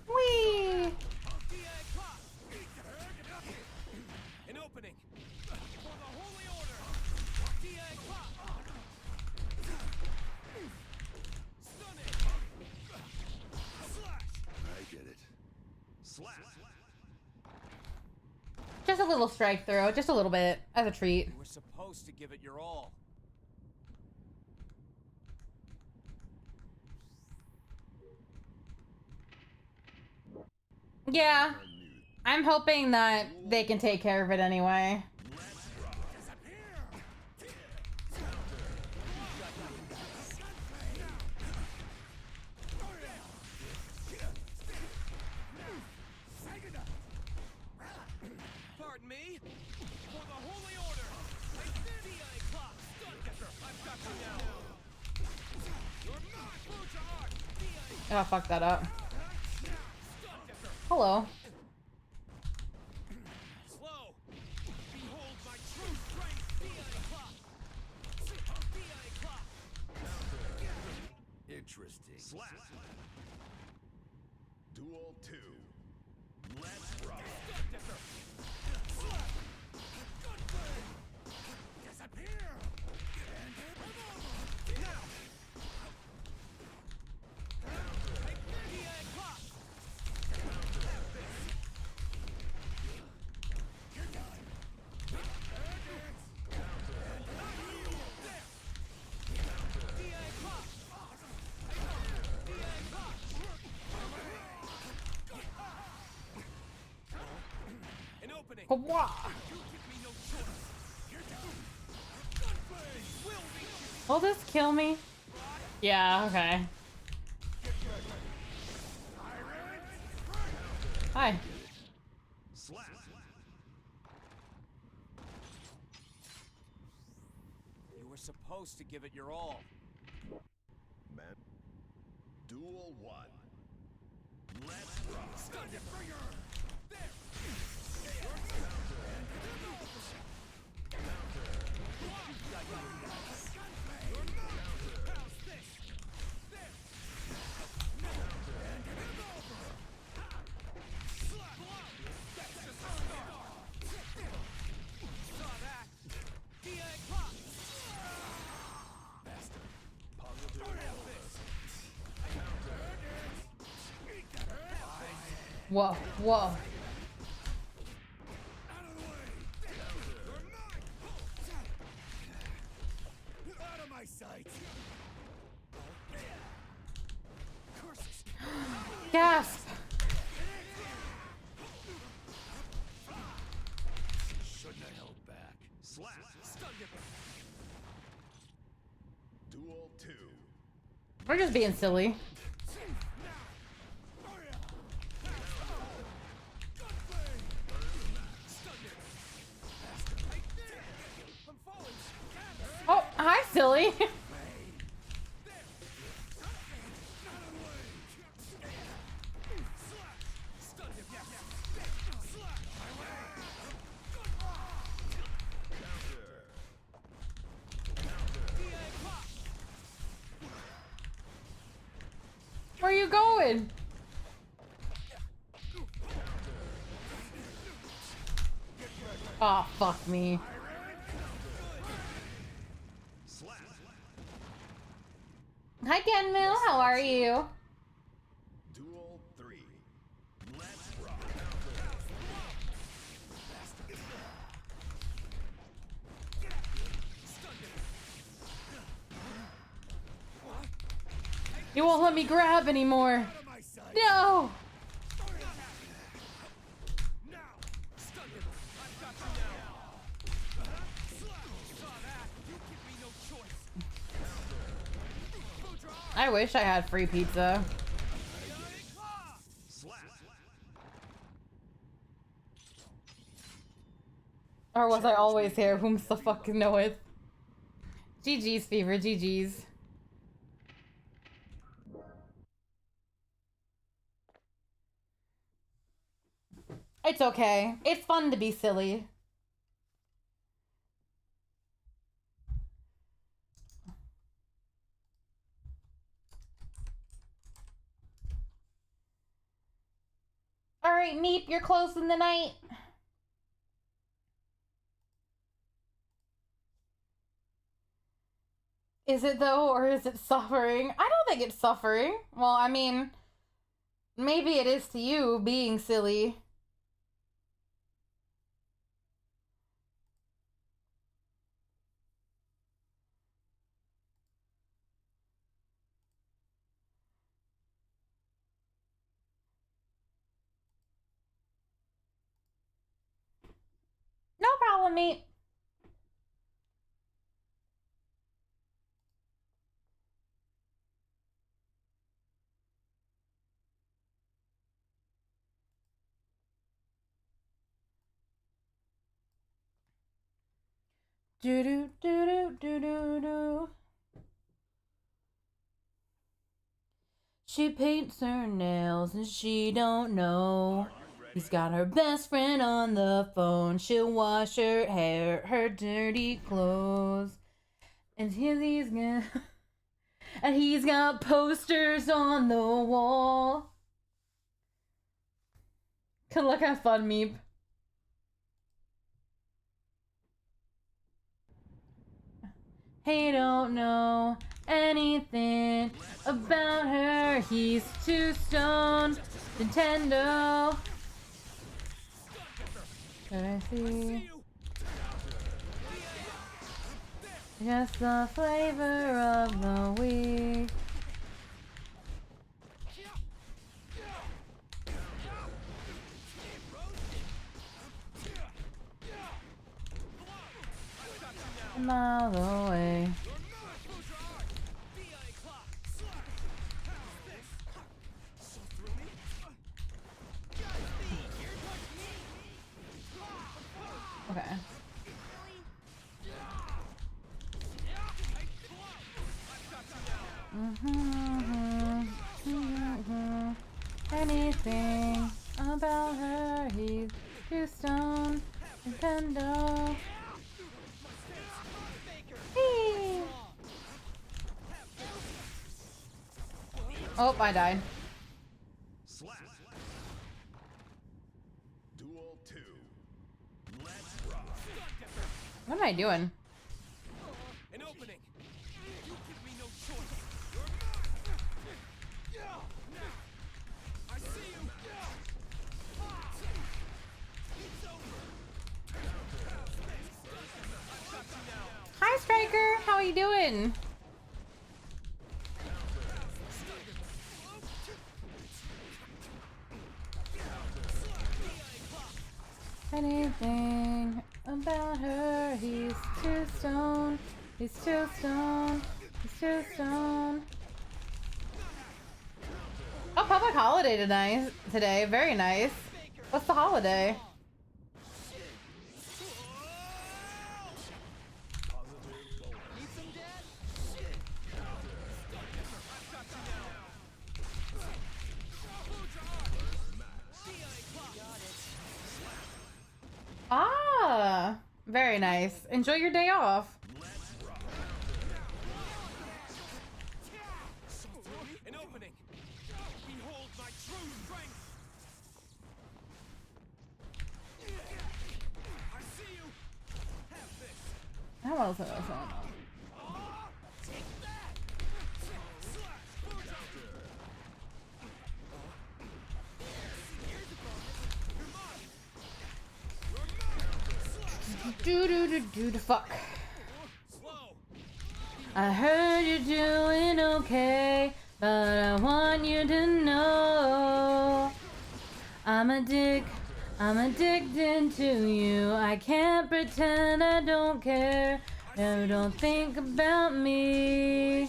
Whee! An opening for the Holy Order. Stunning. Slash. I get it. Slap. Just a little strike throw, just a little bit, as a treat. You were supposed to give it your all. Yeah, I'm hoping that they can take care of it anyway. Pardon me? For the Holy Order. VA clock. Stun Getter. I've got you now. You're not Fuja Art. Oh, fuck that up. Hello. Slow. Behold my true strength. VA clock. VA clock. Interesting. Slap. Duel 2. Let's rock. Disappear! Now! An opening. Wah! You give me no choice. Will be. Will this kill me? Yeah, okay. Hi. Slap. You were supposed to give it your all. Man. Duel 1. Let's rock. Thunderbringer! There! How's this? There! Slap! That's just a start! Saw that! DA pop! Bastard! Whoa, whoa. Out of my sight! Curses! Gasp! Shouldn't have held back. Slap. Stunned him! Duel 2. We're just being silly. I'm falling! Oh, hi, silly. Stunned him! Slap! Where are you going? Oh, fuck me. Slap. Hi, Genmu. How are you? Duel 3. Let's rock. You won't let me grab anymore. No. Now! Stunned him! I've got you now! Slap! Saw that! You give me no choice! Go draw! I wish I had free pizza. Slap. Or was I always here? Whom the fuck knoweth? GG's, Fever. GG's. It's okay. It's fun to be silly. Alright, Meep, you're closing the night. Is it though, or is it suffering? I don't think it's suffering. Well, I mean, maybe it is to you being silly. No problem, Meep. Do do do do do do do. She paints her nails and she don't know. He's got her best friend on the phone. She'll wash her hair, her dirty clothes. And he's gonna and he's got posters on the wall. Good luck, have fun, Meep. He don't know anything about her. He's too stoned. Nintendo. Let me see. Just the flavor of the week. A mile away. Okay. Anything about her, he's too stoned. Nintendo. Hey. Oh, I died. Slap. Duel 2. Let's rock. What am I doing? An opening. You give me no choice. You're mine. I see you. It's over. I've got you now. Hi, Striker. How are you doing? Anything about her, he's too stoned. He's too stoned. He's too stoned. Oh, public holiday today. Very nice. What's the holiday? Ah, very nice. Enjoy your day off. An opening. Behold my true strength. I see you. Have this. How else is that? Take that. Do the fuck. Slow. I heard you're doing okay, but I want you to know I'm addicted to you. I can't pretend I don't care. No, don't think about me.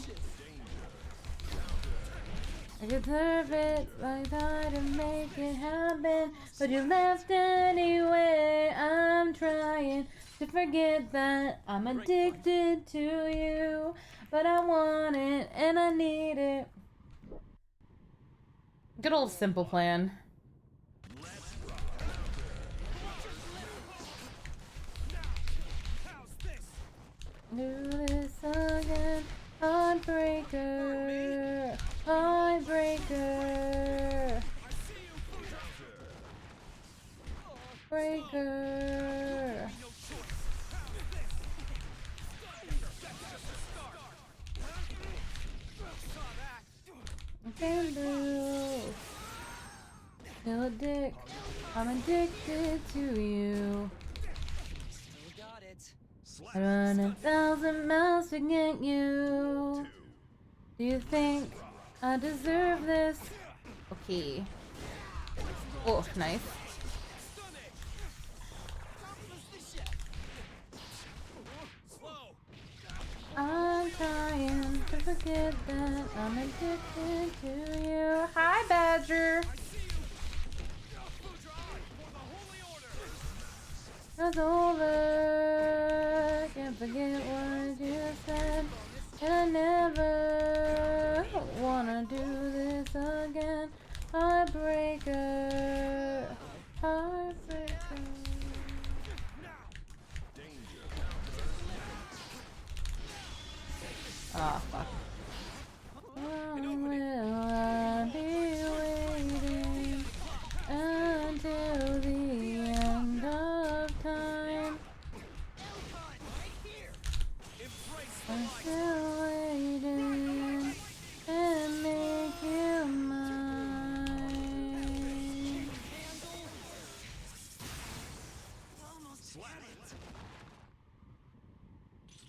I deserve it, I tried to make it happen, but you left anyway. I'm trying to forget that I'm addicted to you, but I want it and I need it. Good old Simple Plan. Do this again, Heartbreaker, Heartbreaker, Breaker. Can do. Still a dick. I'm addicted to you. Still got it. I run 1,000 miles to get you. Do you think I deserve this? Okay. Oh, nice. I'm trying to forget that I'm addicted to you. Hi, Badger. It's over. Can't forget what you said. And I never wanna do this again. Heartbreaker. Heartbreaker. Ah, fuck. When will I be waiting until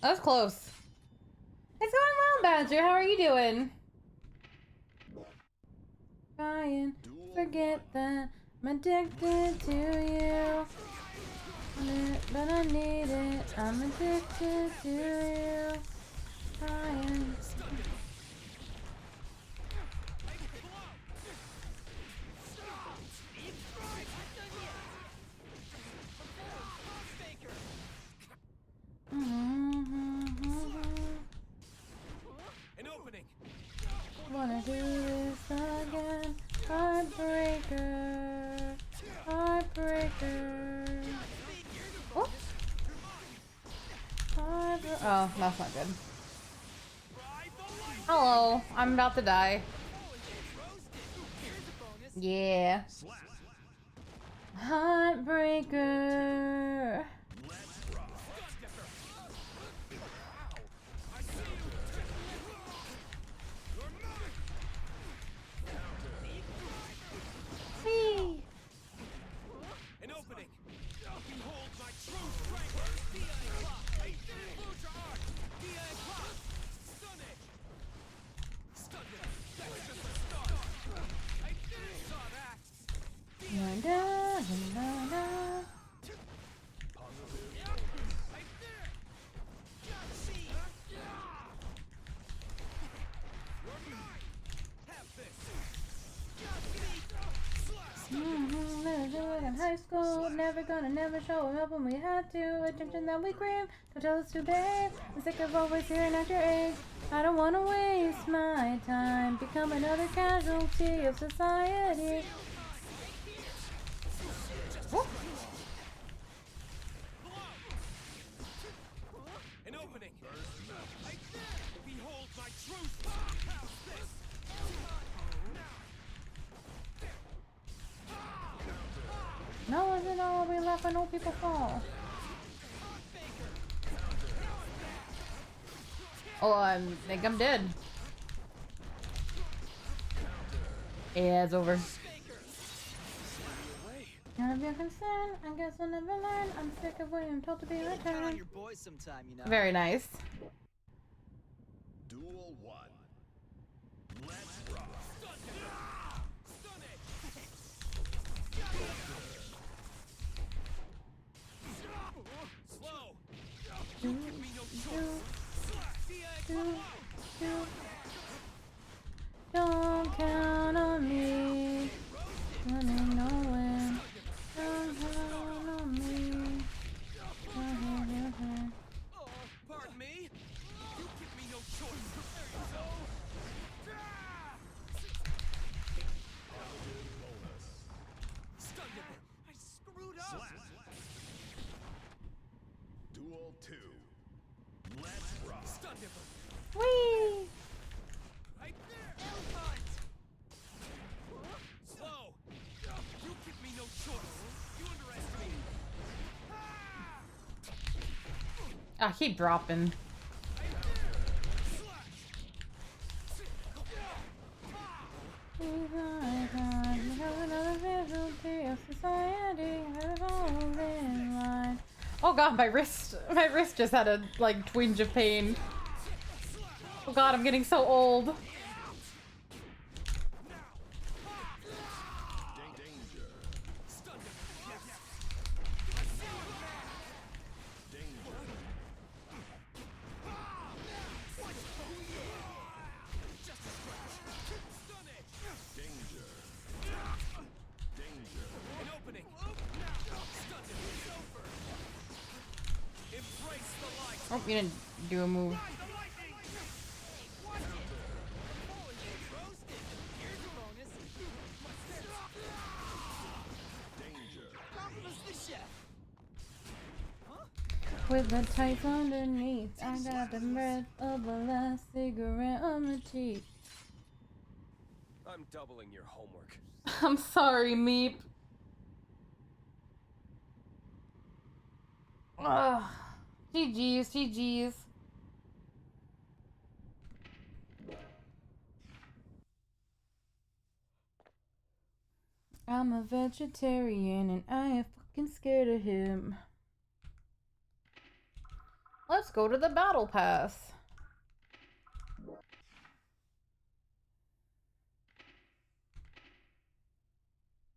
That's close. It's going well, Badger. How are you doing? Trying to forget that I'm addicted to you. But I need it. I'm addicted to you. Trying. An opening. Wanna do this again? Heartbreaker. Heartbreaker. Oh. Oh, that's not good. Hello, I'm about to die. Yeah. Heartbreaker. Whee! An opening. Behold my true strength. Close your arms. Stun it. Stun it. That's just the start. I saw that. Na, na, na, na. Never do it in high school. Never show up when we had to. Attention that we crave. Don't tell us to behave. I'm sick of always hearing at your age. I don't want to waste my time. Become another casualty of society. Oh. An opening. Behold my truth. How's this? No, isn't all we left when old people fall. Oh, I think I'm dead. Yeah, it's over. None of your concern. I guess I'll never learn. I'm sick of waiting told to be Count on returned. your boys sometime, you know. Very nice. Duel 1. Let's rock. Slow. Do, Give me no do, do. Don't count on me. Let me know when. Don't count on me. Pardon me? You give me no choice. There you go. Stunned him. I screwed up. Duel 2. Let's rock. Stunned him. Whee! Right there. Slow. You give me no choice. You underestimate me. I keep dropping. Oh god, my wrist just had a like twinge of pain. Oh god, I'm getting so old. Danger. Danger. Danger. An opening. Stunned him. It's over. Embrace the light. Oh, you didn't do a move. The lightning. Watch it. Roasted. Here's a bonus. Danger. Compliments the chef. With the tights underneath, I got the breath of the last cigarette on the teeth. I'm doubling your homework. I'm sorry, Meep. Ugh. GG's, GG's. I'm a vegetarian and I am fucking scared of him. Let's go to the battle pass.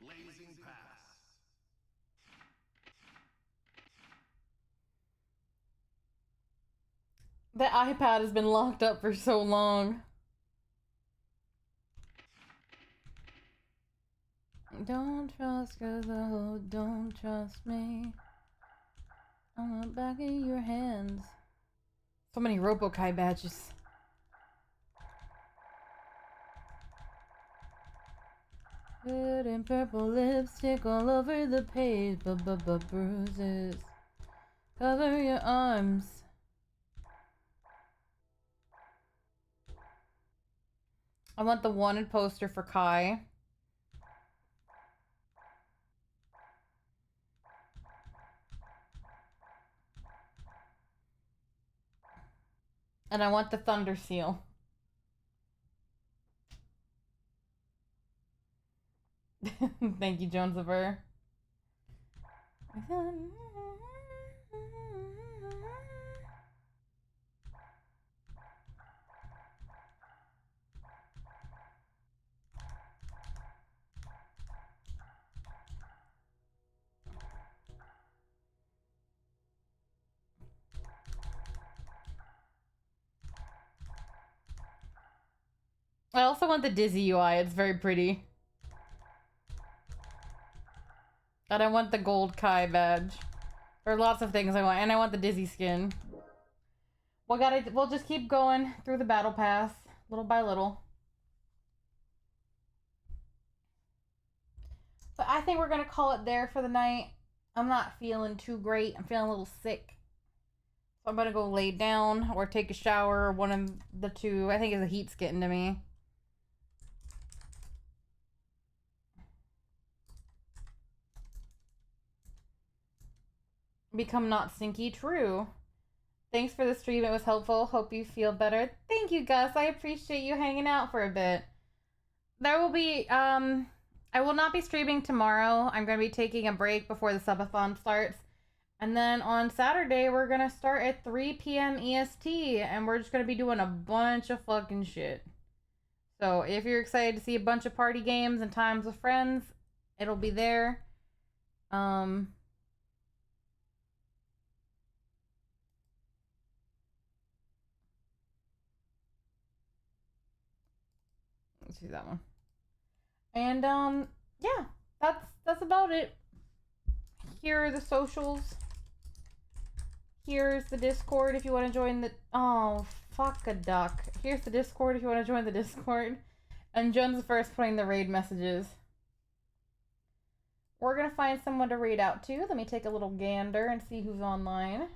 Blazing pass. The iPad has been locked up for so long. Don't trust, cause oh, don't trust me. On the back of your hands. So many RoboKai badges. Red and purple lipstick all over the page, bruises. Cover your arms. I want the wanted poster for Kai. And I want the Thunder Seal. Thank you, Jonesover. I also want the Dizzy UI. It's very pretty. And I want the gold Kai badge. There are lots of things I want. And I want the Dizzy skin. We'll just keep going through the battle pass. Little by little. But I think we're going to call it there for the night. I'm not feeling too great. I'm feeling a little sick. So I'm going to go lay down or take a shower. One of the two. I think the heat's getting to me. Become not stinky. True. Thanks for the stream. It was helpful. Hope you feel better. Thank you, Gus. I appreciate you hanging out for a bit. There will be, I will not be streaming tomorrow. I'm going to be taking a break before the subathon starts. And then on Saturday, we're going to start at 3 p.m. EST. And we're just going to be doing a bunch of fucking shit. So if you're excited to see a bunch of party games and times with friends, it'll be there. Let's see that one. And yeah, that's about it. Here are the socials. Here's the Discord if you want to join the fuck a duck. Here's the Discord if you want to join the Discord. And Jones first putting the raid messages. We're gonna find someone to raid out to. Let me take a little gander and see who's online.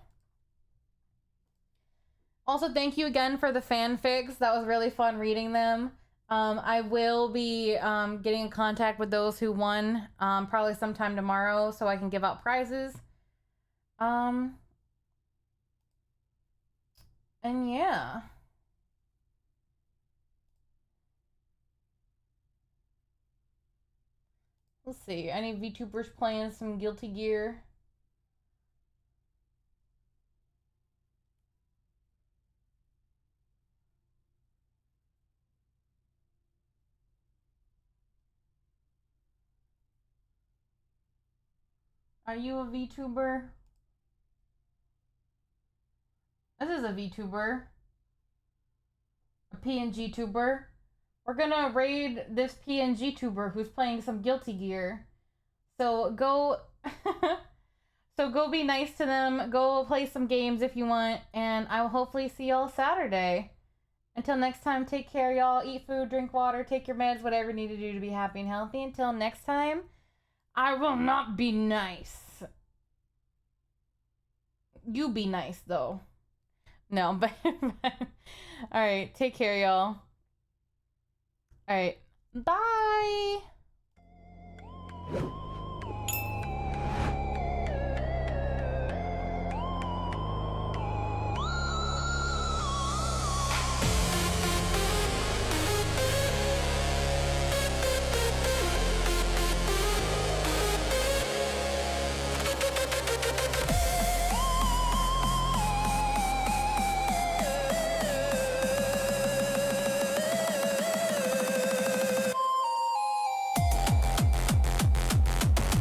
Also, thank you again for the fanfics. That was really fun reading them. I will be getting in contact with those who won probably sometime tomorrow so I can give out prizes. And yeah. Let's see. Any VTubers playing some Guilty Gear? Are you a VTuber? This is a VTuber. A PNG tuber. We're gonna raid this PNG tuber who's playing some Guilty Gear. So go go be nice to them. Go play some games if you want. And I will hopefully see y'all Saturday. Until next time, take care, y'all. Eat food, drink water, take your meds, whatever you need to do to be happy and healthy. Until next time, I will not be nice. You be nice, though. No, but... Alright, take care, y'all. Alright, bye!